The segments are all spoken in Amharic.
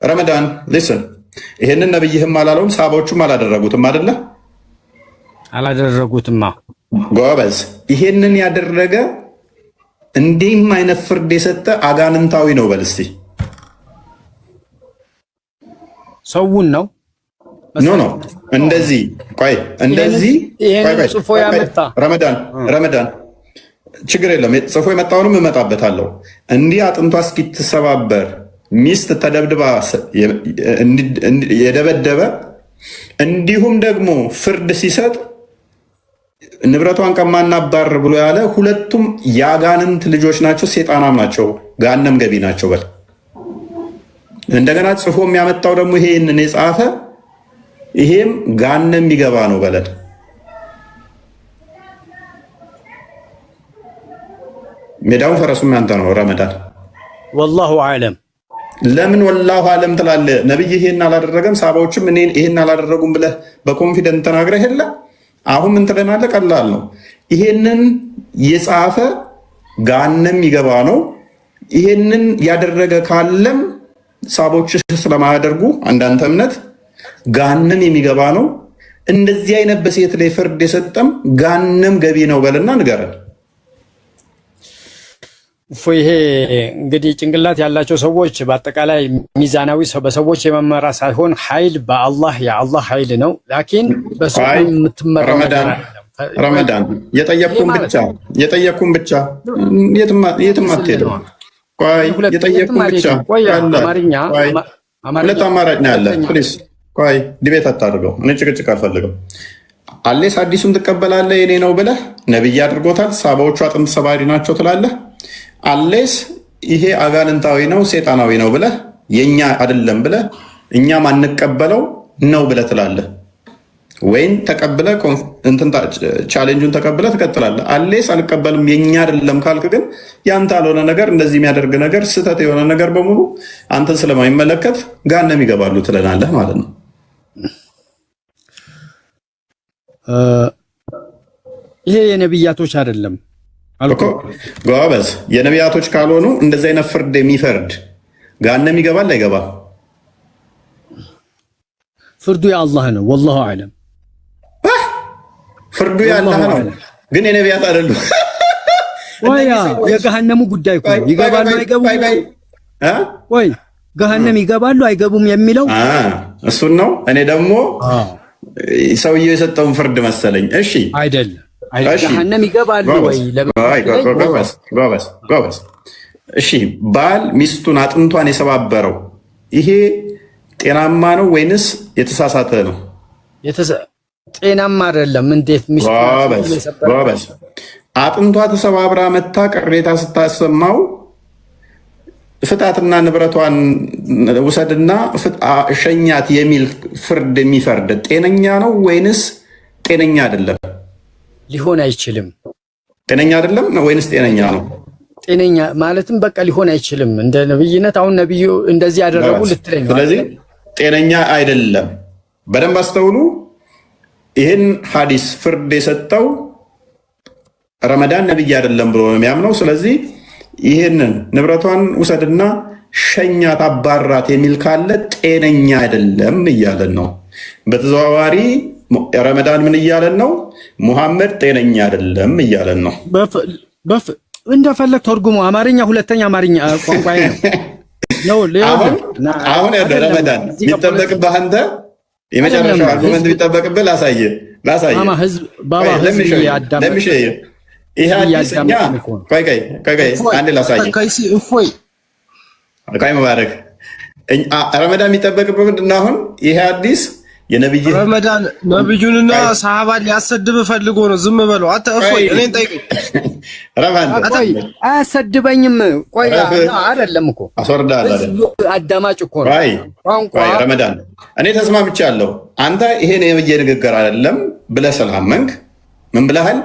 ረመዳን ሊስን ይሄንን ነብይህም አላለውም ሳቦቹም አላደረጉትም አይደለ? አላደረጉትማ። ጎበዝ። ይሄንን ያደረገ እንዲህም አይነት ፍርድ የሰጠ አጋንንታዊ ነው በል እስቲ። ሰውን ነው ኖ እንደዚህ ቆይ፣ እንደዚህ ጽፎ ያመጣ ረመዳን ችግር የለም ጽፎ የመጣውንም እመጣበታለሁ። እንዲህ አጥንቷ እስኪትሰባበር ሚስት ተደብድባ የደበደበ እንዲሁም ደግሞ ፍርድ ሲሰጥ ንብረቷን ከማናባር ብሎ ያለ ሁለቱም የአጋንንት ልጆች ናቸው፣ ሴጣናም ናቸው፣ ጋነም ገቢ ናቸው በል። እንደገና ጽፎ የሚያመጣው ደግሞ ይሄንን የጻፈ ይሄም ጋነም የሚገባ ነው በለን። ሜዳውን ፈረሱም ያንተ ነው ረመዳን። ወላሁ አለም። ለምን ወላሁ አለም ትላለህ? ነብይ ይሄን አላደረገም ሳባዎችም እኔን ይሄን አላደረጉም ብለህ በኮንፊደንት ተናግረህ የለ። አሁን ምን ትለናለህ? ቀላል ነው። ይሄንን የጻፈ ጋነም የሚገባ ነው። ይሄንን ያደረገ ካለም ሳቦች ስለማያደርጉ አንዳንተ እምነት ጋነም የሚገባ ነው። እንደዚህ አይነት በሴት ላይ ፍርድ የሰጠም ጋነም ገቢ ነው በልና ንገረን። ይሄ እንግዲህ ጭንቅላት ያላቸው ሰዎች በአጠቃላይ ሚዛናዊ ሰው በሰዎች የመመራ ሳይሆን ኃይል በአላህ የአላህ ኃይል ነው። ላኪን በሰው የምትመራ ረመዳን የጠየቅኩን ብቻ የትም አትሄድም። ቆይ የጠየቅኩን ብቻ ሁለት አማራጭ ነው ያለ። ፕሊስ ቆይ ዲቤት አታድርገው። እኔ ጭቅጭቅ አልፈልግም። አሌስ አዲሱን ትቀበላለህ የኔ ነው ብለህ ነብይ አድርጎታል። ሳባዎቹ አጥንት ሰባሪ ናቸው ትላለህ። አሌስ ይሄ አጋንንታዊ ነው ሴጣናዊ ነው ብለህ የኛ አይደለም ብለህ እኛም አንቀበለው ነው ብለህ ትላለህ። ወይን ተቀብለህ ቻሌንጁን ተቀብለህ ትቀጥላለህ። አሌስ አልቀበልም የኛ አይደለም ካልክ ግን ያንተ ያልሆነ ነገር እንደዚህ የሚያደርግ ነገር ስህተት የሆነ ነገር በሙሉ አንተን ስለማይመለከት ጋነም ይገባሉ ትለናለህ ማለት ነው። ይሄ የነብያቶች አይደለም አልኮ ጎበዝ። የነቢያቶች ካልሆኑ እንደዚህ አይነት ፍርድ የሚፈርድ ጋነም ይገባል አይገባም? ፍርዱ የአላህ ነው። ወላሁ አለም። ፍርዱ የአላህ ነው ግን የነቢያት አይደሉም። ወያ የገሃነሙ ጉዳይ እኮ ይገባሉ አይገቡም ወይ ገሃነም ይገባሉ አይገቡም የሚለው እሱን ነው። እኔ ደግሞ ሰውየው የሰጠውን ፍርድ መሰለኝ። እሺ አይደለም ገሃነም ይገባሉ ወይ? ጎበዝ። እሺ ባል ሚስቱን አጥንቷን የሰባበረው ይሄ ጤናማ ነው ወይንስ የተሳሳተ ነው? ጤናማ አይደለም። እንዴት ጎበዝ። አጥንቷ ተሰባብራ መታ ቅሬታ ስታሰማው ፍታትና ንብረቷን ውሰድና ሸኛት የሚል ፍርድ የሚፈርድ ጤነኛ ነው ወይንስ ጤነኛ አይደለም? ሊሆን አይችልም። ጤነኛ አይደለም ወይንስ ጤነኛ ነው? ጤነኛ ማለትም በቃ ሊሆን አይችልም። እንደ ነብይነት አሁን ነብዩ እንደዚህ ያደረጉ ልትለኝ ነው። ስለዚህ ጤነኛ አይደለም። በደንብ አስተውሉ። ይህን ሐዲስ ፍርድ የሰጠው ረመዳን ነብይ አይደለም ብሎ ነው የሚያምነው። ስለዚህ ይህንን ንብረቷን ውሰድና ሸኛት አባራት የሚል ካለ ጤነኛ አይደለም እያለን ነው። በተዘዋዋሪ ረመዳን ምን እያለን ነው? ሙሐመድ ጤነኛ አይደለም እያለን ነው። እንደፈለግ ተርጉሞ አማርኛ ሁለተኛ አማርኛ ቋንቋ ነው። አሁን ያለ ረመዳን የሚጠበቅብህ አንተ የመጨረሻው አርጉመንት የሚጠበቅብህ ላሳየህ ይሄ አዲስ እኛ ቆይ አንድ ላሳየህ። ቆይ መባረክ ረመዳን የሚጠበቅብህ ምንድን ነው? አሁን ይሄ አዲስ የነብይ ረመዳን ነብዩንና ሰሃባን ሊያሰድብ ፈልጎ ነው። ዝም በለው አንተ። እፎይ እኔን ጠይቀኝ። አያሰድበኝም። ቆይ አይደለም እኮ አስወርዳለሁ። አዳማጭ እኮ ነው ቋንቋ። ረመዳን እኔ ተስማምቻለሁ። አንተ ይሄን የነብይ ንግግር አይደለም ብለህ ስላመንክ ምን ብለሃል?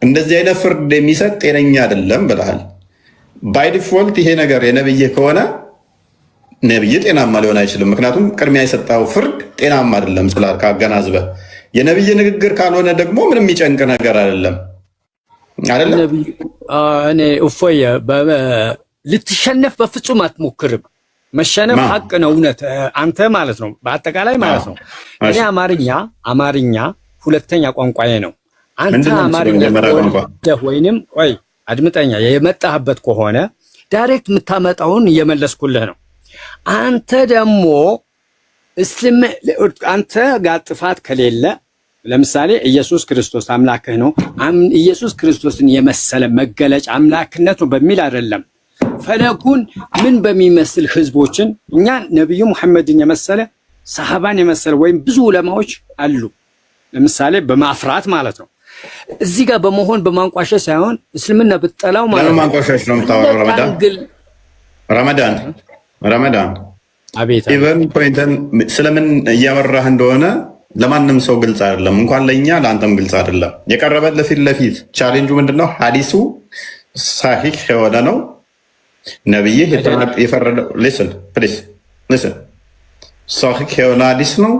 እንደዚህ አይነት ፍርድ የሚሰጥ ጤነኛ አይደለም ብለሃል። ባይ ዲፎልት ይሄ ነገር የነብይ ከሆነ ነብይ ጤናማ ሊሆን አይችልም። ምክንያቱም ቅድሚያ የሰጠው ፍርድ ጤናማ አይደለም ስላልክ አገናዝበህ። የነብይ ንግግር ካልሆነ ደግሞ ምንም የሚጨንቅ ነገር አይደለም። እኔ እፎይ ልትሸነፍ በፍጹም አትሞክርም። መሸነፍ ሐቅ ነው እውነት አንተ ማለት ነው በአጠቃላይ ማለት ነው እኔ አማርኛ ሁለተኛ ቋንቋዬ ነው አንተ አማርኛ ወይንም ቆይ አድምጠኛ የመጣህበት ከሆነ ዳይሬክት የምታመጣውን እየመለስኩልህ ነው አንተ ደግሞ አንተ ጋር ጥፋት ከሌለ ለምሳሌ ኢየሱስ ክርስቶስ አምላክህ ነው ኢየሱስ ክርስቶስን የመሰለ መገለጫ አምላክነት ነው በሚል አይደለም ፈለኩን ምን በሚመስል ህዝቦችን እኛ ነብዩ መሐመድን የመሰለ ሰሃባን የመሰለ ወይም ብዙ ዑለማዎች አሉ ለምሳሌ በማፍራት ማለት ነው እዚህ ጋር በመሆን በማንቋሸሽ ሳይሆን እስልምና ብትጠላው ማለት ነው ማንቋሸሽ ነው የምታወራው ረመዳን አቤት ኢቨን ፖይንትን ስለምን እያወራህ እንደሆነ ለማንም ሰው ግልጽ አይደለም እንኳን ለኛ ለአንተም ግልጽ አይደለም የቀረበልህ ፊት ለፊት ቻሌንጁ ምንድነው ሐዲሱ ሳሂህ የሆነ ነው ነብዩ የፈረደው listen ሳሂህ የሆነ ሐዲስ ነው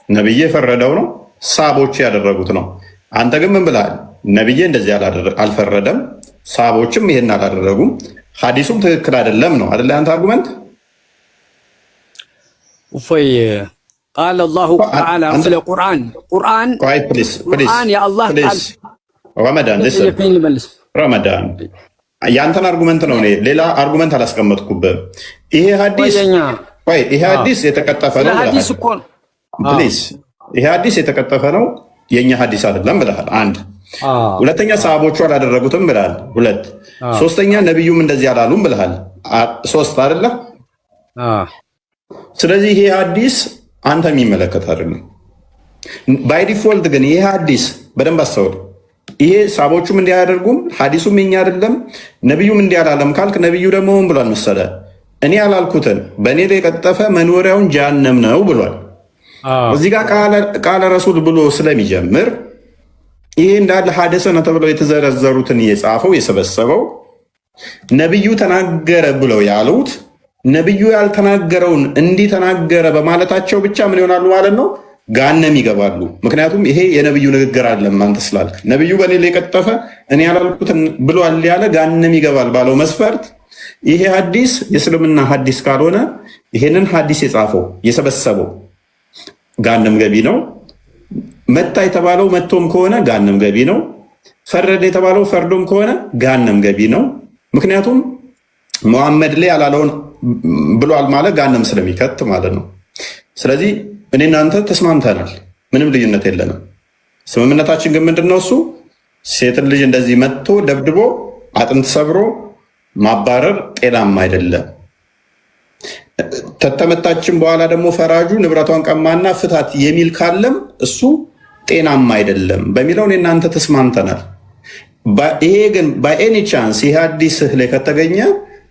ነብዩ የፈረደው ነው ሳቦች ያደረጉት ነው አንተ ግን ምን ብለሃል ነብዩ እንደዚህ አልፈረደም ሳቦችም ይሄን አላደረጉም ሐዲሱም ትክክል አይደለም ነው አይደል አንተ አርጉመንት وفي قال الله تعالى في القرآن قرآن يا الله قال رمضان ያንተን አርጉመንት ነው ሌላ አርጉመንት አላስቀመጥኩብህም ይሄ ሐዲስ የተቀጠፈ ነው ሐዲስ እኮ ፕሊዝ ይሄ ሐዲስ የተቀጠፈ ነው የኛ ሐዲስ አይደለም ብለሃል አንድ ሁለተኛ ሰሃቦቹ አላደረጉትም ብለሃል ሁለት ሶስተኛ ነብዩም እንደዚህ አላሉም ብለሃል ሶስት አይደለ ስለዚህ ይሄ ሐዲስ አንተ የሚመለከት አይደለም ባይ ዲፎልት ግን ይሄ ሐዲስ በደንብ አስተውል ይሄ ሰሃቦቹም እንዲያደርጉም ሐዲሱም የኛ አይደለም ነብዩም እንዲያላለም ካልክ ነብዩ ደግሞ ምን ብሏል መሰለ እኔ ያላልኩትን በእኔ ላይ የቀጠፈ መኖሪያውን ጀሃነም ነው ብሏል እዚህ ጋር ቃለ ረሱል ብሎ ስለሚጀምር ይሄ እንዳለ ሐዲስ ነው ተብለው የተዘረዘሩትን የጻፈው የሰበሰበው ነብዩ ተናገረ ብለው ያሉት ነብዩ ያልተናገረውን እንዲህ ተናገረ በማለታቸው ብቻ ምን ይሆናሉ ማለት ነው ጋነም ይገባሉ ምክንያቱም ይሄ የነብዩ ንግግር አይደለም አንተ ስላልክ ነብዩ በኔ ላይ የቀጠፈ እኔ ያላልኩትን ብሏል ያለ ጋነም ይገባል ባለው መስፈርት ይሄ ሐዲስ የእስልምና ሐዲስ ካልሆነ ይሄንን ሐዲስ የጻፈው የሰበሰበው ጋነም ገቢ ነው መታ የተባለው መቶም ከሆነ ጋነም ገቢ ነው ፈረደ የተባለው ፈርዶም ከሆነ ጋነም ገቢ ነው ምክንያቱም ሙሐመድ ላይ ያላለውን ብሏል ማለት ጋነም ስለሚከት ማለት ነው ስለዚህ እኔና አንተ ተስማምተናል ምንም ልዩነት የለንም ስምምነታችን ግን ምንድነው እሱ ሴትን ልጅ እንደዚህ መጥቶ ደብድቦ አጥንት ሰብሮ ማባረር ጤናማ አይደለም ተተመታችን በኋላ ደግሞ ፈራጁ ንብረቷን ቀማና ፍታት የሚል ካለም እሱ ጤናማ አይደለም በሚለው እኔና አንተ ተስማምተናል ይሄ ግን በኤኒ ቻንስ ይሄ ሐዲስ ላይ ከተገኘ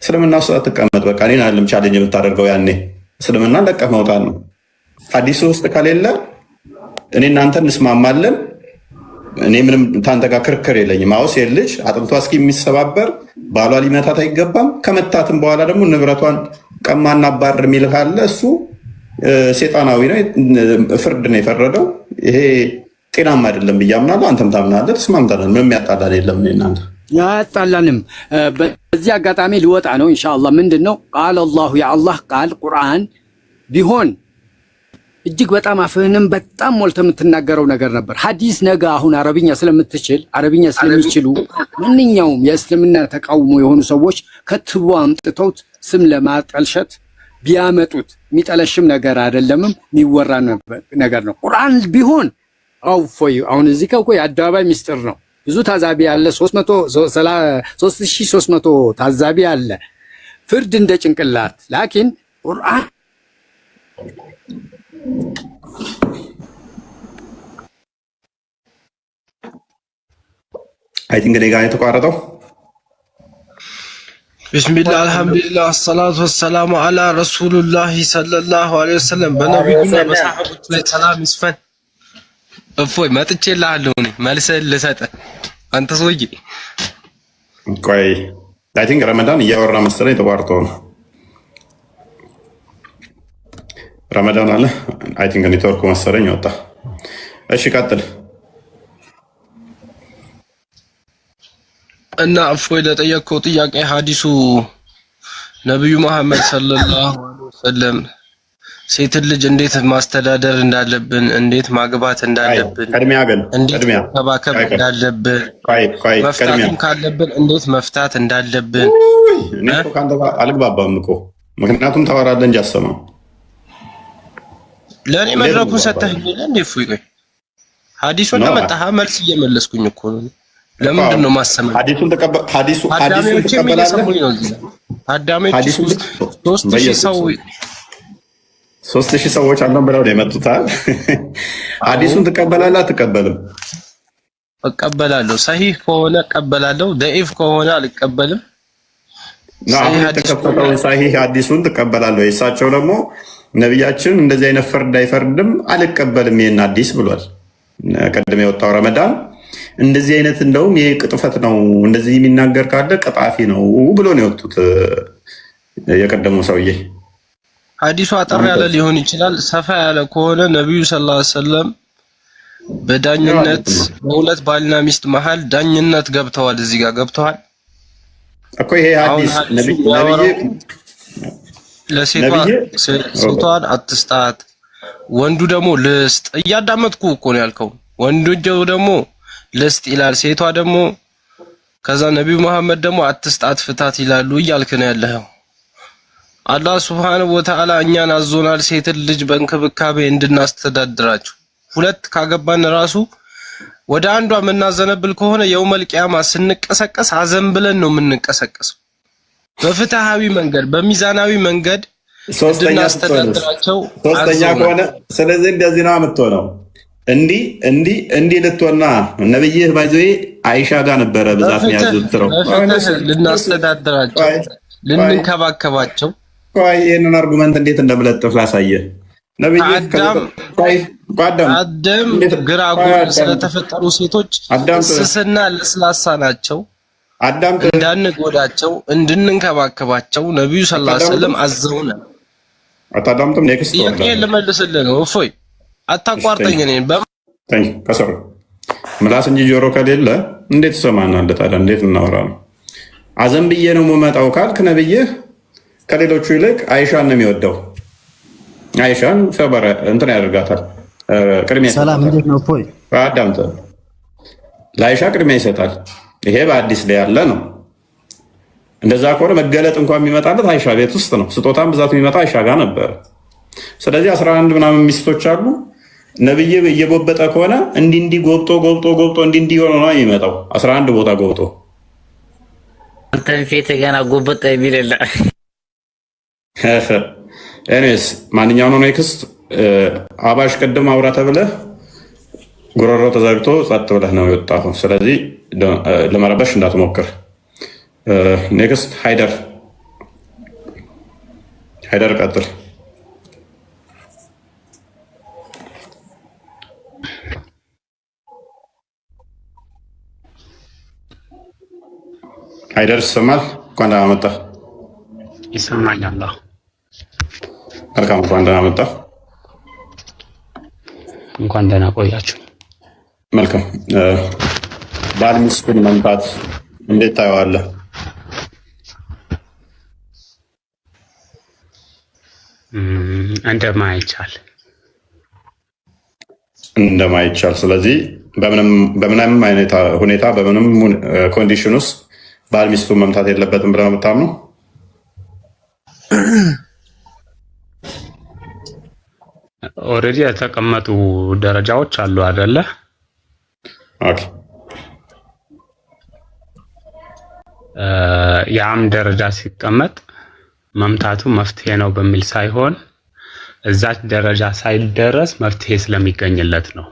እስልምና ውስጥ አትቀመጥ በቃ እኔን አይደለም ቻሌንጅ የምታደርገው ያኔ እስልምና ለቀህ መውጣት ነው ሐዲስ ውስጥ ከሌለ እኔ እናንተ እንስማማለን እኔ ምንም ታንተ ጋር ክርክር የለኝም አውስ የልጅ አጥንቷ እስኪ የሚሰባበር ባሏ ሊመታት አይገባም ከመታትም በኋላ ደግሞ ንብረቷን ቀማና ባር የሚል ካለ እሱ ሴጣናዊ ነው ፍርድ ነው የፈረደው ይሄ ጤናማ አይደለም ብያምናለሁ አንተም ታምናለህ ተስማምተናል ምንም ያጣላል የለም እኔ እናንተ ያጣላንም በዚህ አጋጣሚ ሊወጣ ነው ኢንሻአላህ ምንድነው ቃል አላህ የአላህ ቃል ቁርአን ቢሆን እጅግ በጣም አፍህንም በጣም ሞልተ የምትናገረው ነገር ነበር ሐዲስ ነገ አሁን አረብኛ ስለሚችሉ ማንኛውም የእስልምና ተቃውሞ የሆኑ ሰዎች ከትቦ አምጥተውት ስም ለማጠልሸት ቢያመጡት የሚጠለሽም ነገር አይደለምም የሚወራ ነገር ነው ቁርአን ቢሆን አውፎይ አሁን እዚህ ከኮ የአደባባይ ሚስጥር ነው ብዙ ታዛቢ አለ 3300 ታዛቢ አለ ፍርድ እንደ ጭንቅላት ላኪን ቁርአን አይ ቲንክ እኔ ጋር የተቋረጠው ቢስሚላህ አልሐምዱሊላህ ሰላቱ ወሰላሙ አላ ረሱሉላህ ሰለላሁ ዐለይሂ ወሰለም በነብዩና በሰሃቦች ላይ ሰላም ይስፈን እፎይ መጥቼልሃለሁ እኔ መልሰህ ልሰጥህ አንተ ሰውዬ ቆይ አይ ቲንክ ረመዳን እያወራ መሰለኝ ተቋርጦ ነው ረመዳን አለ አይ ቲንክ ኔትወርኩ መሰለኝ ወጣ እሺ ቀጥል እና እፎይ ለጠየቀው ጥያቄ ሐዲሱ ነብዩ መሐመድ ሰለላሁ ዐለይሂ ወሰለም ሴት ልጅ እንዴት ማስተዳደር እንዳለብን፣ እንዴት ማግባት እንዳለብን፣ እንዴት መባከብ እንዳለብን፣ መፍታትም ካለብን እንዴት መፍታት እንዳለብን እኔ እኮ ካንተ ጋር አልግባባም እኮ ምክንያቱም ታወራለህ እንጂ አሰማም። ለእኔ መድረኩን ሰተህኝ እንዴ? እፎይ ቆይ ሐዲሱን ለመጣህ መልስ እየመለስኩኝ እኮ ነው። ለምንድን ነው ማሰማኝ? ሐዲሱን ተቀበላለህ? 3000 ሰዎች አለን ብለው ነው የመጡት። ሐዲሱን ትቀበላለህ አትቀበልም? እቀበላለሁ። ሰሂህ ከሆነ እቀበላለሁ፣ ደኢፍ ከሆነ አልቀበልም። የተከፈተውን ሰሂህ ሐዲሱን ትቀበላለህ? እሳቸው ደግሞ ነቢያችን እንደዚህ አይነት ፍርድ አይፈርድም አልቀበልም ይሄን ሐዲስ ብሏል። ቀደም የወጣው ረመዳን እንደዚህ አይነት እንደውም ይሄ ቅጥፈት ነው፣ እንደዚህ የሚናገር ካለ ቀጣፊ ነው ብሎ ነው የወጡት የቀደሙ ሰውዬ። ሐዲሱ አጠር ያለ ሊሆን ይችላል። ሰፋ ያለ ከሆነ ነብዩ ሰለላሁ ዐለይሂ ወሰለም በዳኝነት በሁለት ባልና ሚስት መሃል ዳኝነት ገብተዋል። እዚህ ጋር ገብተዋል እኮ ይሄ ሐዲስ ነብይ ሴቷን አትስጣት፣ ወንዱ ደግሞ ልስጥ። እያዳመጥኩ እኮ ነው ያልከው። ወንዱ ደግሞ ልስጥ ይላል፣ ሴቷ ደግሞ ከዛ ነብዩ መሐመድ ደግሞ አትስጣት ፍታት ይላሉ እያልክ ነው ያለኸው። አላህ ሱብሓነሁ ወተዓላ እኛን አዞናል ሴትን ልጅ በእንክብካቤ እንድናስተዳድራቸው። ሁለት ካገባን ራሱ ወደ አንዷ የምናዘነብል ከሆነ የውመል ቂያማ ስንቀሰቀስ አዘን ብለን ነው የምንቀሰቀሰው። በፍትሃዊ መንገድ በሚዛናዊ መንገድ እንድናስተዳድራቸው ከሆነ ስለዚህ እንደዚህ ነው የምትሆነው። እንዲህ ልትሆና ነብይህ ባይዘይ አይሻ ጋር ነበረ ብዛት የሚያዘውትረው ልናስተዳድራቸው ልንከባከባቸው። ይህንን አርጉመንት እንዴት እንደምለጥፍ ላሳየህ። አደም ግራጉር ስለተፈጠሩ ሴቶች ስስና ለስላሳ ናቸው። እንዳንጎዳቸው እንድንንከባከባቸው ነብዩ ሰለላሁ ዐለይሂ ወሰለም አዘውናል። አታዳምጥም? ኔክስት ጥያቄን ልመልስልህ ነው። እፎይ አታቋርጠኝ። እኔን ከሰሩ ምላስ እንጂ ጆሮ ከሌለ እንዴት ትሰማናለህ ታዲያ? እንዴት እናወራ ነው? አዘን ብዬ ነው የምመጣው ካልክ ነብይህ ከሌሎቹ ይልቅ አይሻን ነው የሚወደው። አይሻን ሰበረ እንትን ያደርጋታል። ቅድሚያ ሰላም፣ እንዴት ነው? እፎይ አዳምጥ። ለአይሻ ቅድሚያ ይሰጣል። ይሄ በአዲስ ላይ ያለ ነው። እንደዛ ከሆነ መገለጥ እንኳን የሚመጣለት አይሻ ቤት ውስጥ ነው። ስጦታም ብዛት የሚመጣ አይሻ ጋር ነበር። ስለዚህ 11 ምናምን ሚስቶች አሉ። ነብይ እየጎበጠ ከሆነ እንዲህ ጎብጦ እንዲህ ሆኖ ነው የሚመጣው። 11 ቦታ ጎብጦ አንተን ፊት ገና ጎበጠ ቢልላ ኤኒዌይስ ማንኛው ነው ኔክስት አባሽ ቅድም አውራ ተብለህ ጉሮሮ ተዘግቶ ጸጥ ብለህ ነው የወጣው። ስለዚህ ለመረበሽ እንዳትሞክር። ኔክስት ሃይደር ቀጥል። ሃይደር ይሰማል? እንኳን ደህና መጣህ። ይሰማኛል። መልካም፣ እንኳን ደህና መጣህ። እንኳን ደህና ቆያችሁ። መልካም። ባል ሚስቱን መምታት እንዴት ታየዋለህ? እንደማይቻል። ስለዚህ በምንም አይነት ሁኔታ በምንም ኮንዲሽን ውስጥ ባል ሚስቱን መምታት የለበትም ብለህ ነው የምታምነው? ኦልሬዲ የተቀመጡ ደረጃዎች አሉ አይደለ? ኦኬ። ያም ደረጃ ሲቀመጥ መምታቱ መፍትሄ ነው በሚል ሳይሆን እዛች ደረጃ ሳይደረስ መፍትሄ ስለሚገኝለት ነው።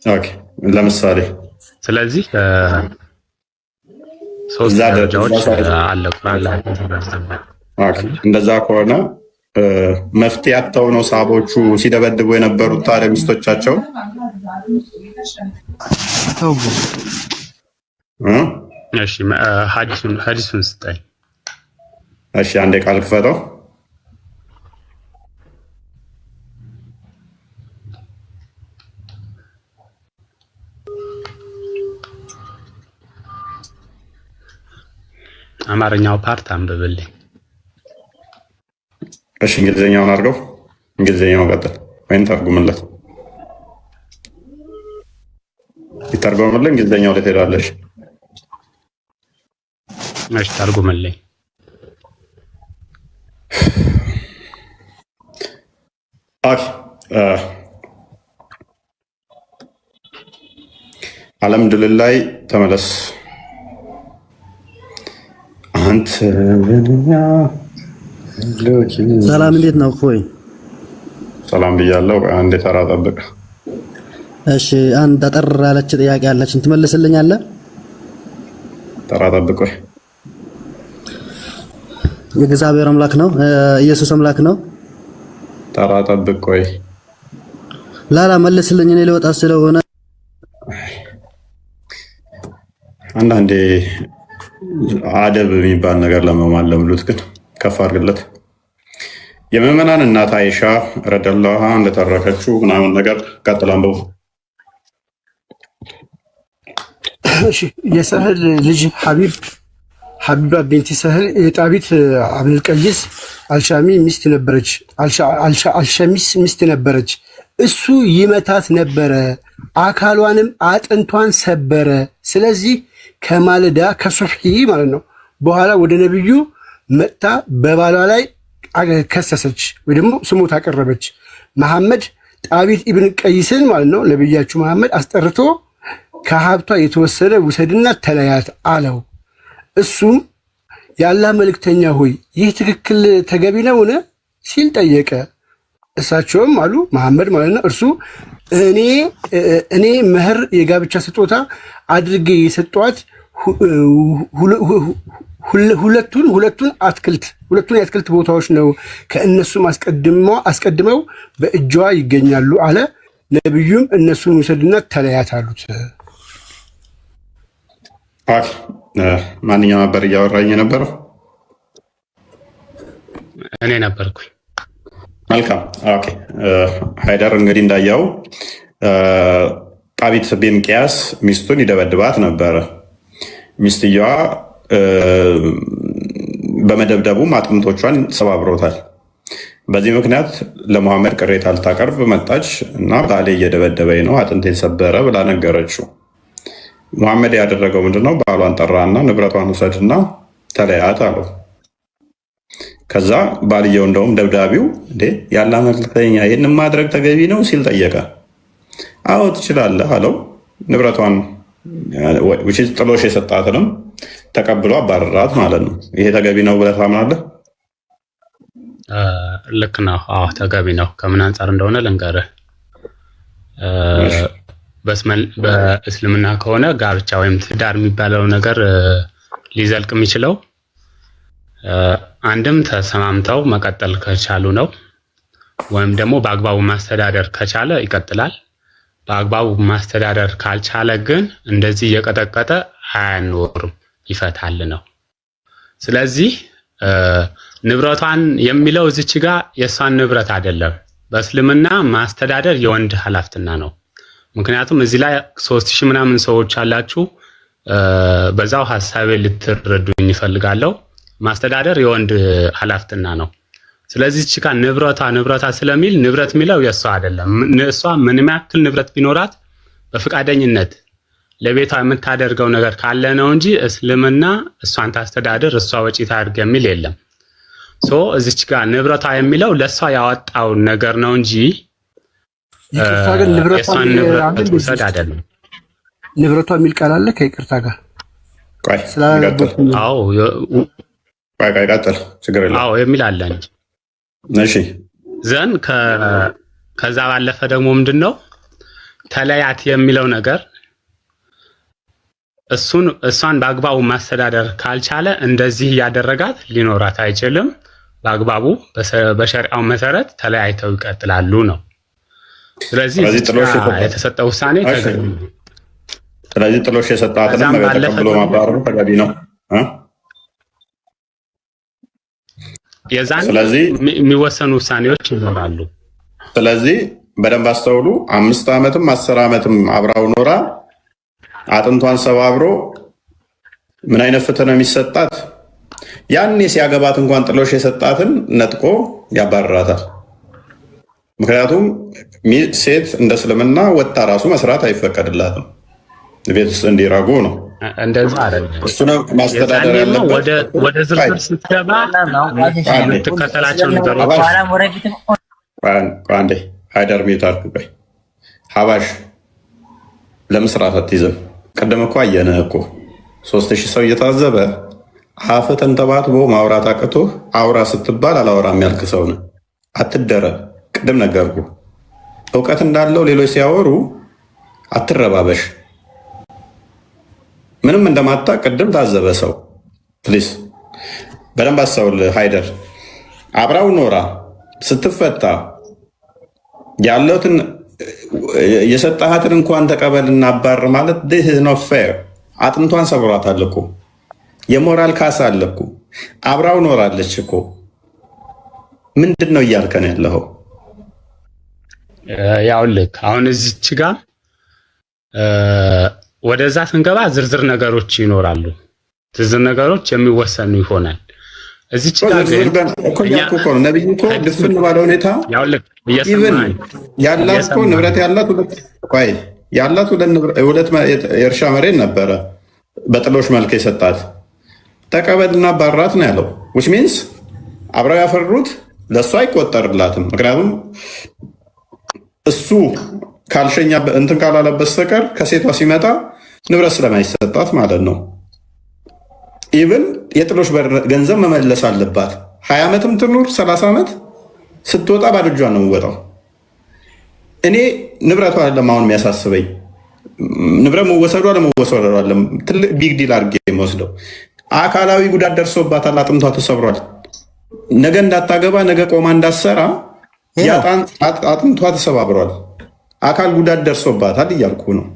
ኦኬ። ለምሳሌ ስለዚህ ሶስት ደረጃዎች አለ ቁርአን ላይ። ኦኬ። እንደዛ ከሆነ መፍትሄ አጥተው ነው ሳቦቹ ሲደበድቡ የነበሩት ታዲያ ሚስቶቻቸው? እሺ ሐዲሱን ስጠኝ። እሺ አንዴ ቃል ክፈተው። አማርኛው ፓርት አንብብልኝ። እሺ እንግሊዝኛውን አድርገው። እንግሊዝኛውን ቀጥል ወይም ተርጉምለት። ይተርጎምልህ። እንግሊዝኛው ላይ ትሄዳለሽ። እሺ ተርጉምልኝ። አልሐምዱሊላህ ተመለስ። አንተ ሰላም እንዴት ነው? ቆይ ሰላም ብያለሁ። አንዴ ተራ ጠብቅ። እሺ አንድ አጠር ያለች ጥያቄ አለችን፣ ትመልስልኛለህ? ተራ ጠብቅ። ቆይ የእግዚአብሔር አምላክ ነው ኢየሱስ አምላክ ነው? ተራ ጠብቅ። ቆይ ላላ መልስልኝ፣ እኔ ልወጣ ስለሆነ። አንዳንዴ አደብ የሚባል ነገር ለመማለምሉት ግን ከፍ አድርግለት። የምዕመናን እናት አይሻ ረዲየላሁ ዐንሃ እንደተረከችው ምናምን ነገር ቀጥላም በው እሺ የሰህል ልጅ ሐቢባ ቢንቲ ሰህል የጣቢት አብዱልቀይስ አልሻሚ ሚስት ነበረች። አልሸሚስ ሚስት ነበረች። እሱ ይመታት ነበረ፣ አካሏንም አጥንቷን ሰበረ። ስለዚህ ከማለዳ ከሱብሒ ማለት ነው በኋላ ወደ ነብዩ መጥታ በባሏ ላይ ከሰሰች ወይ ደግሞ ስሞታ አቀረበች። መሐመድ ጣቢት ኢብን ቀይስን ማለት ነው ነብያችሁ መሐመድ አስጠርቶ ከሀብቷ የተወሰደ ውሰድና ተለያት አለው። እሱም የአላህ መልእክተኛ ሆይ ይህ ትክክል ተገቢ ነውን ሲል ጠየቀ። እሳቸውም አሉ መሐመድ ማለት ነው እርሱ እኔ መህር የጋብቻ ስጦታ አድርጌ የሰጧት ሁለቱን የአትክልት ቦታዎች ነው። ከእነሱም አስቀድመው በእጇ ይገኛሉ አለ። ነብዩም እነሱን ውሰድና ተለያት አሉት። ማንኛው ነበር እያወራኝ የነበረው? እኔ ነበርኩኝ። መልካም ኦኬ። ሃይደር እንግዲህ እንዳየው ጣቢት ቢን ቂያስ ሚስቱን ይደበድባት ነበረ። ሚስትየዋ በመደብደቡም አጥንቶቿን ሰባብሮታል። በዚህ ምክንያት ለሙሐመድ ቅሬታ ልታቀርብ መጣች እና ባሌ እየደበደበኝ ነው አጥንቴን ሰበረ ብላ ነገረችው። ሙሐመድ ያደረገው ምንድነው? ባሏን ጠራና ንብረቷን ውሰድና ተለያት አለው። ከዛ ባልየው እንደውም ደብዳቢው እንዴ ያለ መልክተኛ ይህን ማድረግ ተገቢ ነው ሲል ጠየቀ። አዎ ትችላለህ አለው። ንብረቷን ጥሎሽ የሰጣትንም ተቀብሎ አባረራት ማለት ነው። ይሄ ተገቢ ነው ብለህ ታምናለህ? ልክ ነው። አዎ ተገቢ ነው። ከምን አንጻር እንደሆነ ልንገርህ። በእስልምና ከሆነ ጋብቻ ወይም ትዳር የሚባለው ነገር ሊዘልቅ የሚችለው አንድም ተሰማምተው መቀጠል ከቻሉ ነው፣ ወይም ደግሞ በአግባቡ ማስተዳደር ከቻለ ይቀጥላል። በአግባቡ ማስተዳደር ካልቻለ ግን እንደዚህ እየቀጠቀጠ አያኖርም፣ ይፈታል ነው። ስለዚህ ንብረቷን የሚለው እዚች ጋር የእሷን ንብረት አይደለም። በእስልምና ማስተዳደር የወንድ ኃላፊነት ነው። ምክንያቱም እዚህ ላይ 3000 ምናምን ሰዎች አላችሁ። በዛው ሐሳቤ ልትረዱኝ ይፈልጋለሁ። ማስተዳደር የወንድ ኃላፊነት ነው። ስለዚህ እቺ ጋር ንብረቷ ስለሚል ንብረት የሚለው የእሷ አይደለም። እሷ ምንም ያክል ንብረት ቢኖራት በፍቃደኝነት ለቤቷ የምታደርገው ነገር ካለ ነው እንጂ እስልምና እሷን ታስተዳድር እሷ ወጪ ታድርግ የሚል የለም። እዚች ጋር ንብረቷ የሚለው ለእሷ ያወጣው ነገር ነው እንጂ የእሷን ንብረት ውሰድ አይደለም። ንብረቷ የሚል ቃል አለ ከይቅርታ ጋር ቀጥል፣ ችግር የለም። አዎ የሚል አለ እንጂ። እሺ ዘን ከዛ ባለፈ ደግሞ ምንድነው ተለያት የሚለው ነገር እሷን በአግባቡ ማስተዳደር ካልቻለ እንደዚህ ያደረጋት ሊኖራት አይችልም። በአግባቡ በሸሪዓው መሰረት ተለያይተው ይቀጥላሉ ነው። ስለዚህ የተሰጠው ውሳኔ ተገቢ ነው። ስለዚህ ጥሎሽ የሰጣትንም ተቀብሎ ማባረሩ ተገቢ ነው። የዛን የሚወሰኑ ውሳኔዎች ይኖራሉ። ስለዚህ በደንብ አስተውሉ። 5 ዓመትም 10 ዓመትም አብራው ኖራ አጥንቷን ሰባብሮ ምን አይነት ፍትህ ነው የሚሰጣት? ያኔ ሲያገባት እንኳን ጥሎሽ የሰጣትን ነጥቆ ያባርራታል። ምክንያቱም ሴት እንደ እስልምና ወጣ ራሱ መስራት አይፈቀድላትም፣ ቤት ውስጥ እንዲራጉ ነው። እንደዛ አይደለም። እሱ ነው ማስተዳደር ያለበት። ወደ ዝርዝር ስትገባ የምትከተላቸው ነገሮች አንዴ ሃይደር ሚዩት አድርግ። ሀባሽ ለምስራት አትይዝም። ቅድም እኮ አየንህ እኮ 3000 ሰው እየታዘበ አፍ ተንተባትቦ ማውራት አቅቶ አውራ ስትባል አላወራም ያልክ ሰው ነህ። አትደረብ። ቅድም ነገርኩ። እውቀት እንዳለው ሌሎች ሲያወሩ አትረባበሽ። ምንም እንደማታ ቅድም ታዘበ ሰው። ፕሊስ በደንብ አስተውል ሃይደር። አብራው ኖራ ስትፈታ ያለውትን የሰጣሃትን እንኳን ተቀበልና አባር ማለት this is not fair። አጥንቷን ሰብሯታል እኮ የሞራል ካሳ አለ እኮ። አብራው ኖራለች እኮ። ምንድን ነው እያልከን ያለኸው? ያው ልክ አሁን እዚች ጋር ወደዛ ስንገባ ዝርዝር ነገሮች ይኖራሉ። ዝርዝር ነገሮች የሚወሰኑ ይሆናል። እዚች ጋር ግን ነብዩ እኮ ድፍን ባለ ሁኔታ ያላት እኮ ንብረት ያላት ሁለት የእርሻ መሬት ነበረ በጥሎሽ መልክ የሰጣት። ተቀበልና ባራት ነው ያለው። which means አብረው ያፈሩት ለእሱ አይቆጠርላትም። ምክንያቱም እሱ ካልሸኛ እንትን ካላለ በስተቀር ከሴቷ ሲመጣ ንብረት ስለማይሰጣት ማለት ነው። ኢቭን የጥሎሽ ገንዘብ መመለስ አለባት። 20 ዓመትም ትኑር 30 ዓመት ስትወጣ ባዶ እጇን ነው የምወጣው። እኔ ንብረቷ አይደለም አሁን የሚያሳስበኝ፣ ንብረት መወሰዷ ለመወሰዷ አይደለም ትልቅ ቢግ ዲል አድርጌ የምወስደው። አካላዊ ጉዳት ደርሶባታል። አጥንቷ ተሰብሯል። ነገ እንዳታገባ ነገ ቆማ እንዳትሰራ አጥንቷ ተሰባብሯል። አካል ጉዳት ደርሶባታል እያልኩ ነው።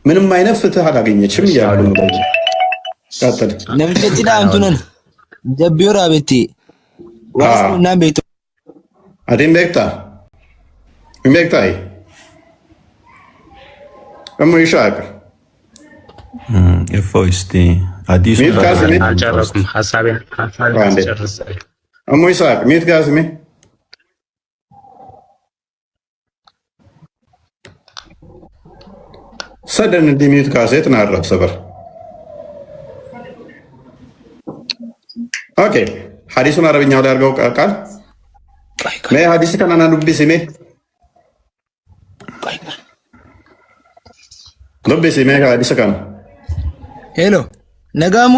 ምንም አይነት ፍትህ አላገኘችም እያልኩ ነው። ቀጥል። ነምጀቲዳ አንቱነን ደቢዮራ ቤቲ ዋስና ቤቱ አዴም ቤክታይ እሞ ይሻቅ እፎይስቲ አዲስ አልጨረስኩም። ሐሳቤን ጨርስ። እሞ ይሻቅ ሚት ጋዝሜ ሰደን እንዲሚት ካሴት ናረብ ሰበር ኦኬ ሐዲሱን አረብኛው ላይ አድርገው ቃል ሜ ሐዲስ ከናና ዱቢሲ ሜ ዱቢሲ ሜ ሐዲስ ከና ሄሎ ነጋሙ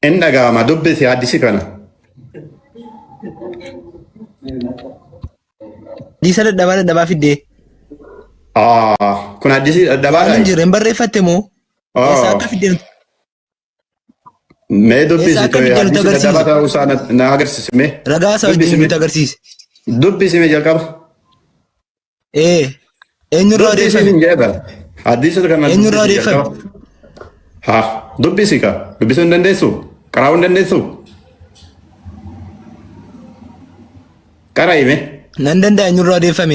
እንደጋማ ዱቢሲ ሐዲስ ከና ዲሰለ ደባ ፊዴ kun ሐዲስ ደባ ላይ እንጀረን በረፈተሞ ሳካ ፊዴ ሜ ዱቢሲ ደባ ታውሳና ናገርሲስ ሜ ረጋሳ ዲሚ ተገርሲስ ዱቢሲ ሜ ጀልቀባ ኤኝሮ ዴፈን ሐዲስ ከና ኤኝሮ ዴፈን ዱቢሲ እንደንደሱ ቀራው እንደንደሱ ቀራይሜ ነንደንዳ ኤኝሮ ዴፈሜ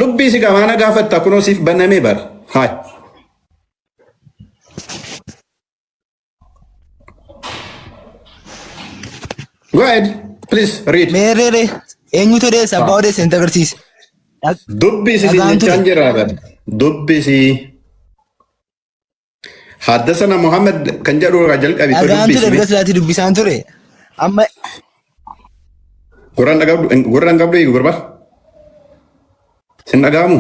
ዱቢሲ ማና ጋፈታ ኩኖ ሲፍ በነሜ በር ሃይ go ahead please read ሜሬሬ ኤኙቶ ዴስ አባው ዴስ እንተገርሲስ ዱቢሲ ሲንቻንጀራ ዱቢሲ حدثنا محمد كنجرو رجل قبي ዱቢሲ ደርገስላቲ ዱቢሳን ቱሬ አማ ጉራን ገብ ጉርባ ሲነጋሙ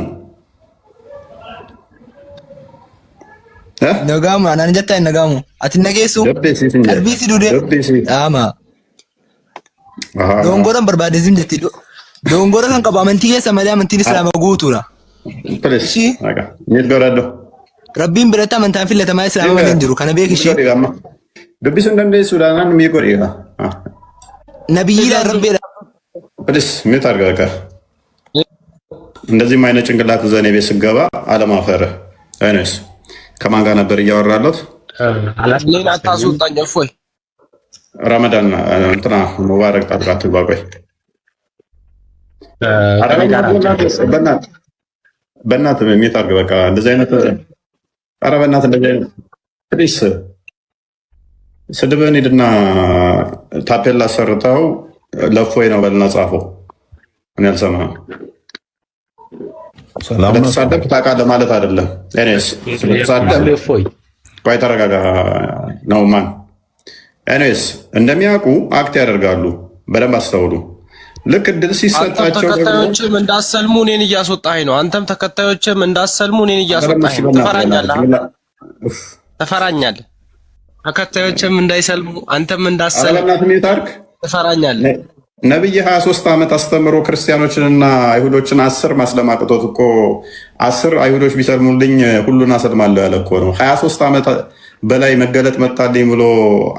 ነጋሙ አናን ጀታ ነጋሙ አትነጌሱ ቀርቢሲ ዱዴ አማ ዶንጎረን በርባደዝም ጀቲዶ ዶንጎረ kan qaba amantii keessa malee amantiin islaama guutuudha. Please naga niit godhadho rabbiin biratti amantaan filatamaa islaama malee hin jiru kana beekishii dubbisuun dandeessuudhaan mii godhiira nabiyyiidhaan rabbiidha. Please niit argaa እንደዚህም አይነት ጭንቅላት ዘኔ ቤት ስገባ አለማፈር እኔስ ከማን ጋር ነበር እያወራለሁት? ሌላ ታስወጣኝ እፎይ ረመዳን እንትና ሙባረክ ታጥቃት ባቆይ በእናትህ የሚታርግ በቃ እንደዚህ አይነት ኧረ በእናትህ እንደዚህ አይነት ፕሊስ ስድብህን ሂድና ታፔላ ሰርተው ለፎይ ነው በልና ጻፈው። እኔ አልሰማህም። ስለተሳደብክ ታውቃለህ ማለት አይደለም። ኤኒዌይስ ስለተሳደብክ ቆይ ተረጋጋ ነው ማን። ኤኒዌይስ እንደሚያውቁ አክት ያደርጋሉ። በደንብ አስተውሉ። ልክ እድል ሲሰጣቸው ተከታዮችም እንዳሰልሙ እኔን እያስወጣኸኝ ነው። አንተም ተከታዮችም እንዳሰልሙ እኔን እያስወጣኸኝ ነው። ትፈራኛለህ። ተከታዮችም እንዳይሰልሙ አንተም እንዳሰልሙ ትፈራኛለህ። ነብይ 23 ዓመት አስተምሮ ክርስቲያኖችንና አይሁዶችን 10 ማስለም አቅቶት እኮ 10 አይሁዶች ቢሰልሙልኝ ሁሉን አሰልማለሁ ያለ እኮ ነው። 23 ዓመት በላይ መገለጥ መጣልኝ ብሎ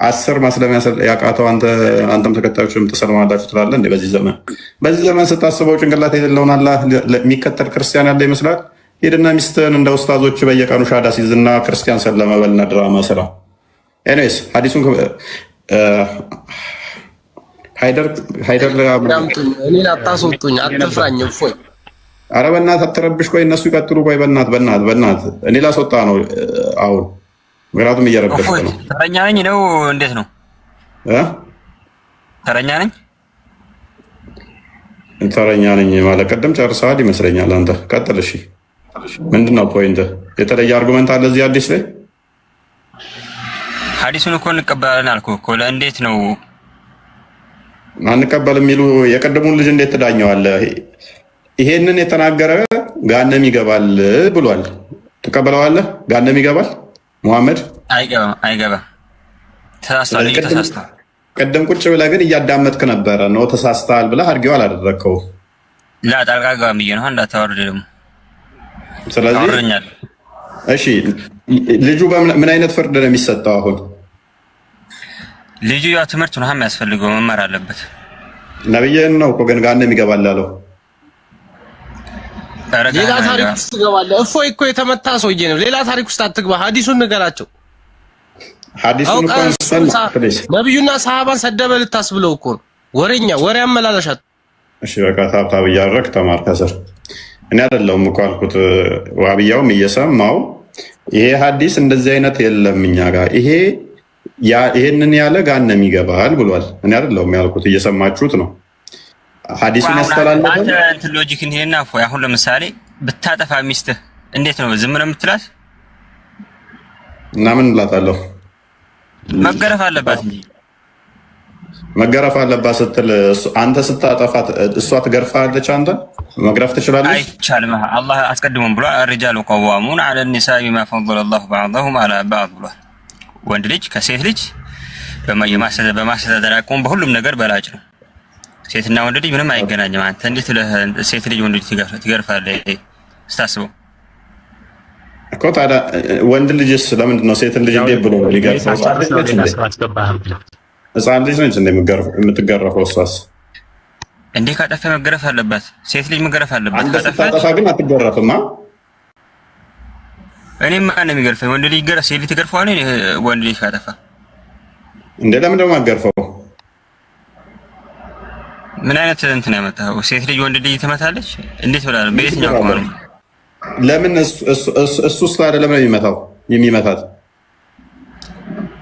10 ማስለም ያቃተው አንተም ተከታዮችም ተሰልማላችሁ ትላለህ እንዴ? በዚህ ዘመን ስታስበው ጭንቅላት የሌለውን አላህ የሚከተል ክርስቲያን ያለ ይመስላል። ሄድና ሚስትህን እንደ ኡስታዞች በየቀኑ ሻዳ ሲዝና ክርስቲያን ሰለመ በልና ድራማ ስራ። ኤኒዌይስ ሐዲሱን ሃይደር እኔን አታስወጡኝ፣ አትፍራኝ። እፎይ ኧረ በእናትህ አትረብሽ። ቆይ እነሱ ይቀጥሉ። ቆይ በእናትህ እኔ ላስወጣ ነው አሁን፣ ምክንያቱም እየረበሽ ነው። ተረኛ ነኝ ነው እንዴት ነው? ተረኛ ነኝ ማለት ቅድም ጨርሰሃል ይመስለኛል። አንተ ቀጥል። እሺ ምንድን ነው ፖይንት? የተለየ አርጉመንት አለ እዚህ አዲስ ላይ? ሐዲሱን እኮ እንቀበላለን አልኩህ እኮ። ለእንዴት ነው አንቀበል የሚሉ? የቀደሙን ልጅ እንዴት ትዳኘዋለህ? ይሄንን የተናገረ ጋነም ይገባል ብሏል። ትቀበለዋለህ? ጋነም ይገባል ሙሐመድ? አይገባም። ተሳስቷል። ቅድም ቁጭ ብለህ ግን እያዳመጥክ ነበረ ነው። ተሳስተሃል ብለህ አድርጌው አላደረግከው። ጣልቃ ገባ ብዬ ነው። እንዳታወርድ ደግሞ። ስለዚህ እሺ ልጁ ምን አይነት ፍርድ ነው የሚሰጠው አሁን? ልጁ ያው ትምህርት ነው የሚያስፈልገው፣ መማር አለበት። ነብይህን ነው እኮ ግን ጋነም ይገባል ያለው። ሌላ ታሪክ ውስጥ ትገባለህ። እፎይ እኮ የተመታ ሰውዬ ነው። ሌላ ታሪክ ውስጥ አትግባ። ሐዲሱን ንገራቸው። ሐዲሱን እኮ ነብዩና ሰሃባን ሰደበ ልታስብለው እኮ ነው። ወሬ አመላለሻት። እሺ በቃ ታብታብ እያደረግ ተማር ከስር። እኔ አይደለሁም እኮ አልኩት። ዋብያውም እየሰማው ይሄ ሐዲስ እንደዚህ አይነት የለም እኛ ጋር ይሄንን ያለ ጋነም ይገባል ብሏል። እኔ አይደለሁም ያልኩት፣ እየሰማችሁት ነው። ሐዲሱን ያስተላለፈ አንተ ሎጂክን ይሄና ፎይ አሁን ለምሳሌ ብታጠፋ ሚስትህ እንዴት ነው ዝም ነው የምትላት? እና ምን እላታለሁ? መገረፍ አለባት እንጂ መገረፍ አለባት ስትል አንተ ስታጠፋት እሷ ትገርፋለች፣ አንተ መግረፍ ትችላለች? አይቻልም። አላህ አስቀድሞም ብሏል፣ الرجال قوامون على النساء بما فضل الله بعضهم على بعض ብሏል። ወንድ ልጅ ከሴት ልጅ በማስተዳደር አቅሙ በሁሉም ነገር በላጭ ነው። ሴትና ወንድ ልጅ ምንም አይገናኝም። አንተ እንዴት ሴት ልጅ ወንድ ልጅ ትገርፋለህ ስታስበው እኮ? ታዲያ ወንድ ልጅስ ለምንድን ነው ሴትን ልጅ እንዴት ብሎ ሊገርፈው? ሕፃን ልጅ ነች የምትገረፈው። እሷስ እንዴ ካጠፋ መገረፍ አለባት። ሴት ልጅ መገረፍ አለባት። ካጠፋ ግን አትገረፍማ። እኔም ማን ነው የሚገርፈኝ? ወንድ ልጅ ገረፍ ሴት ልጅ ትገርፈዋለህ? ወንድ ልጅ ካጠፋ እንዴ ለምን ደግሞ አትገርፈው? ምን አይነት እንትን ያመጣው? ሴት ልጅ ወንድ ልጅ ትመታለች? እንዴት ብላ ነው? በየትኛው ቆማ ነው? ለምን እሱስ ታዲያ ለምን የሚመታት?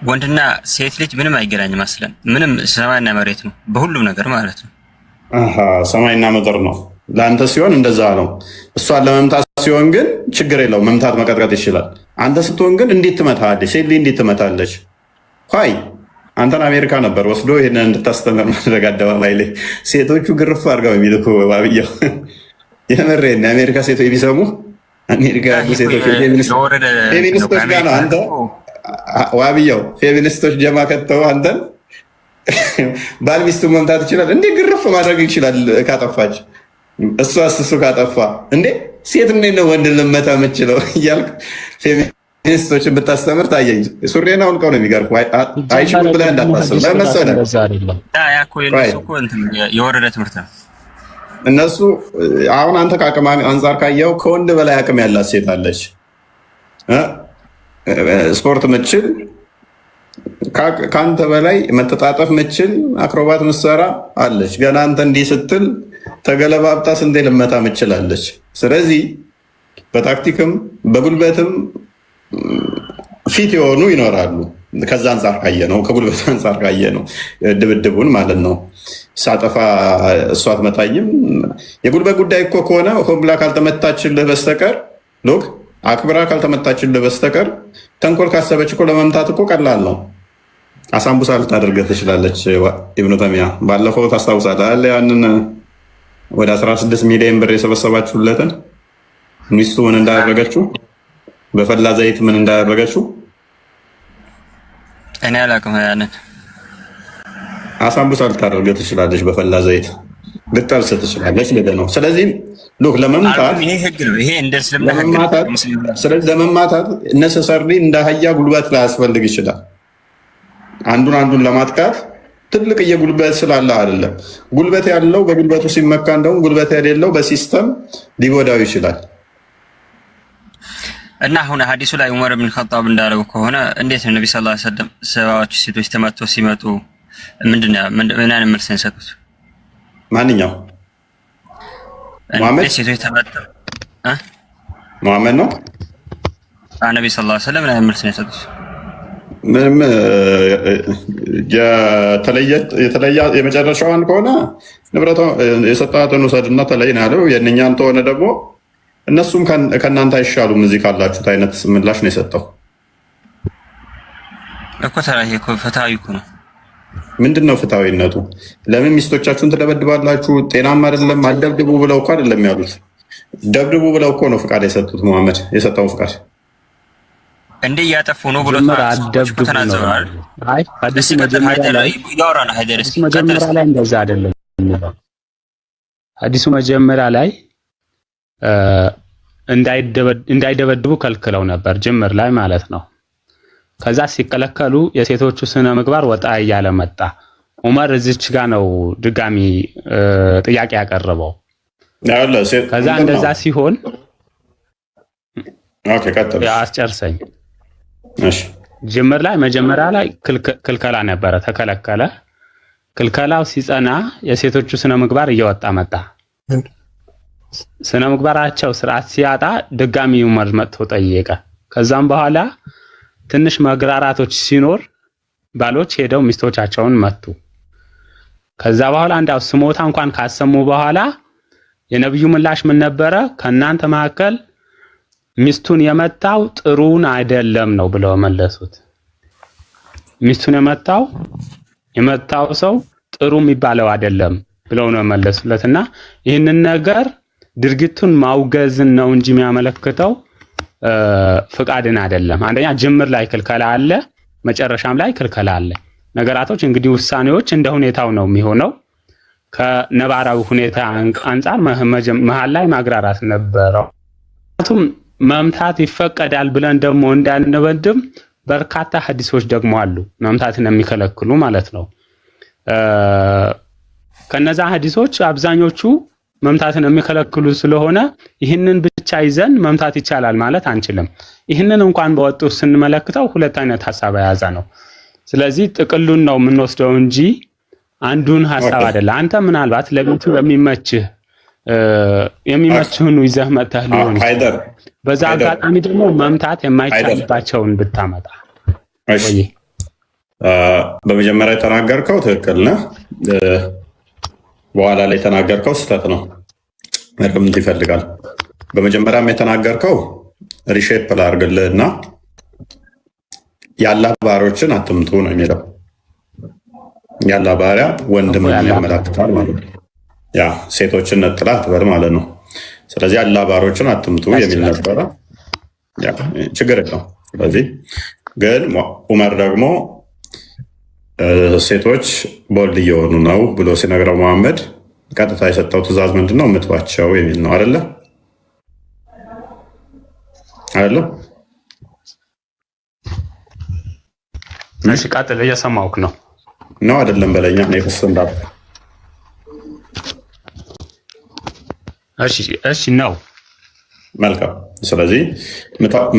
ወንድና ሴት ልጅ ምንም አይገናኝም። አስለን ምንም ሰማይና መሬት ነው በሁሉም ነገር ማለት ነው። ሰማይና ምድር ነው። ለአንተ ሲሆን እንደዛ ነው። እሷን ለመምታት ሲሆን ግን ችግር የለውም፣ መምታት መቀጥቀጥ ይችላል። አንተ ስትሆን ግን እንዴት ትመታለች? ሴት ልጅ እንዴት ትመታለች? ይ አንተን አሜሪካ ነበር ወስዶ ይህንን እንድታስተምር ማድረግ አደባባይ ላይ ሴቶቹ ግርፍ አድርገው የሚልኩ ባብያው። የምሬን የአሜሪካ ሴቶች ቢሰሙ አሜሪካ ያሉ ሴቶች ፌሚኒስቶች ጋር ነው አንተ ዋብያው ፌሚኒስቶች ጀማ ከተው አንተን ባል ሚስቱን መምታት ይችላል እንዴ? ግርፍ ማድረግ ይችላል ካጠፋች። እሱ ካጠፋ እንዴ ሴት እንዴት ነው ወንድ ልመታ የምችለው እያልክ ፌሚኒስቶችን ብታስተምር ታየኝ። ሱሪና አውልቀው ነው የሚገርፉ። አይችሉም ብለህ እንዳታስብ። ለመሰለህ የወረደ ትምህርት ነው። እነሱ አሁን አንተ ከአቅም አንጻር ካየው ከወንድ በላይ አቅም ያላት ሴት አለች። ስፖርት ምችል፣ ከአንተ በላይ መተጣጠፍ ምችል፣ አክሮባት ምሰራ አለች። ገና አንተ እንዲህ ስትል ተገለባብጣ ስንዴ ልመታ ምችላለች። ስለዚህ በታክቲክም በጉልበትም ፊት የሆኑ ይኖራሉ። ከዛ አንጻር ካየ ነው፣ ከጉልበት አንጻር ካየ ነው ድብድቡን ማለት ነው። ሳጠፋ እሷ አትመታኝም። የጉልበት ጉዳይ እኮ ከሆነ ሆን ብላ ካልተመታችልህ በስተቀር ሎክ አክብራ ካልተመታችልህ በስተቀር ተንኮል ካሰበች እኮ ለመምታት እኮ ቀላል ነው። አሳምቡሳ ልታደርገህ ትችላለች። ኢብኑ ተሚያ ባለፈው ታስታውሳለህ፣ ያንን ወደ 16 ሚሊዮን ብር የሰበሰባችሁለትን ሚስቱ ምን እንዳደረገችው፣ በፈላ ዘይት ምን እንዳደረገችው እኔ አላውቅም። ያንን አሳምቡሳ ልታደርገህ ትችላለች፣ በፈላ ዘይት ልጠብስ ትችላለች ልልህ ነው። ስለዚህ ሉክ ለመምታት ይሄ ህግ ነው። ይሄ እንደ እስልምና ህግ ነው። ስለዚህ ለመማታት ነሰሰርሊ እንደ አህያ ጉልበት ላያስፈልግ ይችላል። አንዱን ለማጥቃት ትልቅዬ ጉልበት ስላለ አይደለም። ጉልበት ያለው በጉልበቱ ሲመካ እንደውም ጉልበት የሌለው በሲስተም ሊጎዳው ይችላል። እና አሁን ሐዲሱ ላይ ዑመር ብን ኸጣብ እንዳለው ከሆነ እንዴት ነው ነብዩ ሰለላሁ ዐለይሂ ወሰለም ሰባዎቹ ሴቶች ተመተው ሲመጡ ምን አይነት መልስ ነው የሰጡት? ማንኛው ሙሐመድ ሴቶች ተመተው ሙሐመድ ነው ነብዩ ሰለላሁ ዐለይሂ ወሰለም ምን አይነት መልስ ነው የሰጡት? ምንም የተለየ የመጨረሻዋን ከሆነ ንብረቷ የሰጣትን ውሰድና ተለይ ነው ያለው። የእኛን ከሆነ ደግሞ እነሱም ከእናንተ አይሻሉም እዚህ ካላችሁት አይነት ምላሽ ነው የሰጠው እኮ። ተራይ እኮ ፍትሃዊ እኮ ነው። ምንድን ነው ፍትሃዊነቱ? ለምን ሚስቶቻችሁን ትደበድባላችሁ? ጤናማ አይደለም። አደብድቡ ብለው እኮ አይደለም ያሉት፣ ደብድቡ ብለው እኮ ነው ፍቃድ የሰጡት። ሙሐመድ የሰጠው ፍቃድ እንዴ እያጠፉ ነው ብሎ ተናዘዋል። መጀመሪያ ላይ እንደዛ አይደለም። ሐዲሱ መጀመሪያ ላይ እንዳይደበድቡ ከልክለው ነበር፣ ጅምር ላይ ማለት ነው። ከዛ ሲከለከሉ የሴቶቹ ስነ ምግባር ወጣ እያለ መጣ። ዑመር እዚች ጋር ነው ድጋሚ ጥያቄ ያቀረበው። ከዛ እንደዛ ሲሆን አስጨርሰኝ። ጅምር ላይ መጀመሪያ ላይ ክልከላ ነበረ፣ ተከለከለ። ክልከላው ሲጸና የሴቶቹ ስነ ምግባር እየወጣ መጣ። ስነ ምግባራቸው ስርዓት ሲያጣ ድጋሚ ዑመር መጥቶ ጠየቀ። ከዛም በኋላ ትንሽ መግራራቶች ሲኖር ባሎች ሄደው ሚስቶቻቸውን መቱ። ከዛ በኋላ እንዳው ስሞታ እንኳን ካሰሙ በኋላ የነብዩ ምላሽ ምን ነበረ? ከናንተ መካከል ሚስቱን የመታው ጥሩን አይደለም ነው ብለው መለሱት። ሚስቱን የመታው ሰው ጥሩ የሚባለው አይደለም ብለው ነው መለሱለትና ይህንን ነገር ድርጊቱን ማውገዝን ነው እንጂ የሚያመለክተው ፍቃድን አይደለም። አንደኛ ጅምር ላይ ክልከላ አለ፣ መጨረሻም ላይ ክልከላ አለ። ነገራቶች እንግዲህ ውሳኔዎች እንደ ሁኔታው ነው የሚሆነው። ከነባራዊ ሁኔታ አንጻር መሀል ላይ ማግራራት ነበረው። መምታት ይፈቀዳል ብለን ደግሞ እንዳንበድም በርካታ ሐዲሶች ደግሞ አሉ መምታትን የሚከለክሉ ማለት ነው። ከነዛ ሐዲሶች አብዛኞቹ መምታትን የሚከለክሉ ስለሆነ ይህንን ብቻ ይዘን መምታት ይቻላል ማለት አንችልም። ይህንን እንኳን በወጡ ስንመለከተው ሁለት አይነት ሐሳብ የያዘ ነው። ስለዚህ ጥቅሉን ነው የምንወስደው እንጂ አንዱን ሐሳብ አይደለም። አንተ ምናልባት ለቤቱ የሚመችህን ይዘህ መጥተህ ሊሆን ይችላል። በዛ አጋጣሚ ደግሞ መምታት የማይቻልባቸውን ብታመጣ። በመጀመሪያ የተናገርከው ትክክል ነህ። በኋላ ላይ የተናገርከው ስህተት ነው። መርምት ይፈልጋል። በመጀመሪያም የተናገርከው ሪሼፕ ላድርግልህ እና የአላህ ባሪያዎችን አትምቱ ነው የሚለው። የአላህ ባሪያ ወንድም ያመላክታል ማለት ነው። ያ ሴቶችን ነጥላ አትበል ማለት ነው። ስለዚህ የአላህ ባሪያዎችን አትምቱ የሚል ነበረ። ያ ችግር የለውም። ስለዚህ ግን ዑመር ደግሞ ሴቶች ቦልድ እየሆኑ ነው ብሎ ሲነግረው መሐመድ ቀጥታ የሰጠው ትእዛዝ ምንድነው? ምትዋቸው የሚል ነው። አይደለ እሺ፣ ቀጥል። እየሰማሁህ ነው። ነው አይደለም በለኛ ነው ፍስ እንዳት እሺ ነው። መልካም። ስለዚህ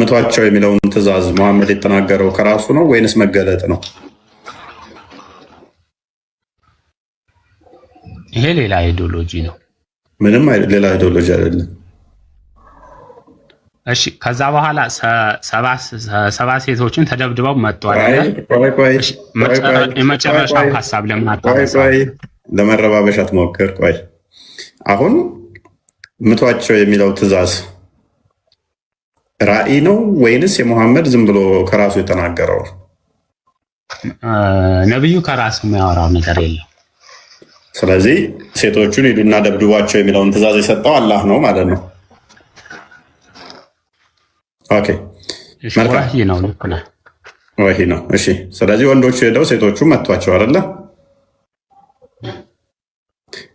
ምቷቸው የሚለውን ትእዛዝ መሐመድ የተናገረው ከራሱ ነው ወይንስ መገለጥ ነው? ይሄ ሌላ አይዲዮሎጂ ነው። ምንም ሌላ አይዲዮሎጂ አይደለም። እሺ ከዛ በኋላ ሰባ ሴቶችን ተደብድበው መጡ አይደል? የመጨረሻው ሐሳብ ቆይ ለመረባበሽ አትሞክር። ቆይ አሁን ምቷቸው የሚለው ትእዛዝ ራእይ ነው ወይንስ የሙሐመድ ዝም ብሎ ከራሱ የተናገረው? ነብዩ ከራሱ የሚያወራው ነገር የለም። ስለዚህ ሴቶቹን ሂዱና ደብድቧቸው የሚለውን ትእዛዝ የሰጠው አላህ ነው ማለት ነው። ኦኬ ወህይ ነው። ልክ ነህ፣ ወህይ ነው። እሺ ስለዚህ ወንዶቹ ሄደው ሴቶቹ መቷቸው አይደለ?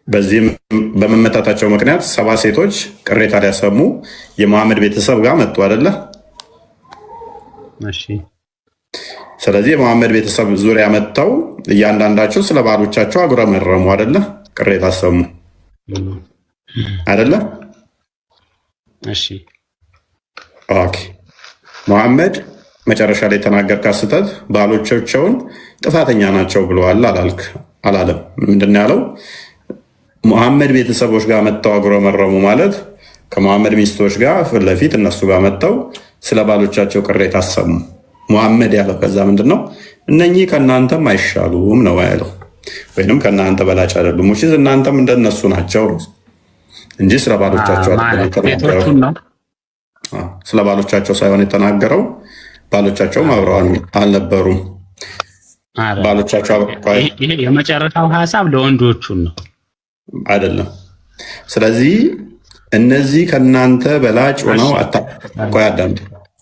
በዚህም በመመታታቸው ምክንያት 70 ሴቶች ቅሬታ ሊያሰሙ የመሐመድ ቤተሰብ ጋር መጡ አይደለ? እሺ ስለዚህ የመሐመድ ቤተሰብ ዙሪያ መጥተው እያንዳንዳቸው ስለ ባሎቻቸው አጉረመረሙ አይደለ? ቅሬታ አሰሙ አይደለ? እሺ ኦኬ መሐመድ መጨረሻ ላይ የተናገርካት ስህተት ባሎቻቸውን ጥፋተኛ ናቸው ብለዋል አላለም። ምንድን ነው ያለው? መሐመድ ቤተሰቦች ጋር መጥተው አጉረመረሙ ማለት ከመሐመድ ሚስቶች ጋር ፊት ለፊት እነሱ ጋር መጥተው ስለ ባሎቻቸው ቅሬታ አሰሙ። መሐመድ ያለው ከዛ ምንድን ነው? እነኚህ ከእናንተም አይሻሉም ነው ያለው፣ ወይንም ከእናንተ በላጭ አይደሉም፣ ውጪ እናንተም እንደነሱ ናቸው እንጂ ስለ ባሎቻቸው ስለ ባሎቻቸው ሳይሆን የተናገረው ባሎቻቸውም አብረው አልነበሩም። ባሎቻቸው ይሄ የመጨረሻው ሐሳብ ለወንዶቹን ነው አይደለም። ስለዚህ እነዚህ ከናንተ በላጭ ሆነው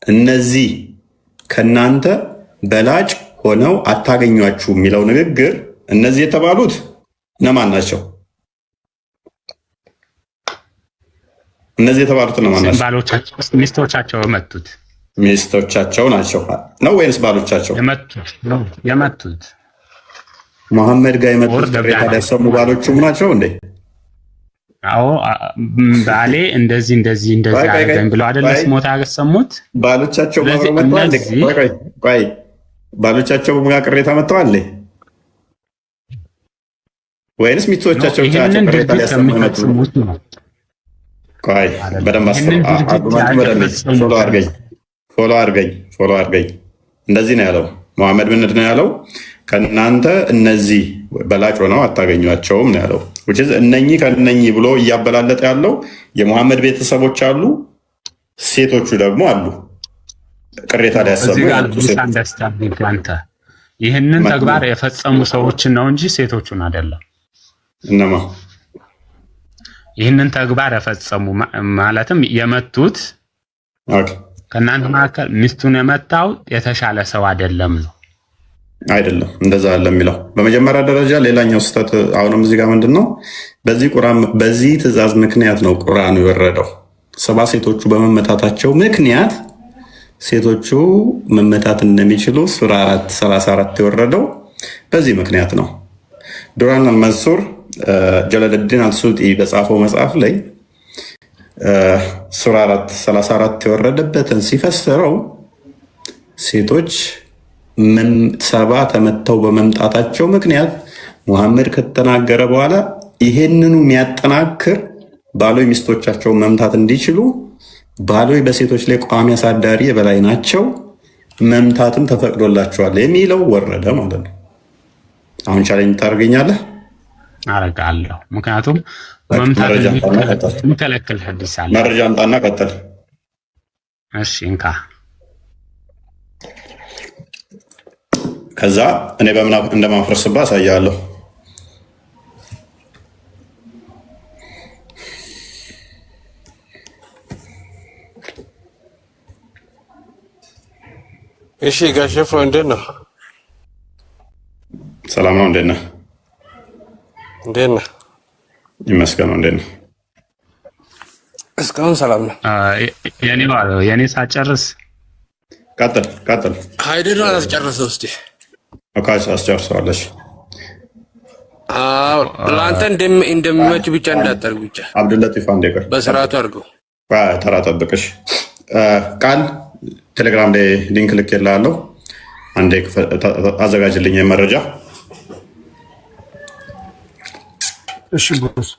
እነዚህ ከናንተ በላጭ ሆነው አታገኟችሁ የሚለው ንግግር እነዚህ የተባሉት እነማን ናቸው? እነዚህ የተባሉት እነማን ናቸው? ባሎቻቸው ሚስቶቻቸው የመቱት ሚስቶቻቸው ናቸው ነው ወይንስ ባሎቻቸው የመቱት? መሐመድ ጋር የመጡት ቅሬታ ያሰሙ ባሎቹም ናቸው እንዴ? አዎ ባሌ እንደዚህ አድርገን ብለው አይደለ ስሞታ ያሰሙት ባሎቻቸው ባሎቻቸው ጋር ቅሬታ መጥተዋል ወይንስ ሚስቶቻቸው ቅሬታ ሊያሰሙ የመጡት ነው? ቆይ በደንብ ፎሎ አድርገኝ። እንደዚህ ነው ያለው መሐመድ። ምንድን ነው ያለው? ከእናንተ እነዚህ በላጭ ሆነው አታገኟቸውም ነው ያለው። እነኚህ ከእነኚህ ብሎ እያበላለጠ ያለው የመሐመድ ቤተሰቦች አሉ፣ ሴቶቹ ደግሞ አሉ ቅሬታ ሊያሰሙ። ይህንን ተግባር የፈጸሙ ሰዎችን ነው እንጂ ሴቶቹን አይደለም። እነማ ይህንን ተግባር የፈጸሙ ማለትም የመቱት ከእናንተ መካከል ሚስቱን የመታው የተሻለ ሰው አይደለም ነው አይደለም። እንደዛ አለ የሚለው በመጀመሪያ ደረጃ። ሌላኛው ስህተት አሁንም እዚህ ጋር ምንድን ነው? በዚህ ትእዛዝ ምክንያት ነው ቁርአኑ የወረደው። 70 ሴቶቹ በመመታታቸው ምክንያት ሴቶቹ መመታት እንደሚችሉ ሱራ 434 የወረደው በዚህ ምክንያት ነው። ዱራን አልመንሱር ጀለለዲን አልሱጢ በጻፈው መጽሐፍ ላይ ሱራ 434 የወረደበትን ሲፈስረው ሴቶች 70 ተመተው በመምጣታቸው ምክንያት ሙሐመድ ከተናገረ በኋላ ይሄንኑ የሚያጠናክር ባሎች ሚስቶቻቸውን መምታት እንዲችሉ ባሎች በሴቶች ላይ ቋሚ አሳዳሪ የበላይ ናቸው፣ መምታትም ተፈቅዶላቸዋል የሚለው ወረደ ማለት ነው። አሁን ቻሌንጅ ታደርገኛለህ? አረጋለሁ። ምክንያቱም መምታት የሚከለክል ሐዲስ አለ። መረጃ አምጣና ቀጥል። እሺ እንካ። ከዛ እኔ በምን እንደማፍረስባ አሳያለሁ። እሺ ጋሼ ፍሮ እንዴት ነው? ሰላም ነው። እንዴት ነህ? እንዴት ነህ? ይመስገነው። እንዴት ነህ? እስካሁን ሰላም ነው። የኔ ሳጨርስ ቀጥል። ሀይድን አላስጨርሰው እስቲ። አካሽ አስጨርሰዋለሽ። አዎ ለአንተ እንደሚመች ብቻ እንዳታርግ ብቻ። አብዱልለጢፍ አንዴ ቀር በስርዓቱ አድርገው። ተራ ጠብቅሽ። ቃል ቴሌግራም ላይ ሊንክ ልኬልሃለሁ። አንዴ አዘጋጅልኝ መረጃ። እሺ ቦስ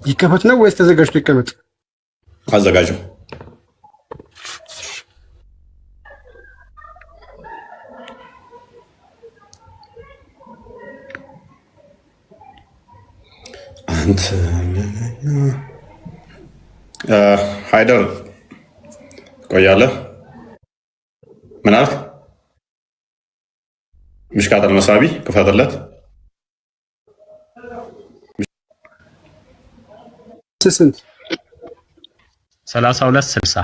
ይከፈት ነው ወይስ ተዘጋጅቶ ይቀመጥ? አዘጋጀው። አንተ ሃይደር ቆያለህ? ምን አልክ? ምሽካተል መሳቢ ክፈትለት። ስንት 3260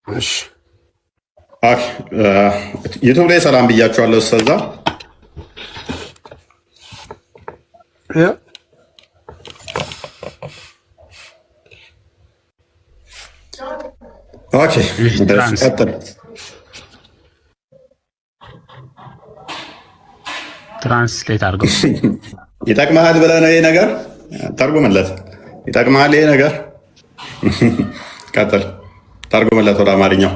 እሺ ዩቱብ ላይ ሰላም ብያቸዋለሁ። እስከዛ ኦኬ ትራንስሌት አድርገው። ይጠቅመሃል ብለህ ነው ይሄ ነገር? ተርጉምለት። ይጠቅመሃል ይሄ ነገር? ቀጥል፣ ተርጉምለት ወደ አማርኛው።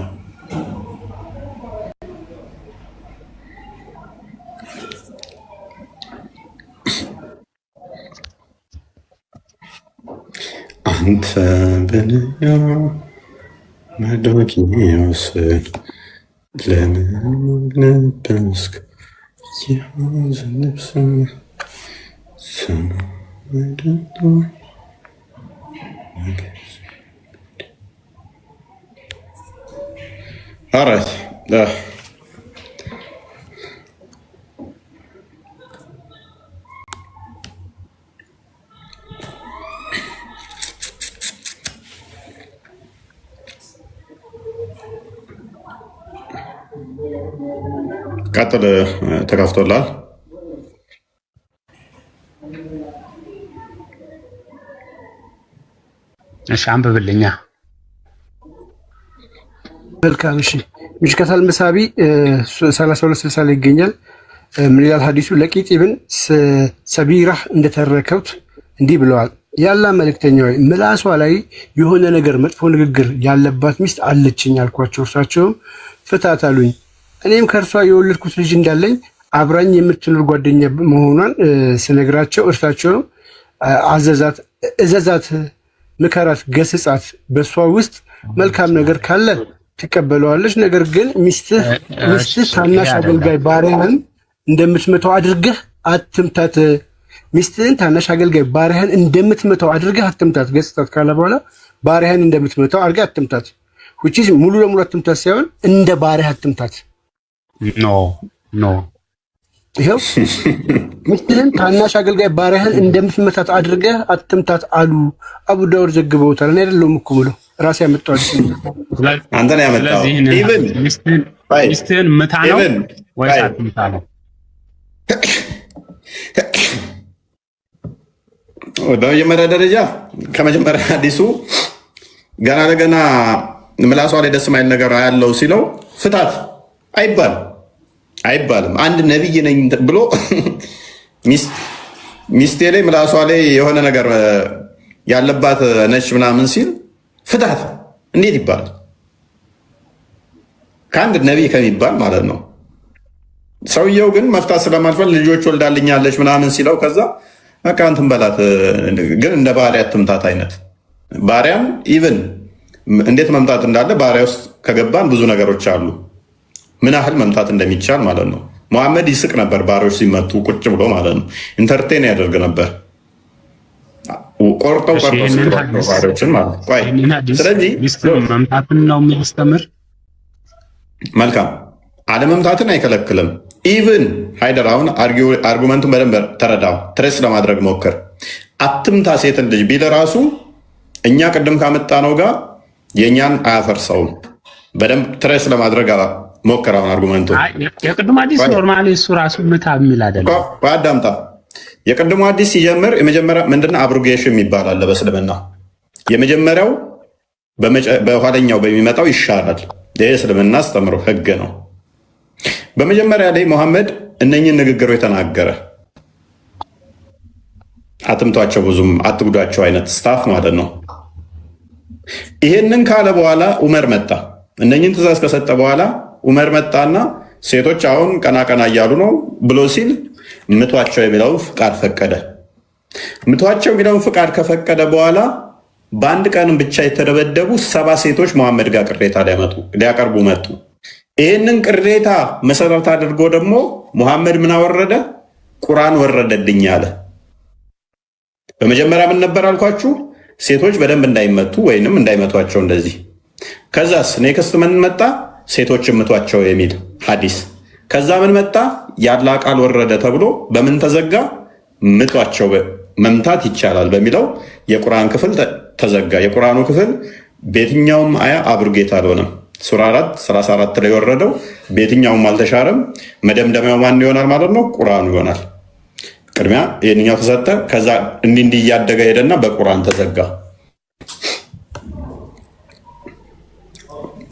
አንተ በንያ መዶኪዮስን ለምን ለበስክ ልብስ Alright. ቀጥል። ተከፍቶላል። እሺ አንብብልኛ። መልካም። እሺ ምሽከታል መሳቢ 3260 ላይ ይገኛል። ምን ይላል ሐዲሱ? ለቂጥ ኢብን ሰቢራህ እንደተረከብት እንዲህ ብለዋል። ያላ መልእክተኛ ሆይ ምላሷ ላይ የሆነ ነገር መጥፎ ንግግር ያለባት ሚስት አለችኝ አልኳቸው። እርሳቸውም ፍታት አሉኝ። እኔም ከእርሷ የወለድኩት ልጅ እንዳለኝ አብራኝ የምትኖር ጓደኛ መሆኗን ስነግራቸው እርሳቸውም እዘዛት፣ ምከራት፣ ገስጻት። በእሷ ውስጥ መልካም ነገር ካለ ትቀበለዋለች። ነገር ግን ሚስትህ ታናሽ አገልጋይ ባሪያህን እንደምትመታው አድርገህ አትምታት። ሚስትህን ታናሽ አገልጋይ ባሪያህን እንደምትመታው አድርገህ አትምታት። ገስጻት ካለ በኋላ ባሪያህን እንደምትመታው አድርገህ አትምታት። which is ሙሉ ለሙሉ አትምታት ሳይሆን እንደ ባሪያህ አትምታት። ኖ ይኸው ሚስትህን ታናሽ አገልጋይ ባሪያህን እንደምትመታት አድርገህ አትምታት አሉ። አቡ ዳውድ ዘግበውታል። እኔ አይደለሁም እኮ የምለው ራሴ ያመጣው። አንተ ነው ያመጣው። ኢቭን ሚስትህን ምታ ነው ወይስ አትምታ ነው? በመጀመሪያ ደረጃ ከመጀመሪያ ሐዲሱ ገና ለገና ምላሷ ላይ ደስ ማይል ነገር ያለው ሲለው ፍታት አይባልም። አንድ ነቢይ ነኝ ብሎ ሚስቴ ላይ ምላሷ ላይ የሆነ ነገር ያለባት ነች ምናምን ሲል ፍታት እንዴት ይባላል? ከአንድ ነቢይ ከሚባል ማለት ነው። ሰውየው ግን መፍታት ስለማልፈል ልጆች ወልዳልኛለች ምናምን ሲለው ከዛ በቃ እንትን በላት፣ ግን እንደ ባሪያ ትምታት አይነት ባሪያም ኢቭን እንዴት መምታት እንዳለ ባሪያ ውስጥ ከገባን ብዙ ነገሮች አሉ። ምን ያህል መምታት እንደሚቻል ማለት ነው። መሐመድ ይስቅ ነበር ባሪያዎች ሲመቱ ቁጭ ብሎ ማለት ነው። ኢንተርቴን ያደርግ ነበር። ቆርጠው ባሪያዎችን ማለት ነው። ስለዚህ መምታትን ነው የሚያስተምር። መልካም አለመምታትን አይከለክልም። ኢቭን ሃይደር አሁን አርጉመንቱን በደንብ ተረዳው፣ ትሬስ ለማድረግ ሞክር። አትምታ ሴትን ልጅ ቢል ራሱ እኛ ቅድም ካመጣ ነው ጋር የእኛን አያፈርሰውም። በደንብ ትሬስ ለማድረግ ሞክር። አሁን አርጉመንቱ የቅድሙ አዲስ ኖርማሊ እሱ ራሱ ምታ የሚል አይደለም። አዳምጣ። የቅድሙ አዲስ ሲጀምር የመጀመሪያ ምንድነው አብሮጌሽን የሚባል አለ በእስልምና። የመጀመሪያው በኋለኛው በሚመጣው ይሻራል። ይህ እስልምና አስተምሮ ህግ ነው። በመጀመሪያ ላይ መሐመድ እነኝን ንግግሮች የተናገረ አትምቷቸው፣ ብዙም አትጉዷቸው አይነት ስታፍ ማለት ነው። ይሄንን ካለ በኋላ ዑመር መጣ። እነኝን ትእዛዝ ከሰጠ በኋላ ዑመር መጣና ሴቶች አሁን ቀና ቀና እያሉ ነው ብሎ ሲል ምቷቸው የሚለውን ፍቃድ ፈቀደ። ምቷቸው የሚለውን ፍቃድ ከፈቀደ በኋላ በአንድ ቀንም ብቻ የተደበደቡ 70 ሴቶች መሐመድ ጋር ቅሬታ ሊያቀርቡ መጡ። ይህንን ቅሬታ መሰረት አድርጎ ደግሞ ሙሐመድ ምን አወረደ? ቁርአን ወረደልኝ አለ። በመጀመሪያ ምን ነበር አልኳችሁ? ሴቶች በደንብ እንዳይመቱ ወይንም እንዳይመቷቸው እንደዚህ። ከዛስ ኔክስት ምን መጣ? ሴቶች ምቷቸው የሚል ሐዲስ። ከዛ ምን መጣ? ያላ ቃል ወረደ ተብሎ በምን ተዘጋ? ምቷቸው መምታት ይቻላል በሚለው የቁርአን ክፍል ተዘጋ። የቁርአኑ ክፍል በየትኛውም አያ አብርጌት አልሆነም። ሱራ 4 34 ላይ የወረደው በየትኛውም አልተሻረም። መደምደሚያው ማን ይሆናል ማለት ነው? ቁርአኑ ይሆናል። ቅድሚያ ይህንኛው ተሰጠ። ከዛ እንዲህ እያደገ ሄደና በቁርአን ተዘጋ።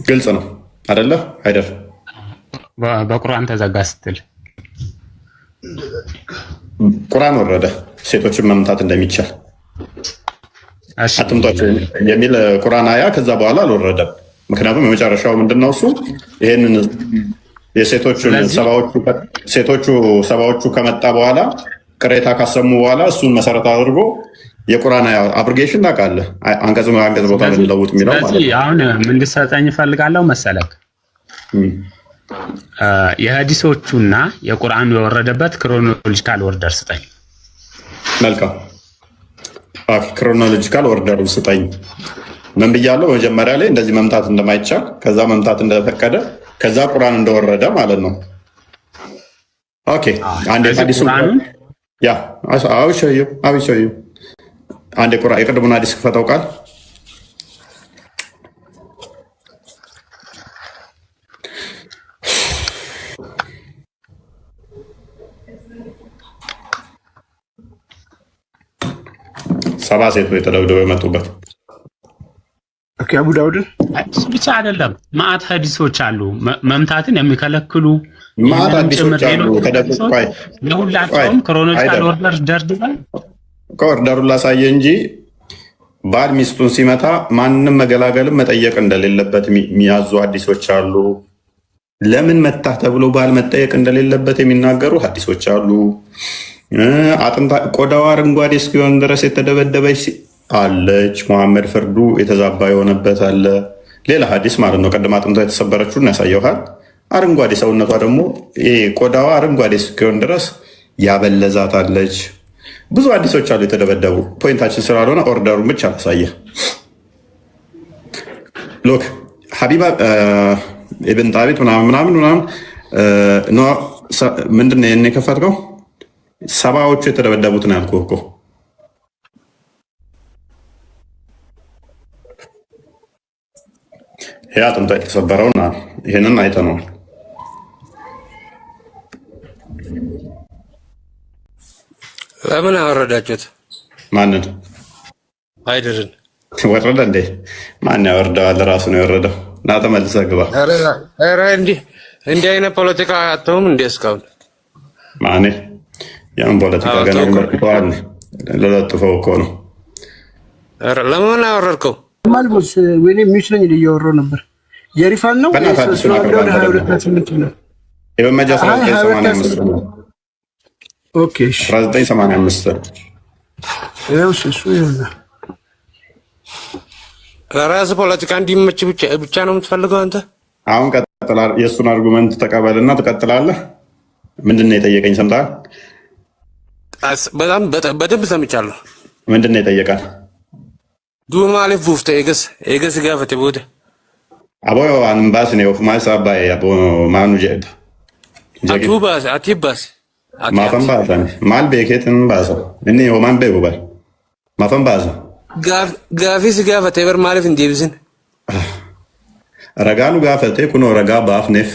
ግልጽ ነው አይደለ? አይደል? በቁርአን ተዘጋ ስትል ቁርአን ወረደ ሴቶችን መምታት እንደሚቻል አትምጧቸው የሚል ቁርአን አያ ከዛ በኋላ አልወረደም። ምክንያቱም የመጨረሻው ምንድነው? እሱ ይሄንን የሴቶቹን ሰባዎቹ ከመጣ በኋላ ቅሬታ ካሰሙ በኋላ እሱን መሰረት አድርጎ የቁርአን አብሪጌሽን ታውቃለህ፣ አንቀጽ ቦታ ለውጥ የሚለው ማለት ነው። አሁን ምን እንድትሰጠኝ እፈልጋለሁ መሰለክ፣ የሐዲሶቹና የቁርአኑ የወረደበት ክሮኖሎጂካል ኦርደር ስጠኝ። መልካም፣ ክሮኖሎጂካል ኦርደር ስጠኝ። ምን ብያለሁ? መጀመሪያ ላይ እንደዚህ መምታት እንደማይቻል፣ ከዛ መምታት እንደተፈቀደ፣ ከዛ ቁርአን እንደወረደ ማለት ነው። ኦኬ፣ አንድ ሐዲሱ ያ አውሸዩ አንድ ቁርአን የቅድሙን ሐዲስ ክፈተው ቃል ሰባ ሴቶች የተደብድበው የመጡበት አቡ ዳውድን እሱ ብቻ አይደለም፣ ማአት ሐዲሶች አሉ መምታትን የሚከለክሉ ማአት ሐዲሶች አሉ። ተደብቋይ ለሁላቸውም ክሮኖሎጂካል ኦርደር ደርድበን ከኦርደሩን ላሳየ እንጂ ባል ሚስቱን ሲመታ ማንንም መገላገልም መጠየቅ እንደሌለበት የሚያዙ ሐዲሶች አሉ። ለምን መታህ ተብሎ ባል መጠየቅ እንደሌለበት የሚናገሩ ሐዲሶች አሉ። አጥንታ ቆዳዋ አረንጓዴ እስኪሆን ድረስ የተደበደበች አለች። መሐመድ ፍርዱ የተዛባ የሆነበት አለ። ሌላ ሐዲስ ማለት ነው። ቀደም አጥንቷ የተሰበረችውን ያሳየውሃል። አረንጓዴ ሰውነቷ ደግሞ ቆዳዋ አረንጓዴ እስኪሆን ድረስ ያበለዛት አለች። ብዙ ሐዲሶች አሉ የተደበደቡ። ፖይንታችን ስላልሆነ ኦርደሩን ብቻ አላሳየ። ሎክ ሀቢባ ኢብን ጣቢት ምናምን ምንድን ነው የከፈትከው? ሰባዎቹ የተደበደቡትን ያልኩህ እኮ ይህ አጥንቷ የተሰበረውና ይህንን አይተነዋል። ለምን አወረዳችሁት? ማንን? አይደርን ወረደ እንዴ? ማን ያወርደዋል? ራሱ ነው የወረደው። ና ተመልሰህ ግባ። ኧረ እንዲህ አይነት ፖለቲካ አትሆንም እንዴ? እስካሁን ማኔ ያን ፖለቲካ ገና ይመርጠዋል። ለለጥፈው እኮ ነው። ኧረ ለምን አወረድከው? ማልቦስ ወይኔ የሚመስለኝ እያወራሁ ነበር። የሪፋን ነው የበመጃ 1985 ነው። ኦኬ 1985 እሱ ይሆናል። ለራስህ ፖለቲካ እንዲመች ብቻ ነው የምትፈልገው አንተ። አሁን ቀጥላ፣ የእሱን አርጉመንት ተቀበልና ትቀጥላለህ። ምንድን ነው የጠየቀኝ? ሰምተሃል? በጣም በደንብ ሰምቻለሁ። ምንድን ነው የጠየቀን? ዱማሌፍ ቡፍተ ኤገስ ጋፈቴ ቦደ አቦ አንባስ ነው ማሳ ባይ አቦ ማኑ ጀት አቱባስ አቲባስ ማፈን ባሳ ማል ቤኬትን ባሳ እኔ ወማን ቤጉባል ማፈን ባሳ ጋፊስ ጋፈቴ በር ማለፍ እንዲብዝን ረጋኑ ጋፈቴ ኩኖ ረጋ ባፍኔፍ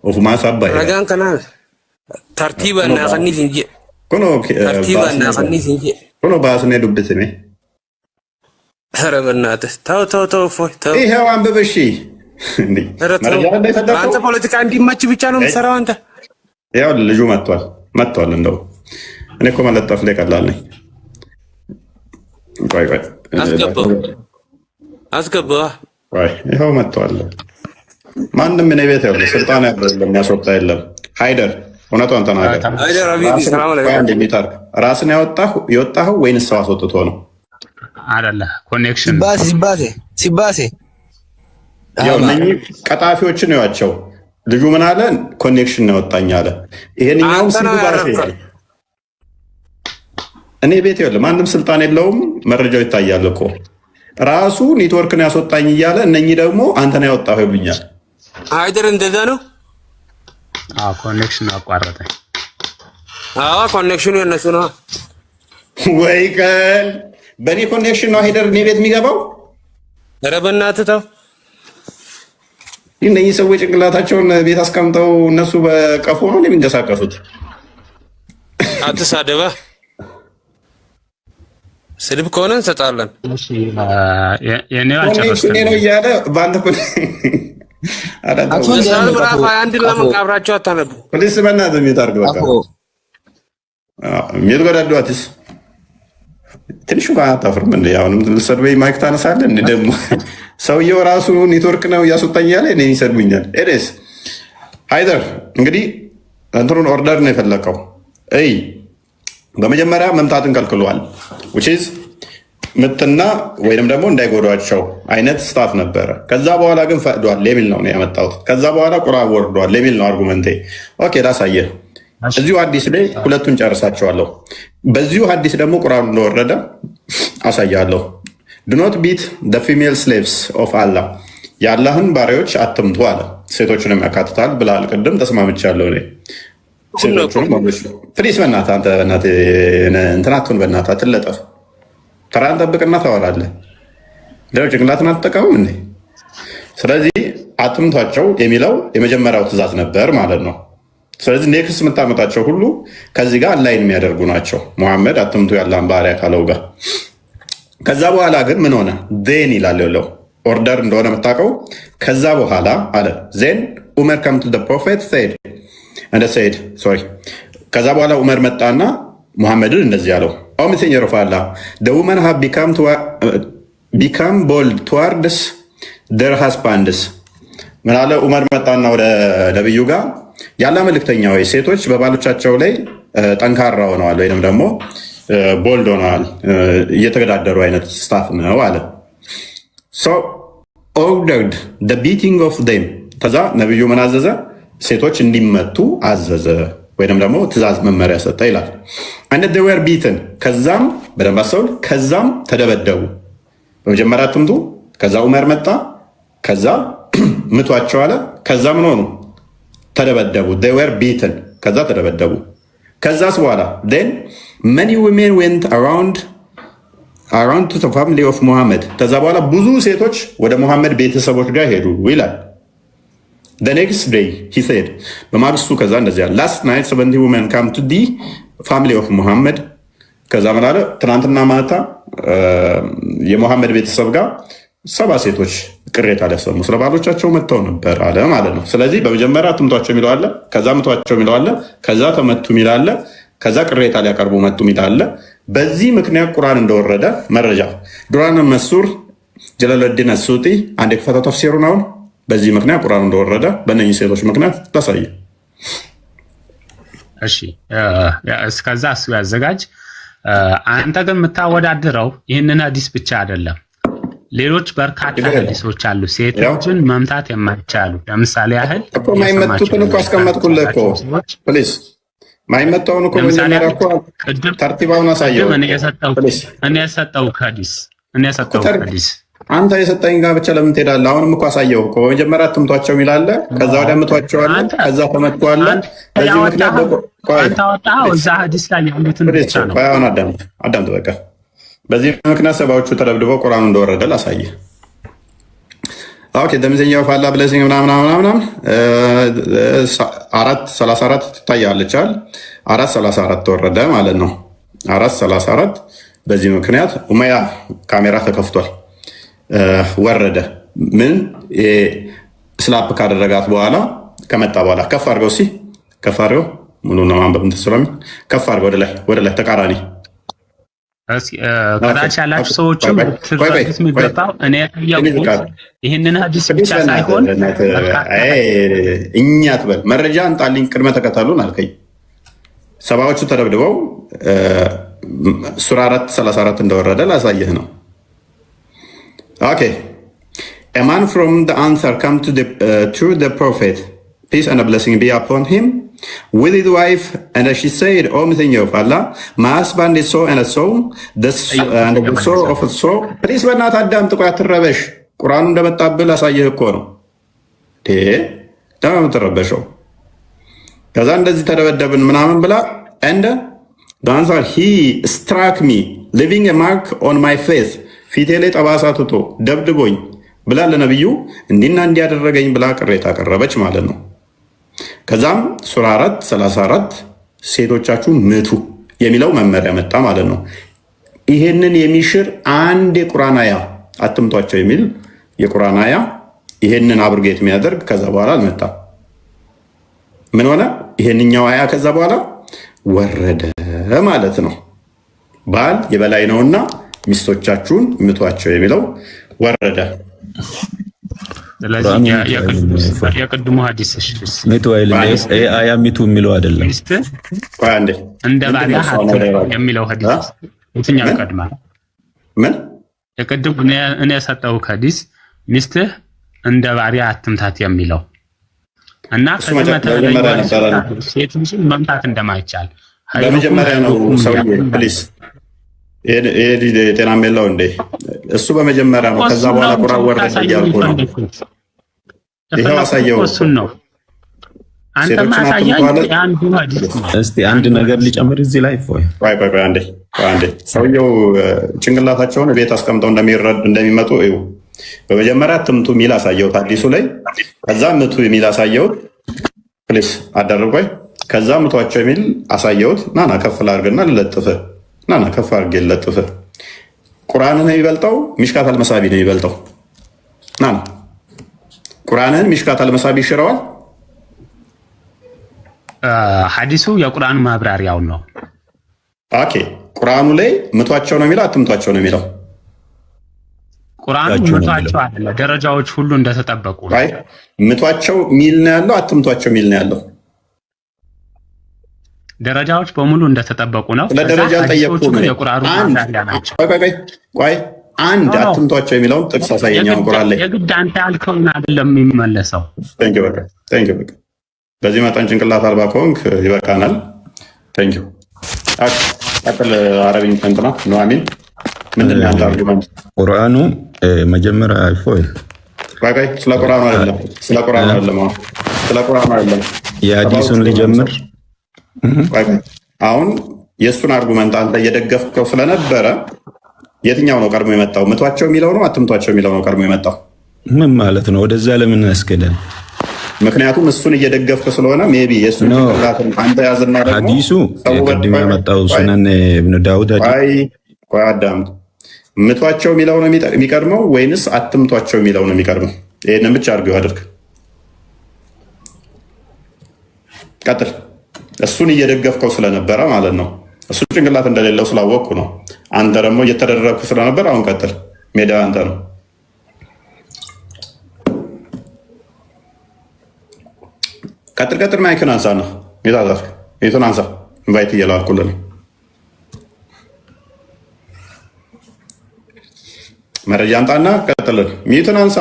ኦፍ ማሳ ባይ ረጋን ከና ተርቲባ እና ኸኒፍ እንጂ ኩኖ ተርቲባ እና ኸኒፍ እንጂ ኩኖ ባስኔ ዱብትኔ ኧረ በእናትህ ተው ፎይ ተው። ይሄው አንብብ እሺ። አንተ ፖለቲካ እንዲመች ብቻ ነው የምትሰራው አንተ። ያው ልጁ መጥቷል። እንደው እኔ እኮ መለጠፍ ላይ ቀላል ነኝ። ቆይ አስገባው። ይኸው መጥቷል። ማንም እኔ ቤት ያለው ስልጣን ያለው የሚያስወጣ የለም። ሃይደር እውነቷን ተናገር። ራስን የወጣኸው ወይንስ ሰው አስወጥቶ ነው? አይደለ ኮኔክሽን ሲባሴ እነኚህ ቀጣፊዎችን ነው። ልጁ ምን አለ? ኮኔክሽን ነው ወጣኝ አለ። ይሄንኛው እኔ ቤት ይኸውልህ፣ ማንም ስልጣን የለውም። መረጃው ይታያል እኮ ራሱ ኔትወርክን ያስወጣኝ እያለ እነኚህ ደግሞ አንተን ያወጣኸው ይሉኛል። አይደር እንደዛ ነው። ኮኔክሽን አቋረጠኝ። ኮኔክሽኑ የነሱ ነው ወይ ቀን በእኔ ኮኔክሽን ነው አይደር እኔ ቤት የሚገባው። ኧረ በእናትህ ተው። እነኚህ ሰዎች ጭንቅላታቸውን ቤት አስቀምጠው እነሱ በቀፎ ነው የሚንቀሳቀሱት። አትሳደባ። ስድብ ከሆነ እንሰጣለን። ነው እያለ በአንተ አንድ ለመቃብራቸው አታነቡ። ፖሊስ በእናትህ ሚዩት አድርግ። በቃ ሚዩት ገዳሉ። አትስ ትንሽ እንኳን አታፍርም እንዴ? አሁንም ልትሰድበኝ ማይክ ታነሳለህ እንዴ? ደግሞ ሰውየው ራሱ ኔትወርክ ነው እያስወጣኝ ያለ እኔ ይሰድቡኛል። ኤዴስ ሃይደር እንግዲህ እንትኑን ኦርደር ነው የፈለቀው። በመጀመሪያ መምታትን ከልክሏል። ዊችዝ ምትና ወይንም ደግሞ እንዳይጎዷቸው አይነት ስታፍ ነበረ። ከዛ በኋላ ግን ፈቅዷል የሚል ነው ያመጣሁት። ከዛ በኋላ ቁርአን ወርዷል የሚል ነው አርጉመንቴ። ኦኬ ላሳየህ። እዚሁ ሐዲስ ላይ ሁለቱን ጨርሳቸዋለሁ። በዚሁ ሐዲስ ደግሞ ቁርአን እንደወረደ አሳያለሁ። ዱ ኖት ቢት ዘ ፊሜል ስሌቭስ ኦፍ አላህ፣ የአላህን ባሪያዎች አትምቱ አለ። ሴቶችንም ያካትታል ብለሃል ቅድም፣ ተስማምቻለሁ እኔ ፕሊስ። በእናትህ አንተ በእናትህ እንትን አትሁን፣ በእናትህ አትለጠፍ። ተራን ጠብቅና ታወራለህ። ጭንቅላትን አትጠቀምም እንዴ? ስለዚህ አትምቷቸው የሚለው የመጀመሪያው ትእዛዝ ነበር ማለት ነው። ስለዚህ ኔክስት የምታመጣቸው ሁሉ ከዚህ ጋር ላይን የሚያደርጉ ናቸው። ሙሐመድ አትምቱ ያላህን ባሪያ ካለው ጋር። ከዛ በኋላ ግን ምን ሆነ? ዜን ይላል ለው ኦርደር እንደሆነ የምታውቀው። ከዛ በኋላ አለ ዜን ኡመር ከም ቱ ፕሮፌት ሴድ እንደ ሰይድ ሶሪ። ከዛ በኋላ ኡመር መጣና ሙሐመድን እንደዚህ አለው፣ ኦ ሜሴንጀር ኦፍ አላህ ዘ ውመን ሃቭ ቢካም ቦልድ ቱዋርድስ ደር ሃስባንድስ። ምን አለ? ኡመር መጣና ወደ ነብዩ ጋር ያለ መልእክተኛ ወይ ሴቶች በባሎቻቸው ላይ ጠንካራ ሆነዋል ወይም ደግሞ ቦልድ ሆነዋል፣ እየተገዳደሩ አይነት ስታፍ ነው አለ። ሶ ኦርደርድ ዘ ቢቲንግ ኦፍ ዜም። ከዛ ነብዩ ምን አዘዘ? ሴቶች እንዲመቱ አዘዘ ወይም ደግሞ ትእዛዝ መመሪያ ሰጠ ይላል። አንድ ዌር ቢትን፣ ከዛም በደንብ አስተውል፣ ከዛም ተደበደቡ። በመጀመሪያ አትምቱ፣ ከዛ ኡመር መጣ፣ ከዛ ምቷቸው አለ። ከዛ ምን ሆኑ? ተደበደቡ። ዌር ቢትን፣ ከዛ ተደበደቡ። ከዛስ በኋላ ን መኒ ዊሜን ዌንት አራውንድ ቱ ፋሚሊ ኦፍ ሙሐመድ። ከዛ በኋላ ብዙ ሴቶች ወደ ሙሐመድ ቤተሰቦች ጋር ሄዱ ይላል። The next day he said, በማግስቱ ከዛ እንደዚያ last night 70 women come to the family of Muhammad። ከዛ ምን አለ? ትናንትና ማታ የሙሐመድ ቤተሰብ ጋር 70 ሴቶች ቅሬታ ሊያሰሙ ስለ ባሎቻቸው መጥተው ነበር አለ ማለት ነው። ስለዚህ በመጀመሪያ ትምቷቸው የሚለው አለ፣ ከዛ ምቷቸው የሚለው አለ፣ ከዛ ተመቱ የሚል አለ፣ ከዛ ቅሬታ ሊያቀርቡ መጡ የሚል አለ። በዚህ ምክንያት ቁርአን እንደወረደ መረጃ ዱራን መንሱር ጀላሉዲን አሱጢ አንድ የክፈተው ተፍሲሩን አሁን በዚህ ምክንያት ቁርአን እንደወረደ በእነዚህ ሴቶች ምክንያት ታሳየ። እሺ እስከዛ እሱ ያዘጋጅ። አንተ ግን የምታወዳድረው ይህንን ሐዲስ ብቻ አይደለም፣ ሌሎች በርካታ ሐዲሶች አሉ ሴቶችን መምታት የማይቻሉ። ለምሳሌ ያህል እኮ ማይመቱትን እኮ አስቀመጥኩልህ እኮ ፕሊዝ። ማይመታውን እኮ መጀመሪያ እኮ ተርቲባውን አሳየው። እኔ የሰጠው ሐዲስ አንተ የሰጠኝ ጋር ብቻ ለምን ትሄዳለህ? አሁንም እኮ አሳየው እኮ በመጀመሪያ አትምቷቸው ይላል፣ ከዛ ወደ ምቷቸው አለ፣ ከዛ ተመቱ አለ። በዚህ ምክንያት እዛ ሐዲስ ላይ ያሉትን ብቻ ነው። አሁን አዳምጥ በቃ። በዚህ ምክንያት ሰባዎቹ ተደብድበው ቁርአኑ እንደወረደ ላሳየ። ኦኬ ደምዘኛው ፋላ ብለሲንግ ምናምን 4:34 ትታያለች አይደል? 4:34 ተወረደ ማለት ነው። 4:34 በዚህ ምክንያት ኡመያ ካሜራ ተከፍቷል ወረደ። ምን ስላፕ ካደረጋት በኋላ ከመጣ በኋላ ከፍ አድርገው እስኪ ከፍ አድርገው ሙሉ ነው ማንበብ እንትስላሚ ከፍ አድርገው ወደ ላይ ተቃራኒ ከታች ያላችሁ ሰዎችም ትርጉም የሚገባው እኔ ያየሁት ይሄንን ሐዲስ ብቻ ሳይሆን እኛ ትበል መረጃ አንጣልኝ ቅድመ ተከተሉን አልከኝ። ሰባዎቹ ተደብድበው ሱራ 4:34 እንደወረደ ላሳየህ ነው። ኦኬ a man from the answer come to the prophet, peace and blessing be upon him, with his wife, and she said, O messenger of Allah, my husband is so and so, and the so of so. Please በእናትህ አዳምጥ፣ ቆይ አትረበሽ። ቁርአኑ እንደመጣብህ ላሳየህ እኮ ነው። ለምን የምትረበሸው? ከዛ እንደዚህ ተደበደብን ምናምን ብላ and the answer he struck me leaving a mark on my face, ፊቴ ላይ ጠባሳ ትቶ ደብድቦኝ ብላ ለነብዩ እንዲና እንዲያደረገኝ ብላ ቅሬታ ቀረበች ማለት ነው። ከዛም ሱራ 4:34 ሴቶቻችሁ ምቱ የሚለው መመሪያ መጣ ማለት ነው። ይሄንን የሚሽር አንድ የቁርአን አያ አትምቷቸው የሚል የቁርአን አያ ይሄንን አብርጌት የሚያደርግ ከዛ በኋላ አልመጣም። ምን ሆነ? ይሄንኛው አያ ከዛ በኋላ ወረደ ማለት ነው። ባል የበላይ ነውና ሚስቶቻችሁን ምቷቸው የሚለው ወረደ። ስለዚህ የቅድሙ ሐዲስ ሚቱ አይልም አያ ሚቱ የሚለው አይደለም። እንደ ባሪያ የሚለው ሐዲስ የትኛው ይቀድማል? ምን የቅድሙ እኔ የሰጠው ሐዲስ ሚስትህ እንደ ባሪያ አትምታት የሚለው እና ሴት ልጅን መምታት እንደማይቻል በመጀመሪያ ነው። ሰውዬ ፕሊስ ይሄ ጤና የለው እንዴ? እሱ በመጀመሪያ ነው። ከዛ በኋላ ቁርአን ወረደ እያልኩ ነው። ይሄው አሳየው። እሱን ነው አንተ ማሳያኝ። እስቲ አንድ ነገር ሊጨምር እዚህ ላይ ቆይ አንዴ ሰውየው ጭንቅላታቸውን ቤት አስቀምጠው እንደሚመጡ እዩ። በመጀመሪያ ትምቱ የሚል አሳየሁት ሐዲሱ ላይ። ከዛ ምቱ የሚል አሳየሁት። ፕሊስ አደረቆይ። ከዛ ምቷቸው የሚል አሳየሁት። ናና ከፍ ላድርግና ልለጥፍ። ናና ከፍ አድርጌ ልለጥፍ። ቁርአንን የሚበልጠው ሚሽካት አልመሳቢ ነው የሚበልጠው። ናና ቁርአንን ሚሽካት አልመሳቢ ይሽረዋል። ሐዲሱ የቁርአኑ ማብራሪያው ነው። ኦኬ ቁርአኑ ላይ ምቷቸው ነው የሚለው አትምቷቸው ነው የሚለው? ቁርአኑ ምቷቸው አይደለ፣ ደረጃዎች ሁሉ እንደተጠበቁ ነው። አይ ምቷቸው ሚል ነው ያለው፣ አትምቷቸው ሚል ነው ያለው። ደረጃዎች በሙሉ እንደተጠበቁ ነው። ለደረጃ ጠየቁ የቁርአኑ ማብራሪያ ናቸው። ቆይ አንድ አትምቷቸው የሚለውን ጥቅስ አሳየኛው ቁርአን ላይ። የግድ አንተ ያልከውን አይደለም የሚመለሰው። ቴንኪው በቃ በዚህ መጠን ጭንቅላት አልባ ከሆንክ ይበቃናል። ቴንኪው አቀል አረቢን እንትና ነው አሚን። ምንድን ነው ያለው አርጉመንት? ቁርአኑ መጀመሪያ አይፎይ ቆይ ስለ ቁርአኑ አይደለም፣ ስለ ቁርአኑ አይደለም። የሐዲሱን ሊጀምር አሁን የእሱን አርጉመንት አንተ እየደገፍከው ስለነበረ የትኛው ነው ቀድሞ የመጣው? ምቷቸው የሚለው ነው አትምቷቸው የሚለው ነው ቀድሞ የመጣው? ምን ማለት ነው? ወደዛ ለምን ያስከዳል? ምክንያቱም እሱን እየደገፍክ ስለሆነ ሜቢ የእሱን ጭንቅላትን አንተ ያዝና ደግሞ ሐዲሱ ቅድም ያመጣው ሱነን ኢብኑ ዳውድ ቆይ አዳምጥ። ምቷቸው የሚለው ነው የሚቀድመው ወይንስ አትምቷቸው የሚለው ነው የሚቀድመው? ይሄንን ብቻ አድርገው አድርግ። ቀጥል። እሱን እየደገፍከው ስለነበረ ማለት ነው። እሱ ጭንቅላት እንደሌለው ስላወቅኩ ነው። አንተ ደግሞ እየተደረግኩ ስለነበር አሁን ቀጥል። ሜዳ አንተ ነው። ቀጥል። ማይክን አንሳ ነው የታዘር የቱን አንሳ። ኢንቫይት እየላኩልህ ነው። መረጃ አምጣና ቀጥልን። ሚዩትን አንሳ።